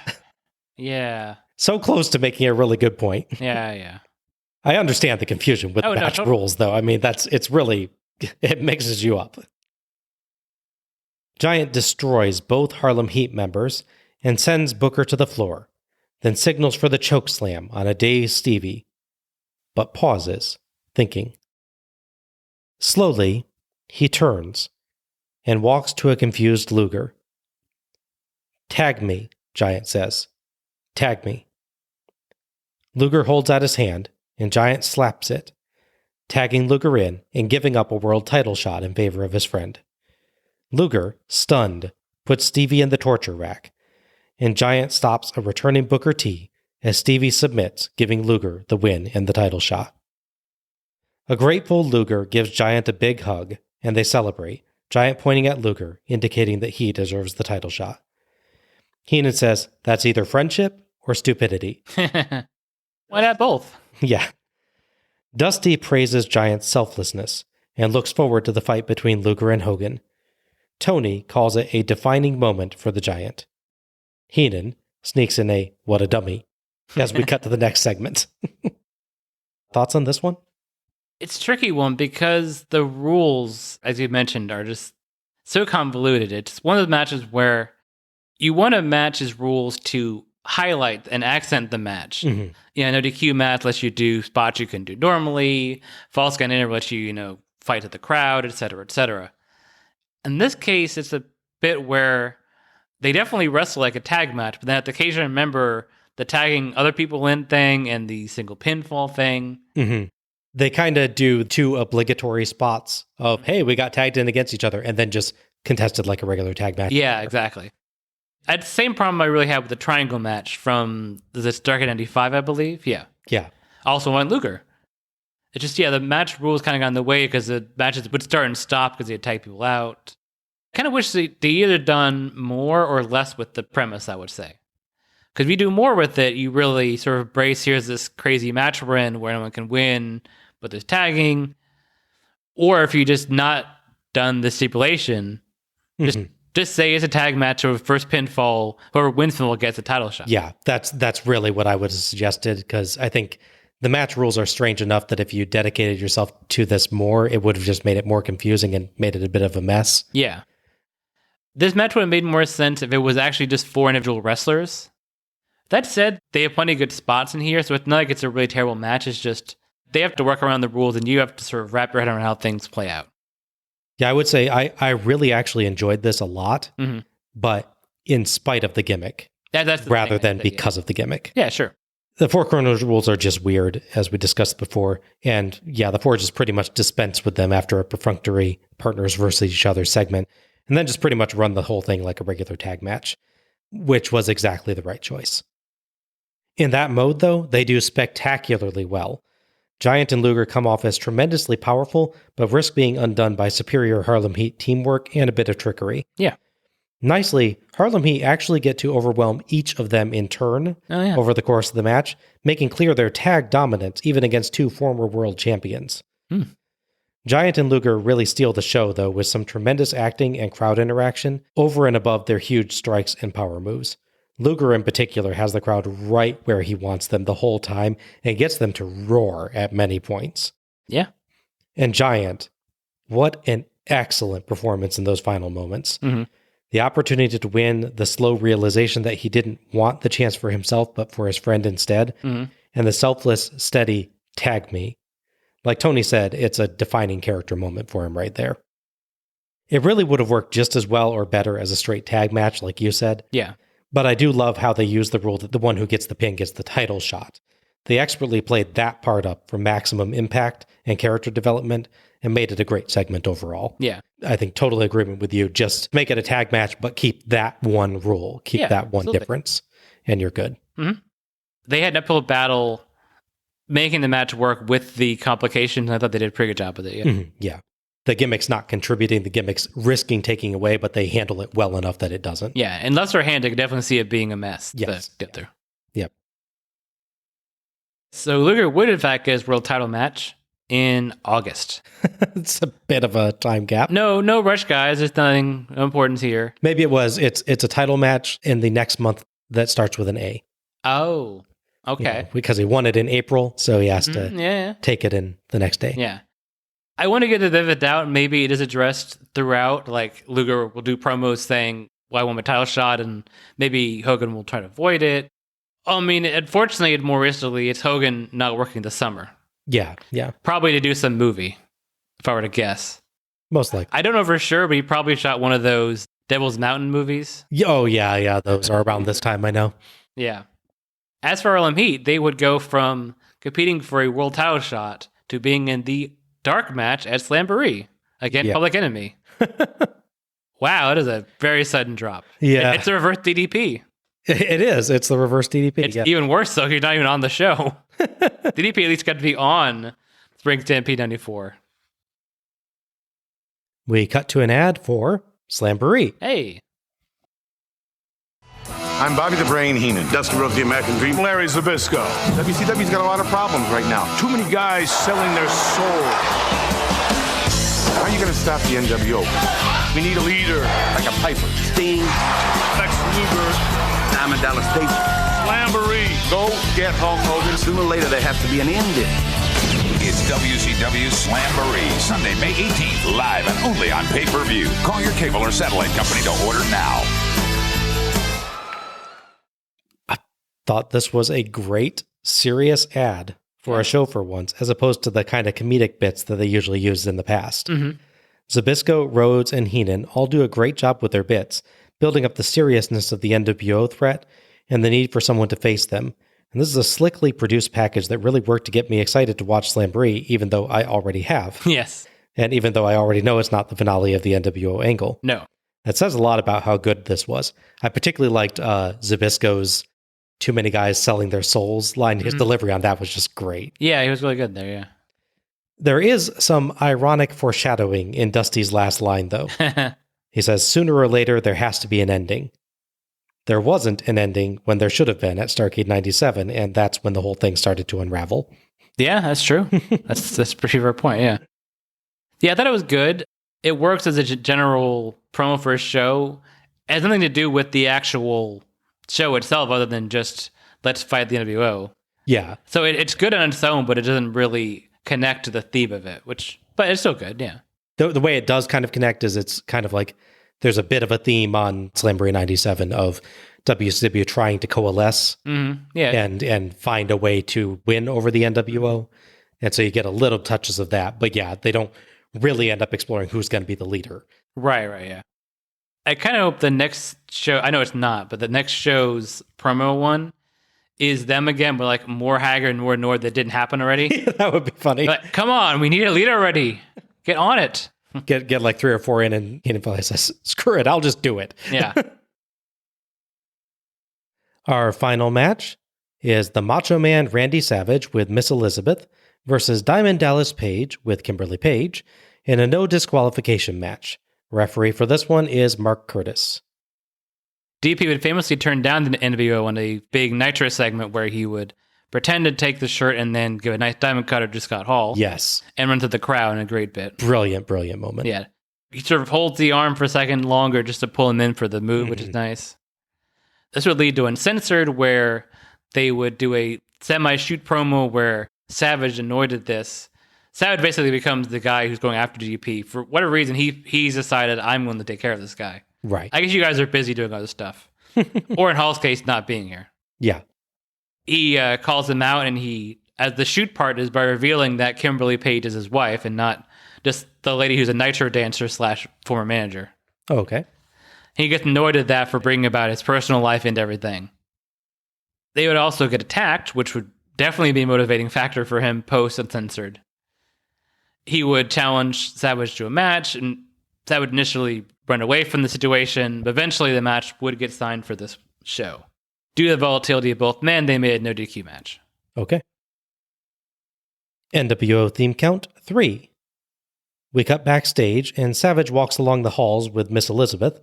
Yeah. So close to making a really good point. Yeah. I understand the confusion with match rules, though. I mean, it mixes you up. Giant destroys both Harlem Heat members and sends Booker to the floor, then signals for the choke slam on a dazed Stevie, but pauses, thinking. Slowly, he turns and walks to a confused Luger. Tag me, Giant says. Tag me. Luger holds out his hand, and Giant slaps it, tagging Luger in and giving up a world title shot in favor of his friend. Luger, stunned, puts Stevie in the torture rack, and Giant stops a returning Booker T as Stevie submits, giving Luger the win and the title shot. A grateful Luger gives Giant a big hug, and they celebrate, Giant pointing at Luger, indicating that he deserves the title shot. Heenan says that's either friendship or stupidity. Why not both? Yeah. Dusty praises Giant's selflessness and looks forward to the fight between Luger and Hogan. Tony calls it a defining moment for the Giant. Heenan sneaks in a "what a dummy" as we cut to the next segment. Thoughts on this one? It's a tricky one because the rules, as you mentioned, are just so convoluted. It's one of the matches where you want a match's rules to highlight and accent the match. Mm-hmm. Yeah, no DQ match lets you do spots you can do normally. False count interval lets you, fight to the crowd, etc., etc. In this case, it's a bit where they definitely wrestle like a tag match, but then at the occasion, remember the tagging other people in thing and the single pinfall thing. Mm-hmm. They kind of do 2 obligatory spots of, hey, we got tagged in against each other, and then just contested like a regular tag match. Yeah, exactly. I had the same problem I really had with the triangle match from this Dark at 95, I believe. Yeah. Also won Luger. It's just, the match rules kind of got in the way because the matches would start and stop because they had tagged people out. I kind of wish they either done more or less with the premise, I would say. Because if you do more with it, you really sort of brace, here's this crazy match we're in where anyone can win, but there's tagging. Or if you just not done the stipulation, just say it's a tag match or first pinfall, whoever wins pinfall gets a title shot. Yeah, that's really what I would have suggested, because I think the match rules are strange enough that if you dedicated yourself to this more, it would have just made it more confusing and made it a bit of a mess. Yeah. This match would have made more sense if it was actually just 4 individual wrestlers. That said, they have plenty of good spots in here, so it's not like it's a really terrible match. It's just they have to work around the rules, and you have to sort of wrap your head around how things play out. Yeah, I would say I really actually enjoyed this a lot, but in spite of the gimmick, that's rather than because of the gimmick. Yeah, sure. The 4 corners rules are just weird, as we discussed before, and the Four just pretty much dispense with them after a perfunctory partners versus each other segment, and then just pretty much run the whole thing like a regular tag match, which was exactly the right choice. In that mode, though, they do spectacularly well. Giant and Luger come off as tremendously powerful, but risk being undone by superior Harlem Heat teamwork and a bit of trickery. Yeah. Nicely, Harlem Heat actually get to overwhelm each of them in turn over the course of the match, making clear their tag dominance even against 2 former world champions. Giant and Luger really steal the show, though, with some tremendous acting and crowd interaction over and above their huge strikes and power moves. Luger in particular has the crowd right where he wants them the whole time and gets them to roar at many points. Yeah. And Giant, what an excellent performance in those final moments. The opportunity to win, the slow realization that he didn't want the chance for himself, but for his friend instead, and the selfless, steady tag me. Like Tony said, it's a defining character moment for him right there. It really would have worked just as well or better as a straight tag match, like you said. Yeah. But I do love how they use the rule that the one who gets the pin gets the title shot. They expertly played that part up for maximum impact and character development and made it a great segment overall. Yeah. I think totally agreement with you. Just make it a tag match, but keep that one rule. Keep that one difference, and you're good. They had an uphill battle making the match work with the complications. I thought they did a pretty good job with it. Yeah. Mhm, yeah. The gimmick's not contributing, the gimmick's risking taking away, but they handle it well enough that it doesn't. Yeah, and lesser hand, I could definitely see it being a mess. Yes. To get there. Yep. So Luger would, in fact, get his world title match in August. It's a bit of a time gap. No rush, guys. There's nothing importance here. Maybe it's a title match in the next month that starts with an A. Oh, okay. You know, because he won it in April, so he has to take it in the next day. Yeah. I want to get a bit of a doubt. Maybe it is addressed throughout. Like Luger will do promos saying, well, I want my title shot, and maybe Hogan will try to avoid it. I mean, unfortunately, more recently, it's Hogan not working this summer. Yeah. Probably to do some movie, if I were to guess. Most likely. I don't know for sure, but he probably shot one of those Devil's Mountain movies. Oh, yeah. Those are around this time, I know. Yeah. As for Harlem Heat, they would go from competing for a world title shot to being in the dark match at Slamboree against Public Enemy. Wow, it is a very sudden drop. Yeah. It's a reverse DDP. It is. It's the reverse DDP. It's even worse, though. You're not even on the show. DDP at least got to be on Spring Stampede 94. We cut to an ad for Slamboree. Hey. I'm Bobby the Brain Heenan. Dusty Rhodes, the American Dream. Larry Zbyszko. WCW's got a lot of problems right now. Too many guys selling their soul. How are you going to stop the NWO? We need a leader. Like a Piper. Sting. Lex Luger. Diamond Dallas Page. Slamboree. Go get Hulk Hogan. Sooner or later, there has to be an end in. It's WCW Slamboree, Sunday, May 18th, live and only on pay-per-view. Call your cable or satellite company to order now. Thought this was a great, serious ad for a show for once, as opposed to the kind of comedic bits that they usually used in the past. Mm-hmm. Zbyszko, Rhodes, and Heenan all do a great job with their bits, building up the seriousness of the NWO threat and the need for someone to face them. And this is a slickly produced package that really worked to get me excited to watch Slamboree, even though I already have. Yes. And even though I already know it's not the finale of the NWO angle. No. That says a lot about how good this was. I particularly liked Zbyszko's too many guys selling their souls line. His delivery on that was just great. Yeah, he was really good there, yeah. There is some ironic foreshadowing in Dusty's last line, though. He says, sooner or later, there has to be an ending. There wasn't an ending when there should have been at Starrcade 97, and that's when the whole thing started to unravel. Yeah, that's true. that's a pretty fair point, yeah. Yeah, I thought it was good. It works as a general promo for a show. It has nothing to do with the actual show itself other than just let's fight the NWO. Yeah. So it's good on its own, but it doesn't really connect to the theme of it, but it's still good, yeah. The way it does kind of connect is it's kind of like there's a bit of a theme on Slamboree 97 of WCW trying to coalesce and find a way to win over the NWO. And so you get a little touches of that. But yeah, they don't really end up exploring who's going to be the leader. Right, yeah. I kind of hope the next show, I know it's not, but the next show's promo one is them again, but like more Hager and more Nord that didn't happen already. That would be funny. Like, come on, we need a leader already. Get on it. Get like 3 or 4 in and Heenan says, screw it, I'll just do it. Yeah. Our final match is the Macho Man Randy Savage with Miss Elizabeth versus Diamond Dallas Page with Kimberly Page in a no disqualification match. Referee for this one is Mark Curtis. DP would famously turn down the NWO on a big Nitro segment where he would pretend to take the shirt and then give a nice diamond cutter to Scott Hall. Yes. And run to the crowd in a great bit. Brilliant moment. Yeah. He sort of holds the arm for a second longer just to pull him in for the move, which is nice. This would lead to Uncensored, where they would do a semi-shoot promo where Savage, annoyed at this, Savage basically becomes the guy who's going after DP. For whatever reason, he's decided, I'm going to take care of this guy. Right. I guess you guys are busy doing other stuff. Or in Hall's case, not being here. Yeah. He calls him out, and as the shoot part is by revealing that Kimberly Page is his wife and not just the lady who's a Nitro dancer / former manager. Oh, okay. He gets annoyed at that for bringing about his personal life into everything. They would also get attacked, which would definitely be a motivating factor for him post-Uncensored. He would challenge Savage to a match, and Savage initially run away from the situation, but eventually the match would get signed for this show. Due to the volatility of both men, they made a no DQ match. Okay. NWO theme count 3. We cut backstage, and Savage walks along the halls with Miss Elizabeth,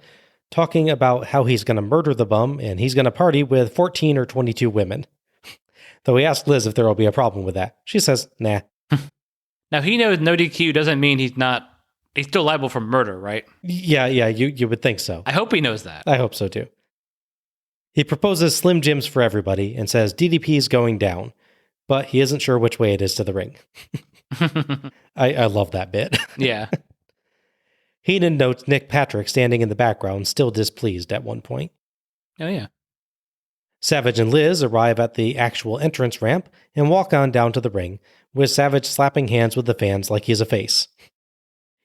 talking about how he's going to murder the bum and he's going to party with 14 or 22 women. Though he asked Liz if there will be a problem with that. She says, nah. Now, he knows no DQ doesn't mean he's still liable for murder, right? Yeah, you would think so. I hope he knows that. I hope so, too. He proposes Slim Jims for everybody and says DDP is going down, but he isn't sure which way it is to the ring. I love that bit. Yeah. Heenan notes Nick Patrick standing in the background, still displeased at one point. Oh, yeah. Savage and Liz arrive at the actual entrance ramp and walk on down to the ring, with Savage slapping hands with the fans like he's a face.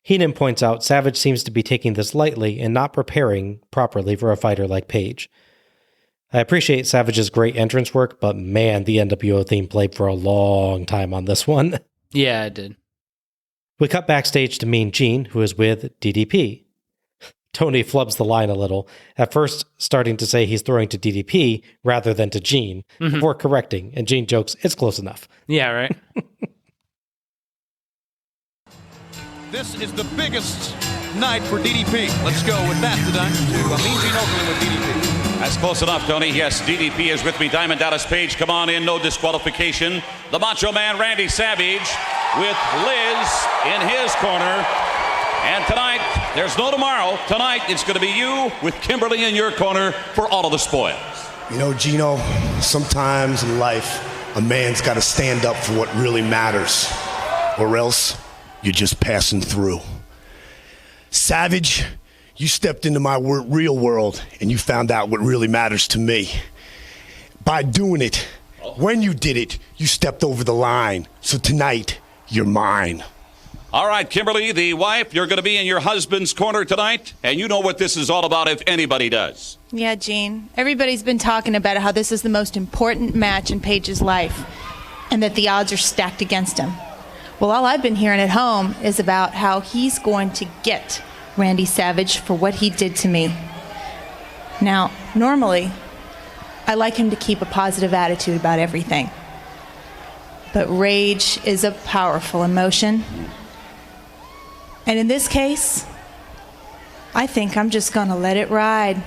Heenan points out Savage seems to be taking this lightly and not preparing properly for a fighter like Page. I appreciate Savage's great entrance work, but man, the NWO theme played for a long time on this one. Yeah, it did. We cut backstage to Mean Gene, who is with DDP. Tony flubs the line a little, at first starting to say he's throwing to DDP rather than to Gene, before correcting, and Gene jokes, it's close enough. Yeah, right? This is the biggest night for DDP. Let's go with that tonight to Mean Gene Okerlund with DDP. That's close enough, Tony. Yes, DDP is with me. Diamond Dallas Page, come on in, no disqualification. The Macho Man, Randy Savage, with Liz in his corner. And tonight, there's no tomorrow. Tonight, it's going to be you with Kimberly in your corner for all of the spoils. You know, Gino, sometimes in life, a man's got to stand up for what really matters, or else you're just passing through. Savage, you stepped into my real world and you found out what really matters to me. By doing it, when you did it, you stepped over the line. So tonight, you're mine. All right, Kimberly, the wife, you're going to be in your husband's corner tonight, and you know what this is all about if anybody does. Yeah, Gene. Everybody's been talking about how this is the most important match in Paige's life, and that the odds are stacked against him. Well, all I've been hearing at home is about how he's going to get Randy Savage for what he did to me. Now, normally, I like him to keep a positive attitude about everything. But rage is a powerful emotion. And in this case, I think I'm just going to let it ride.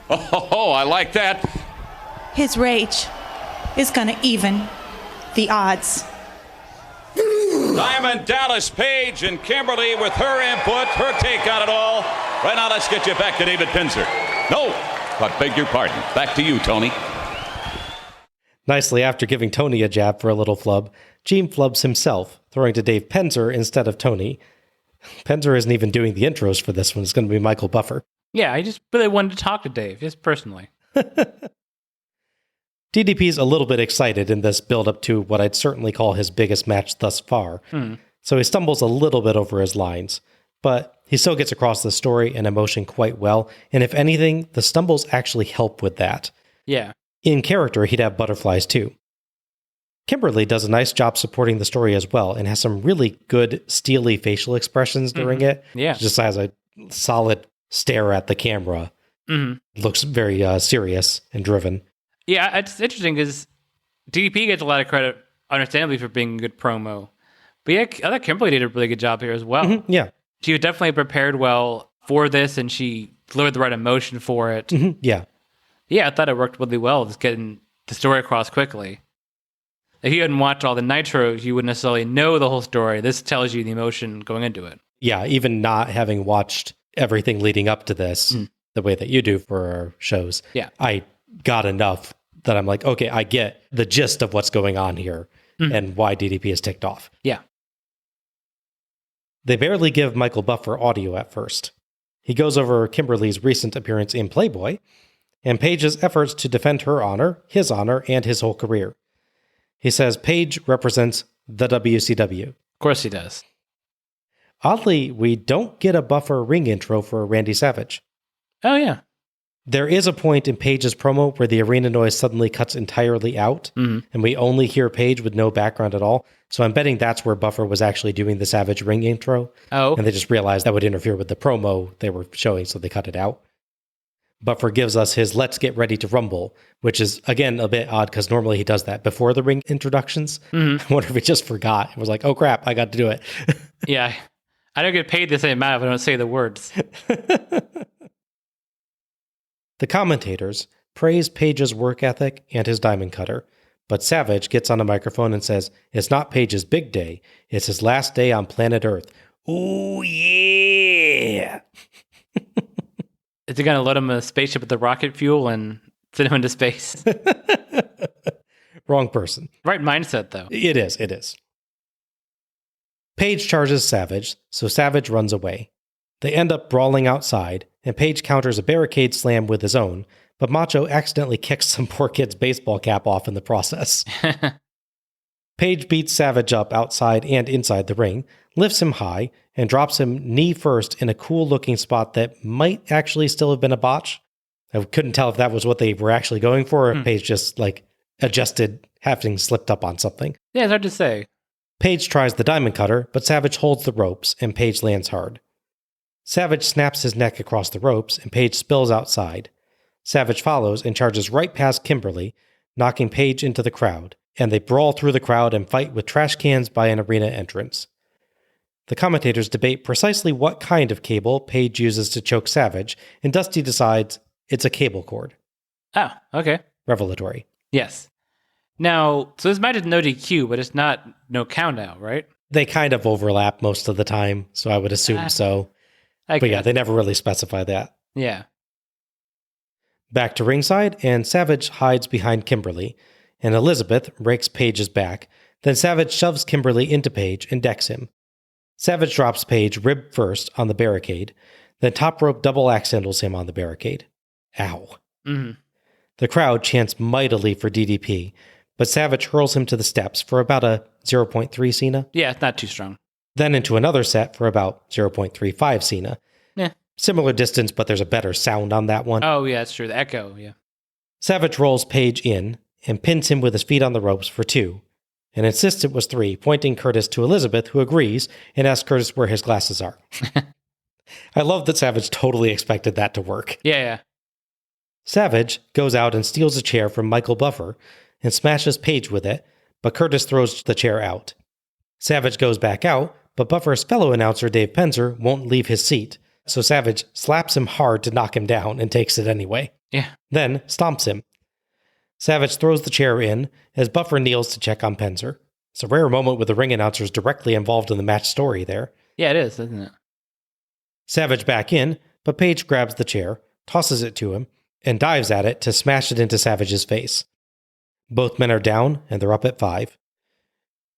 Oh, I like that. His rage is going to even the odds. Diamond Dallas Page and Kimberly with her input, her take on it all. Right now, let's get you back to David Pinzer. No, but beg your pardon. Back to you, Tony. Nicely, after giving Tony a jab for a little flub, Gene flubs himself, throwing to Dave Penzer instead of Tony. Penzer isn't even doing the intros for this one. It's going to be Michael Buffer. Yeah, I just really wanted to talk to Dave, just personally. DDP's a little bit excited in this build-up to what I'd certainly call his biggest match thus far. So he stumbles a little bit over his lines, but he still gets across the story and emotion quite well, and if anything, the stumbles actually help with that. Yeah. In character, he'd have butterflies too. Kimberly does a nice job supporting the story as well, and has some really good steely facial expressions during it. Yeah. She just has a solid stare at the camera. Looks very serious and driven. Yeah, it's interesting because DDP gets a lot of credit, understandably, for being a good promo. But yeah, I thought Kimberly did a really good job here as well. Yeah. She was definitely prepared well for this, and she delivered the right emotion for it. Yeah. Yeah, I thought it worked really well, just getting the story across quickly. If you hadn't watched all the Nitros, you wouldn't necessarily know the whole story. This tells you the emotion going into it. Yeah, even not having watched everything leading up to this, the way that you do for our shows, I got enough that I'm like, okay, I get the gist of what's going on here and why DDP is ticked off. Yeah. They barely give Michael Buffer audio at first. He goes over Kimberly's recent appearance in Playboy and Paige's efforts to defend her honor, and his whole career. He says Paige represents the WCW. Of course he does. Oddly, we don't get a Buffer ring intro for Randy Savage. Oh, yeah. There is a point in Paige's promo where the arena noise suddenly cuts entirely out, and we only hear Paige with no background at all. So I'm betting that's where Buffer was actually doing the Savage ring intro. Oh. And they just realized that would interfere with the promo they were showing, so they cut it out. Buffer gives us his "Let's get ready to rumble," which is, again, a bit odd because normally he does that before the ring introductions. I wonder if he just forgot. It was like, oh crap, I got to do it. Yeah. I don't get paid the same amount if I don't say the words. The commentators praise Page's work ethic and his diamond cutter, but Savage gets on a microphone and says it's not Page's big day, it's his last day on planet Earth. Ooh, yeah! Is he going to load him a spaceship with the rocket fuel and send him into space? Wrong person. Right mindset, though. It is. Page charges Savage, so Savage runs away. They end up brawling outside, and Page counters a barricade slam with his own, but Macho accidentally kicks some poor kid's baseball cap off in the process. Page beats Savage up outside and inside the ring, lifts him high, and drops him knee first in a cool-looking spot that might actually still have been a botch. I couldn't tell if that was what they were actually going for, or if Page just, adjusted having slipped up on something. Yeah, it's hard to say. Page tries the diamond cutter, but Savage holds the ropes, and Page lands hard. Savage snaps his neck across the ropes, and Page spills outside. Savage follows and charges right past Kimberly, knocking Page into the crowd, and they brawl through the crowd and fight with trash cans by an arena entrance. The commentators debate precisely what kind of cable Page uses to choke Savage, and Dusty decides it's a cable cord. Oh, okay. Revelatory. Yes. Now, so this match is no DQ, but it's not no countout, right? They kind of overlap most of the time, so I would assume so. But yeah, they never really specify that. Yeah. Back to ringside, and Savage hides behind Kimberly, and Elizabeth rakes Page's back. Then Savage shoves Kimberly into Page and decks him. Savage drops Page rib first on the barricade, then top rope double axe handles him on the barricade. Ow. Mm-hmm. The crowd chants mightily for DDP, but Savage hurls him to the steps for about a 0.3 Cena. Yeah, it's not too strong. Then into another set for about 0.35 Cena. Yeah. Similar distance, but there's a better sound on that one. Oh, yeah, that's true. The echo, yeah. Savage rolls Page in and pins him with his feet on the ropes for 2, and insists it was 3, pointing Curtis to Elizabeth, who agrees and asks Curtis where his glasses are. I love that Savage totally expected that to work. Yeah. Savage goes out and steals a chair from Michael Buffer and smashes Page with it, but Curtis throws the chair out. Savage goes back out, but Buffer's fellow announcer Dave Penzer won't leave his seat, so Savage slaps him hard to knock him down and takes it anyway. Yeah. Then stomps him. Savage throws the chair in as Buffer kneels to check on Penzer. It's a rare moment with the ring announcers directly involved in the match story there. Yeah, it is, isn't it? Savage back in, but Page grabs the chair, tosses it to him, and dives at it to smash it into Savage's face. Both men are down, and they're up at 5.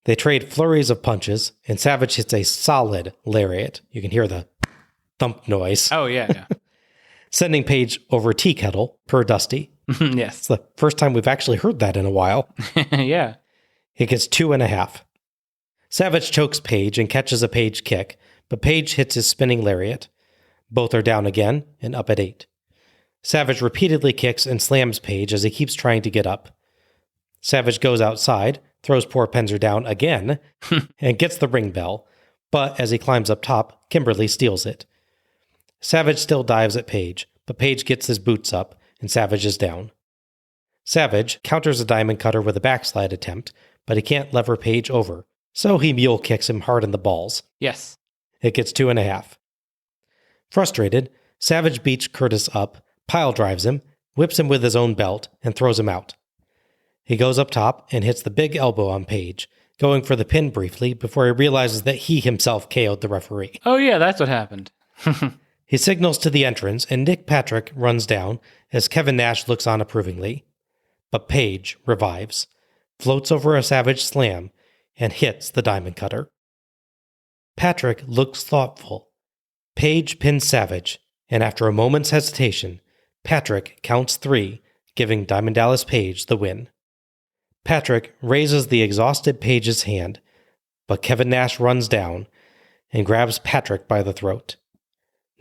They trade flurries of punches, and Savage hits a solid lariat. You can hear the thump noise. Oh, yeah. Sending Page over tea kettle, per Dusty. Yes. It's the first time we've actually heard that in a while. Yeah. It gets 2.5. Savage chokes Page and catches a Page kick, but Page hits his spinning lariat. Both are down again, and up at 8. Savage repeatedly kicks and slams Page as he keeps trying to get up. Savage goes outside, throws poor Penzer down again, and gets the ring bell, but as he climbs up top, Kimberly steals it. Savage still dives at Page, but Page gets his boots up, and Savage is down. Savage counters a diamond cutter with a backslide attempt, but he can't lever Page over, so he mule kicks him hard in the balls. Yes. It gets 2.5. Frustrated, Savage beats Curtis up, pile drives him, whips him with his own belt, and throws him out. He goes up top and hits the big elbow on Page, going for the pin briefly before he realizes that he himself KO'd the referee. Oh yeah, that's what happened. He signals to the entrance, and Nick Patrick runs down as Kevin Nash looks on approvingly. But Page revives, floats over a Savage slam, and hits the diamond cutter. Patrick looks thoughtful. Page pins Savage, and after a moment's hesitation, Patrick counts 3, giving Diamond Dallas Page the win. Patrick raises the exhausted Page's hand, but Kevin Nash runs down and grabs Patrick by the throat.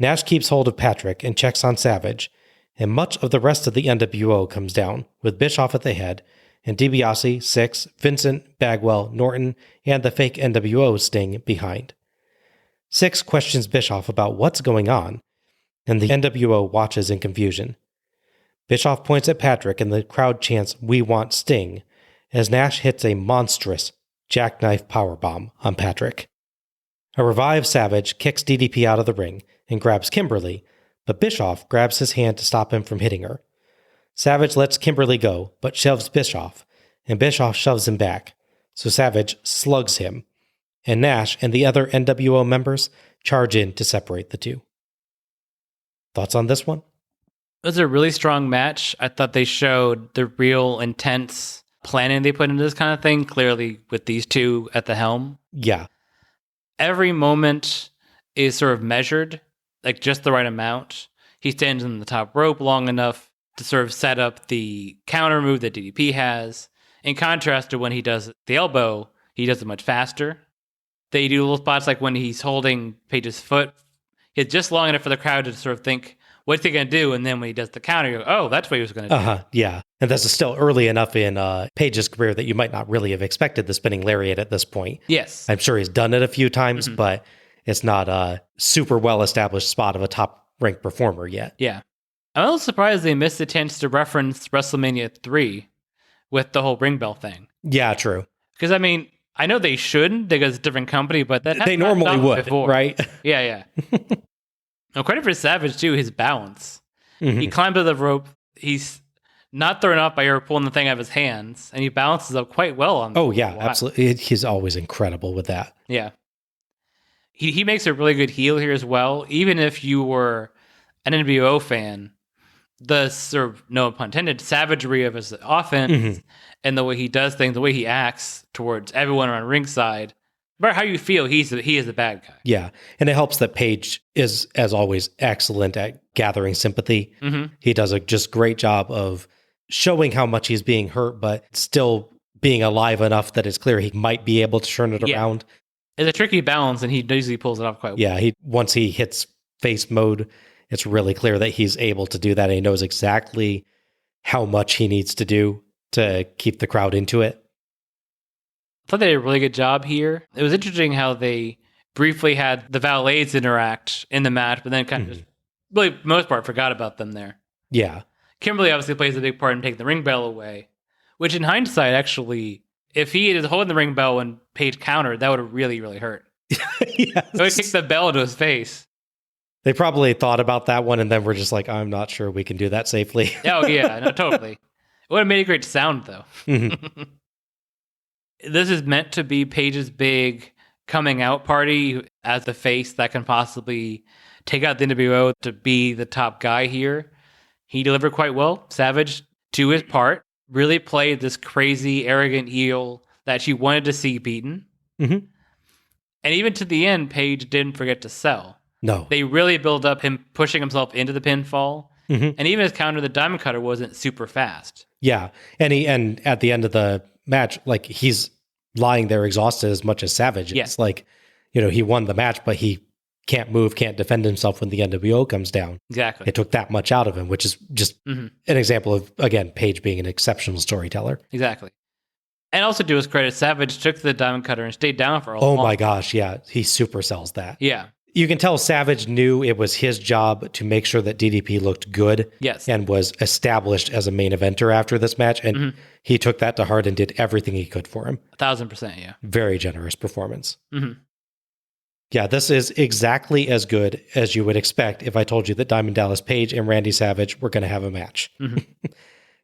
Nash keeps hold of Patrick and checks on Savage, and much of the rest of the NWO comes down, with Bischoff at the head, and DiBiase, Six, Vincent, Bagwell, Norton, and the fake NWO Sting behind. Six questions Bischoff about what's going on, and the NWO watches in confusion. Bischoff points at Patrick and the crowd chants, "We want Sting," as Nash hits a monstrous jackknife powerbomb on Patrick. A revived Savage kicks DDP out of the ring and grabs Kimberly, but Bischoff grabs his hand to stop him from hitting her. Savage lets Kimberly go, but shoves Bischoff, and Bischoff shoves him back, so Savage slugs him, and Nash and the other NWO members charge in to separate the two. Thoughts on this one? It was a really strong match. I thought they showed the real intense planning they put into this kind of thing, clearly with these two at the helm. Yeah. Every moment is sort of measured, like just the right amount. He stands on the top rope long enough to sort of set up the counter move that DDP has. In contrast to when he does the elbow, he does it much faster. They do little spots like when he's holding Page's foot. It's just long enough for the crowd to sort of think, what's he going to do? And then when he does the counter, you go, oh, that's what he was going to do. Yeah. And this is still early enough in Page's career that you might not really have expected the spinning lariat at this point. Yes. I'm sure he's done it a few times, but it's not a super well-established spot of a top-ranked performer yet. Yeah. I'm a little surprised they missed the chance to reference WrestleMania 3 with the whole ring bell thing. Yeah, true. Because, I mean, I know they shouldn't because it's a different company, but that they normally would, before. Right? Yeah. Now, credit for Savage, too, his balance. He climbed to the rope. He's not thrown off by her pulling the thing out of his hands, and he balances up quite well on that. Oh, yeah, absolutely. He's always incredible with that. Yeah. He makes a really good heel here as well. Even if you were an NWO fan, the sort of, no pun intended, savagery of his offense and the way he does things, the way he acts towards everyone around ringside, no matter how you feel, he is the bad guy. Yeah, and it helps that Page is, as always, excellent at gathering sympathy. He does a just great job of showing how much he's being hurt, but still being alive enough that it's clear he might be able to turn it around. It's a tricky balance, and he usually pulls it off quite well. Yeah, once he hits face mode, it's really clear that he's able to do that, and he knows exactly how much he needs to do to keep the crowd into it. I thought they did a really good job here. It was interesting how they briefly had the valets interact in the match, but then kind of just, really, for the most part, forgot about them there. Yeah. Kimberly obviously plays a big part in taking the ring bell away, which in hindsight, actually, if he is holding the ring bell when Page countered, that would have really, really hurt. Yes. It would kick the bell into his face. They probably thought about that one and then were just like, I'm not sure we can do that safely. Oh, yeah, no, totally. It would have made a great sound, though. This is meant to be Page's big coming out party as the face that can possibly take out the NWO to be the top guy here. He delivered quite well. Savage, to his part, really played this crazy, arrogant heel that she wanted to see beaten. And even to the end, Page didn't forget to sell. No. They really build up him pushing himself into the pinfall. And even his counter, the Diamond Cutter, wasn't super fast. Yeah. And at the end of the match, like, he's lying there exhausted as much as Savage. Yeah. It's like, he won the match, but he can't move, can't defend himself when the NWO comes down. Exactly. It took that much out of him, which is just an example of, again, Page being an exceptional storyteller. Exactly. And also, to his credit, Savage took the Diamond Cutter and stayed down for a long time. Oh my gosh, yeah. He super sells that. Yeah. You can tell Savage knew it was his job to make sure that DDP looked good. Yes. And was established as a main eventer after this match. And he took that to heart and did everything he could for him. 1,000%, yeah. Very generous performance. Yeah, this is exactly as good as you would expect if I told you that Diamond Dallas Page and Randy Savage were going to have a match.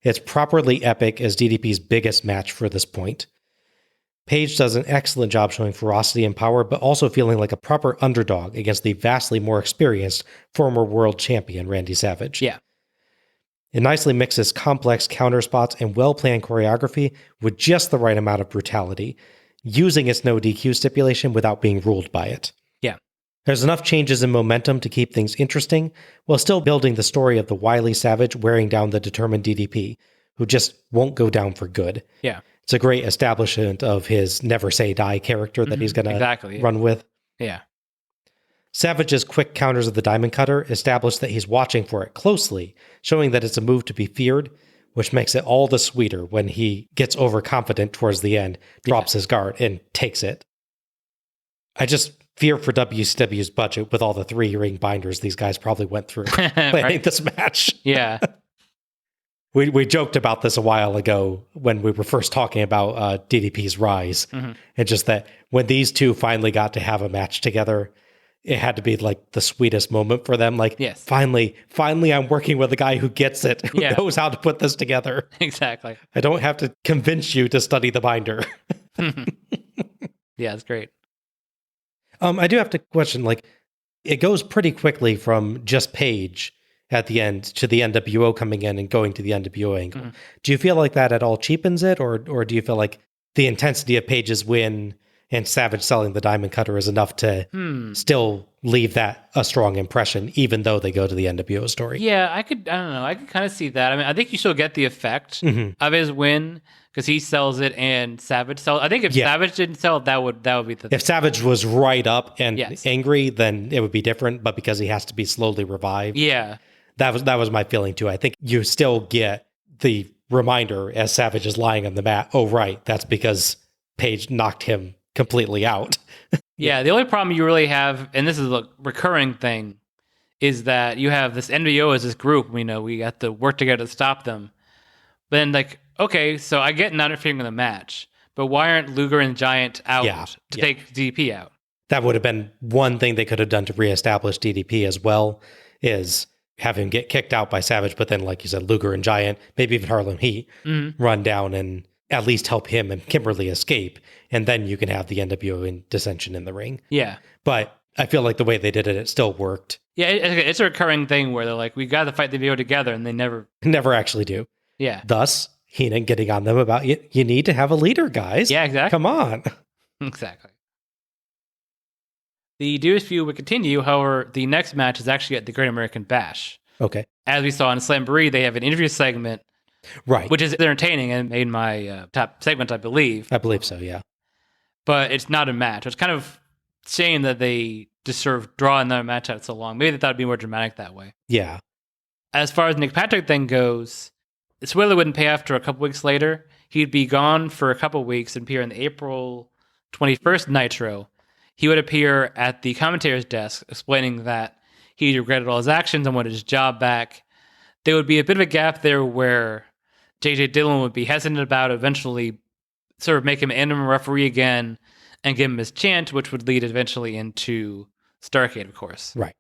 It's properly epic as DDP's biggest match for this point. Page does an excellent job showing ferocity and power, but also feeling like a proper underdog against the vastly more experienced former world champion, Randy Savage. Yeah. It nicely mixes complex counter spots and well-planned choreography with just the right amount of brutality, using its no DQ stipulation without being ruled by it. Yeah. There's enough changes in momentum to keep things interesting, while still building the story of the wily Savage wearing down the determined DDP, who just won't go down for good. Yeah. It's a great establishment of his never say die character that he's going to run with. Yeah. Savage's quick counters of the Diamond Cutter establish that he's watching for it closely, showing that it's a move to be feared, which makes it all the sweeter when he gets overconfident towards the end, drops his guard, and takes it. I just fear for WCW's budget with all the 3-ring binders these guys probably went through planning this match. Yeah. We joked about this a while ago when we were first talking about DDP's rise. And just that when these two finally got to have a match together, it had to be like the sweetest moment for them. Like, yes. finally I'm working with a guy who gets it, who knows how to put this together. Exactly. I don't have to convince you to study the binder. Yeah, it's great. I do have to question, like, it goes pretty quickly from just Paige at the end to the NWO coming in and going to the NWO angle. Do you feel like that at all cheapens it, or do you feel like the intensity of Paige's win and Savage selling the Diamond Cutter is enough to still leave that a strong impression, even though they go to the NWO story? Yeah, I don't know. I could kind of see that. I mean, I think you still get the effect of his win because he sells it and Savage sells. I think if Savage didn't sell it, that would be the thing. If Savage was right up and angry, then it would be different. But because he has to be slowly revived, that was my feeling too. I think you still get the reminder as Savage is lying on the mat. Oh, right, that's because Paige knocked him completely out. The only problem you really have, and this is a recurring thing, is that you have this NWO as this group. We know we got to work together to stop them. But then, like, okay, so I get not interfering in the match, but why aren't Luger and Giant out to take DDP out? That would have been one thing they could have done to reestablish DDP as well, is have him get kicked out by Savage, but then, like you said, Luger and Giant, maybe even Harlem Heat, run down and at least help him and Kimberly escape, and then you can have the NWO in dissension in the ring. Yeah. But I feel like the way they did it, it still worked. Yeah, it's a recurring thing where they're like, we got to fight the VO together, and they never actually do. Yeah. Thus, Heenan getting on them about, you need to have a leader, guys. Yeah, exactly. Come on. Exactly. The Dewey's feud would continue. However, the next match is actually at the Great American Bash. Okay. As we saw in Slamboree, they have an interview segment, right, which is entertaining and made my top segment, I believe. I believe so, yeah. But it's not a match. It's kind of shame that they just sort of draw another match out so long. Maybe they thought it'd be more dramatic that way. Yeah. As far as Nick Patrick thing goes, this really wouldn't pay off for a couple weeks later. He'd be gone for a couple weeks and appear in the April 21st Nitro. He would appear at the commentator's desk explaining that he regretted all his actions and wanted his job back. There would be a bit of a gap there where J.J. Dillon would be hesitant about eventually sort of make him interim referee again and give him his chant, which would lead eventually into Starrcade, of course. Right.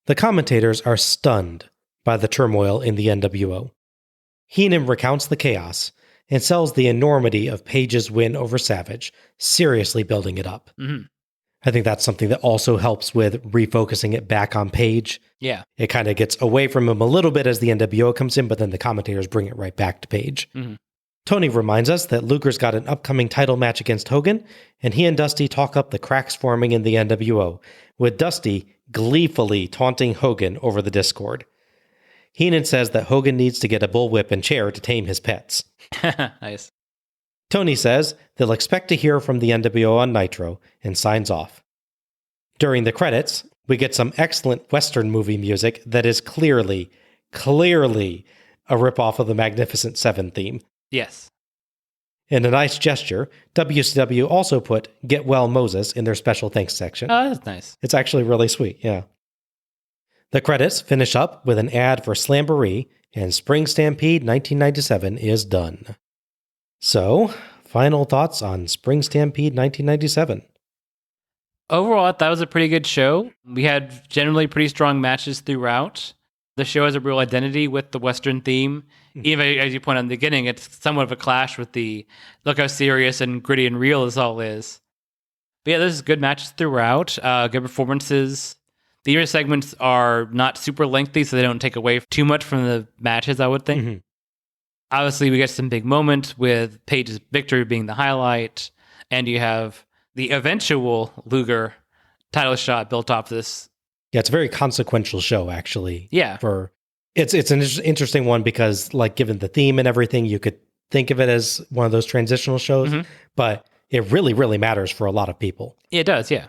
The commentators are stunned by the turmoil in the NWO. Heenan recounts the chaos and sells the enormity of Paige's win over Savage, seriously building it up. I think that's something that also helps with refocusing it back on Paige. Yeah. It kind of gets away from him a little bit as the NWO comes in, but then the commentators bring it right back to Paige. Tony reminds us that Luger's got an upcoming title match against Hogan, and he and Dusty talk up the cracks forming in the NWO, with Dusty gleefully taunting Hogan over the Discord. Heenan says that Hogan needs to get a bullwhip and chair to tame his pets. Nice. Tony says they'll expect to hear from the NWO on Nitro and signs off. During the credits, we get some excellent Western movie music that is clearly a ripoff of the Magnificent Seven theme. Yes. In a nice gesture, WCW also put Get Well Moses in their special thanks section. Oh, that's nice. It's actually really sweet, yeah. The credits finish up with an ad for Slamboree, and Spring Stampede 1997 is done. So, final thoughts on Spring Stampede 1997. Overall, I thought it was a pretty good show. We had generally pretty strong matches throughout. The show has a real identity with the Western theme. Even as you pointed out in the beginning, it's somewhat of a clash with the look how serious and gritty and real this all is. But yeah, there's good matches throughout, good performances. The year segments are not super lengthy, so they don't take away too much from the matches, I would think. Obviously, we get some big moments with Paige's victory being the highlight, and you have the eventual Luger title shot built off this. Yeah, it's a very consequential show, actually. Yeah. It's an interesting one because, like, given the theme and everything, you could think of it as one of those transitional shows, but it really, really matters for a lot of people. It does, yeah.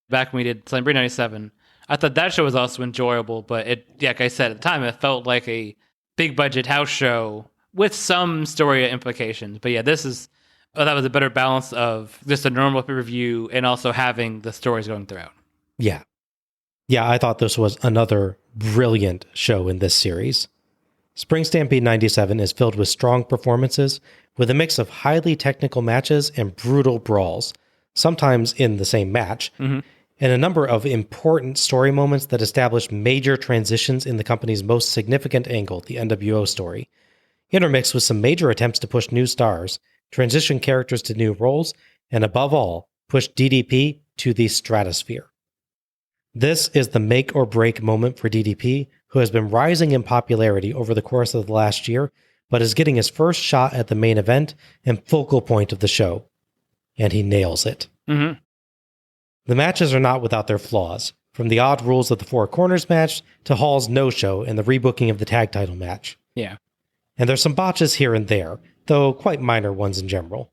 Back when we did Slamboree 97, I thought that show was also enjoyable, but like I said at the time, it felt like a big budget house show with some story implications. But yeah, that was a better balance of just a normal pay-per-view and also having the stories going throughout. Yeah. Yeah, I thought this was another brilliant show in this series. Spring Stampede 97 is filled with strong performances, with a mix of highly technical matches and brutal brawls, sometimes in the same match, and a number of important story moments that established major transitions in the company's most significant angle, the NWO story, intermixed with some major attempts to push new stars, transition characters to new roles, and above all, push DDP to the stratosphere. This is the make or break moment for DDP, who has been rising in popularity over the course of the last year, but is getting his first shot at the main event and focal point of the show. And he nails it. The matches are not without their flaws, from the odd rules of the Four Corners match to Hall's no-show and the rebooking of the tag title match. Yeah. And there's some botches here and there, though quite minor ones in general.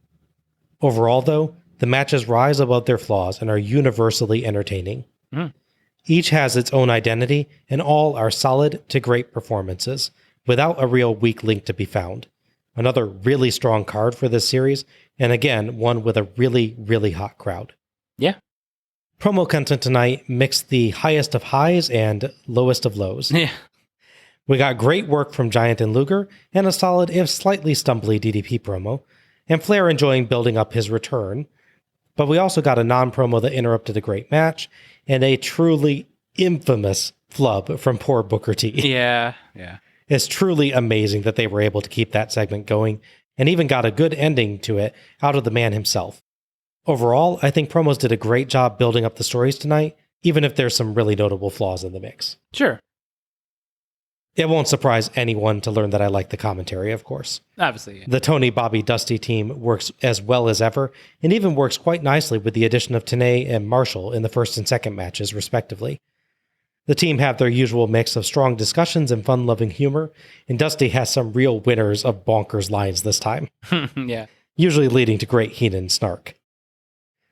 Overall, though, the matches rise above their flaws and are universally entertaining. Each has its own identity, and all are solid to great performances, without a real weak link to be found. Another really strong card for this series, and again, one with a really, really hot crowd. Yeah. Promo content tonight mixed the highest of highs and lowest of lows. Yeah. We got great work from Giant and Luger, and a solid, if slightly stumbly DDP promo, and Flair enjoying building up his return. But we also got a non-promo that interrupted a great match, and a truly infamous flub from poor Booker T. Yeah. It's truly amazing that they were able to keep that segment going, and even got a good ending to it out of the man himself. Overall, I think promos did a great job building up the stories tonight, even if there's some really notable flaws in the mix. Sure. It won't surprise anyone to learn that I like the commentary, of course. Obviously. Yeah. The Tony, Bobby, Dusty team works as well as ever, and even works quite nicely with the addition of Tenay and Marshall in the first and second matches, respectively. The team have their usual mix of strong discussions and fun-loving humor, and Dusty has some real winners of bonkers lines this time. Yeah. Usually leading to great heat and snark.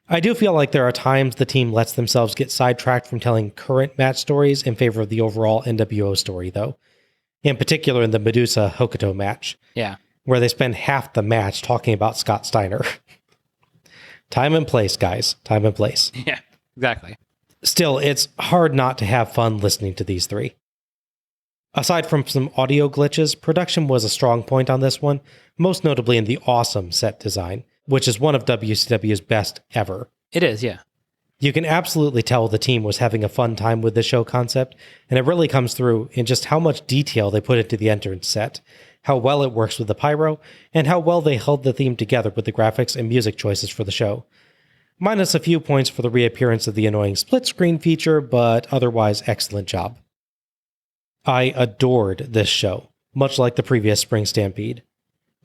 I do feel like there are times the team lets themselves get sidetracked from telling current match stories in favor of the overall NWO story, though. In particular in the Madusa Hokuto match. Yeah. Where they spend half the match talking about Scott Steiner. Time and place, guys. Time and place. Yeah, exactly. Still, it's hard not to have fun listening to these three. Aside from some audio glitches, production was a strong point on this one, most notably in the awesome set design, which is one of WCW's best ever. It is, yeah. You can absolutely tell the team was having a fun time with the show concept, and it really comes through in just how much detail they put into the entrance set, how well it works with the pyro, and how well they held the theme together with the graphics and music choices for the show. Minus a few points for the reappearance of the annoying split screen feature, but otherwise excellent job. I adored this show, much like the previous Spring Stampede.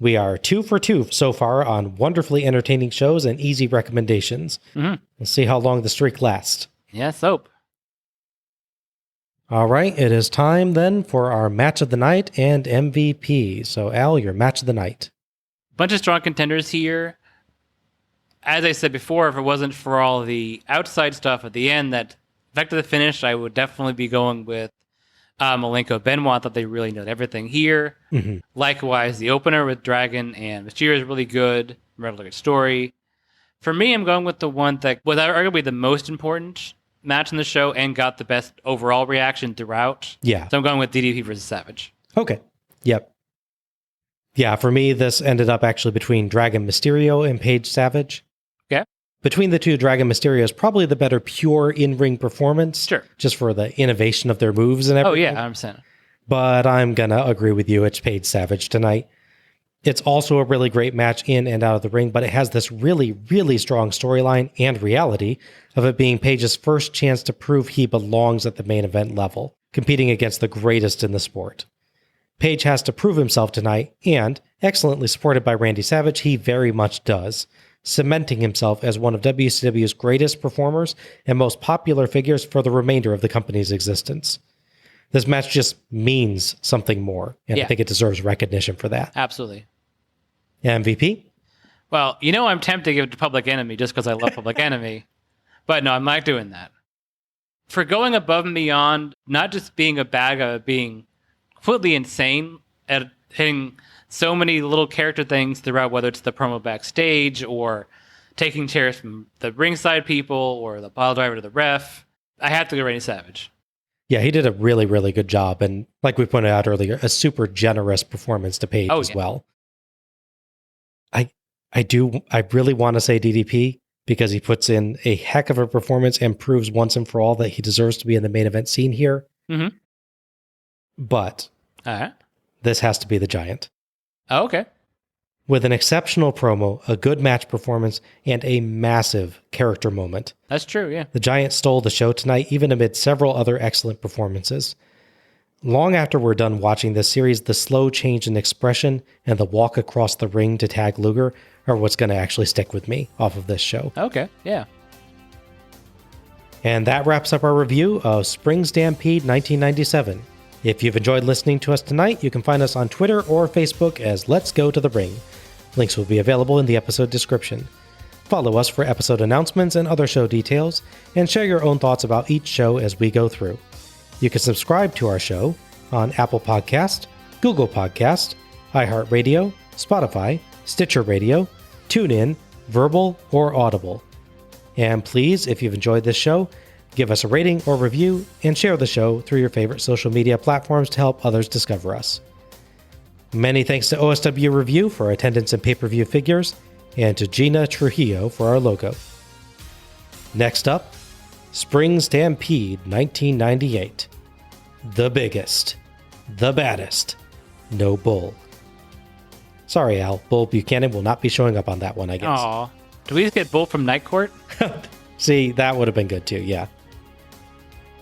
We are 2 for 2 so far on wonderfully entertaining shows and easy recommendations. We'll see how long the streak lasts. Yes, hope. All right, it is time then for our match of the night and MVP. So, Al, your match of the night. Bunch of strong contenders here. As I said before, if it wasn't for all the outside stuff at the end that affected the finish, I would definitely be going with Malenko Benoit. Thought they really nailed everything here. Likewise, the opener with Dragon and Mysterio is really good. Really good story. For me, I'm going with the one that was arguably the most important match in the show and got the best overall reaction throughout. Yeah. So I'm going with DDP versus Savage. Okay. Yep. Yeah, for me, this ended up actually between Dragon Mysterio and Paige Savage. Okay. Between the two, Dragon Mysterio is probably the better pure in-ring performance. Sure. Just for the innovation of their moves and everything. Oh, yeah, 100%. But I'm going to agree with you. It's Paige Savage tonight. It's also a really great match in and out of the ring, but it has this really, really strong storyline and reality of it being Paige's first chance to prove he belongs at the main event level, competing against the greatest in the sport. Paige has to prove himself tonight, and, excellently supported by Randy Savage, he very much does, cementing himself as one of WCW's greatest performers and most popular figures for the remainder of the company's existence. This match just means something more, and I think it deserves recognition for that. Absolutely. MVP? Well, I'm tempted to give it to Public Enemy just because I love Public Enemy, but no, I'm not doing that. For going above and beyond, not just being a bad guy, but being completely insane at hitting so many little character things throughout, whether it's the promo backstage or taking chairs from the ringside people or the pile driver to the ref, I have to go Randy Savage. Yeah, he did a really, really good job. And like we pointed out earlier, a super generous performance to Page as well. I really want to say DDP because he puts in a heck of a performance and proves once and for all that he deserves to be in the main event scene here. Mm-hmm. But this has to be the Giant. Oh, okay. With an exceptional promo, a good match performance, and a massive character moment. That's true, yeah. The Giant stole the show tonight, even amid several other excellent performances. Long after we're done watching this series, the slow change in expression and the walk across the ring to tag Luger are what's going to actually stick with me off of this show. Okay, yeah. And that wraps up our review of Spring Stampede 1997. If you've enjoyed listening to us tonight, you can find us on Twitter or Facebook as Let's Go to the Ring. Links will be available in the episode description. Follow us for episode announcements and other show details, and share your own thoughts about each show as we go through. You can subscribe to our show on Apple Podcast, Google Podcast, iHeartRadio, Spotify, Stitcher Radio, TuneIn, Verbal, or Audible. And please, if you've enjoyed this show, give us a rating or review, and share the show through your favorite social media platforms to help others discover us. Many thanks to OSW Review for attendance and pay-per-view figures, and to Gina Trujillo for our logo. Next up, Spring Stampede 1998. The biggest, the baddest, no Bull. Sorry, Al, Bull Buchanan will not be showing up on that one, I guess. Aw. Do we just get Bull from Night Court? See, that would have been good too, yeah.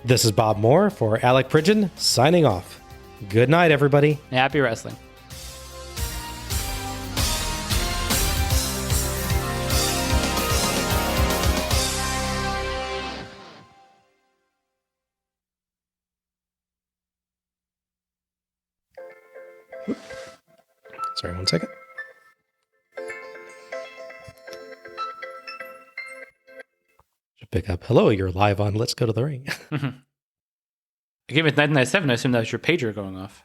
This is Bob Moore for Alec Pridgeon, signing off. Good night, everybody. Happy wrestling. Sorry, 1 second. Should pick up. Hello, you're live on Let's Go to the Ring. I gave it 997. I assume that was your pager going off.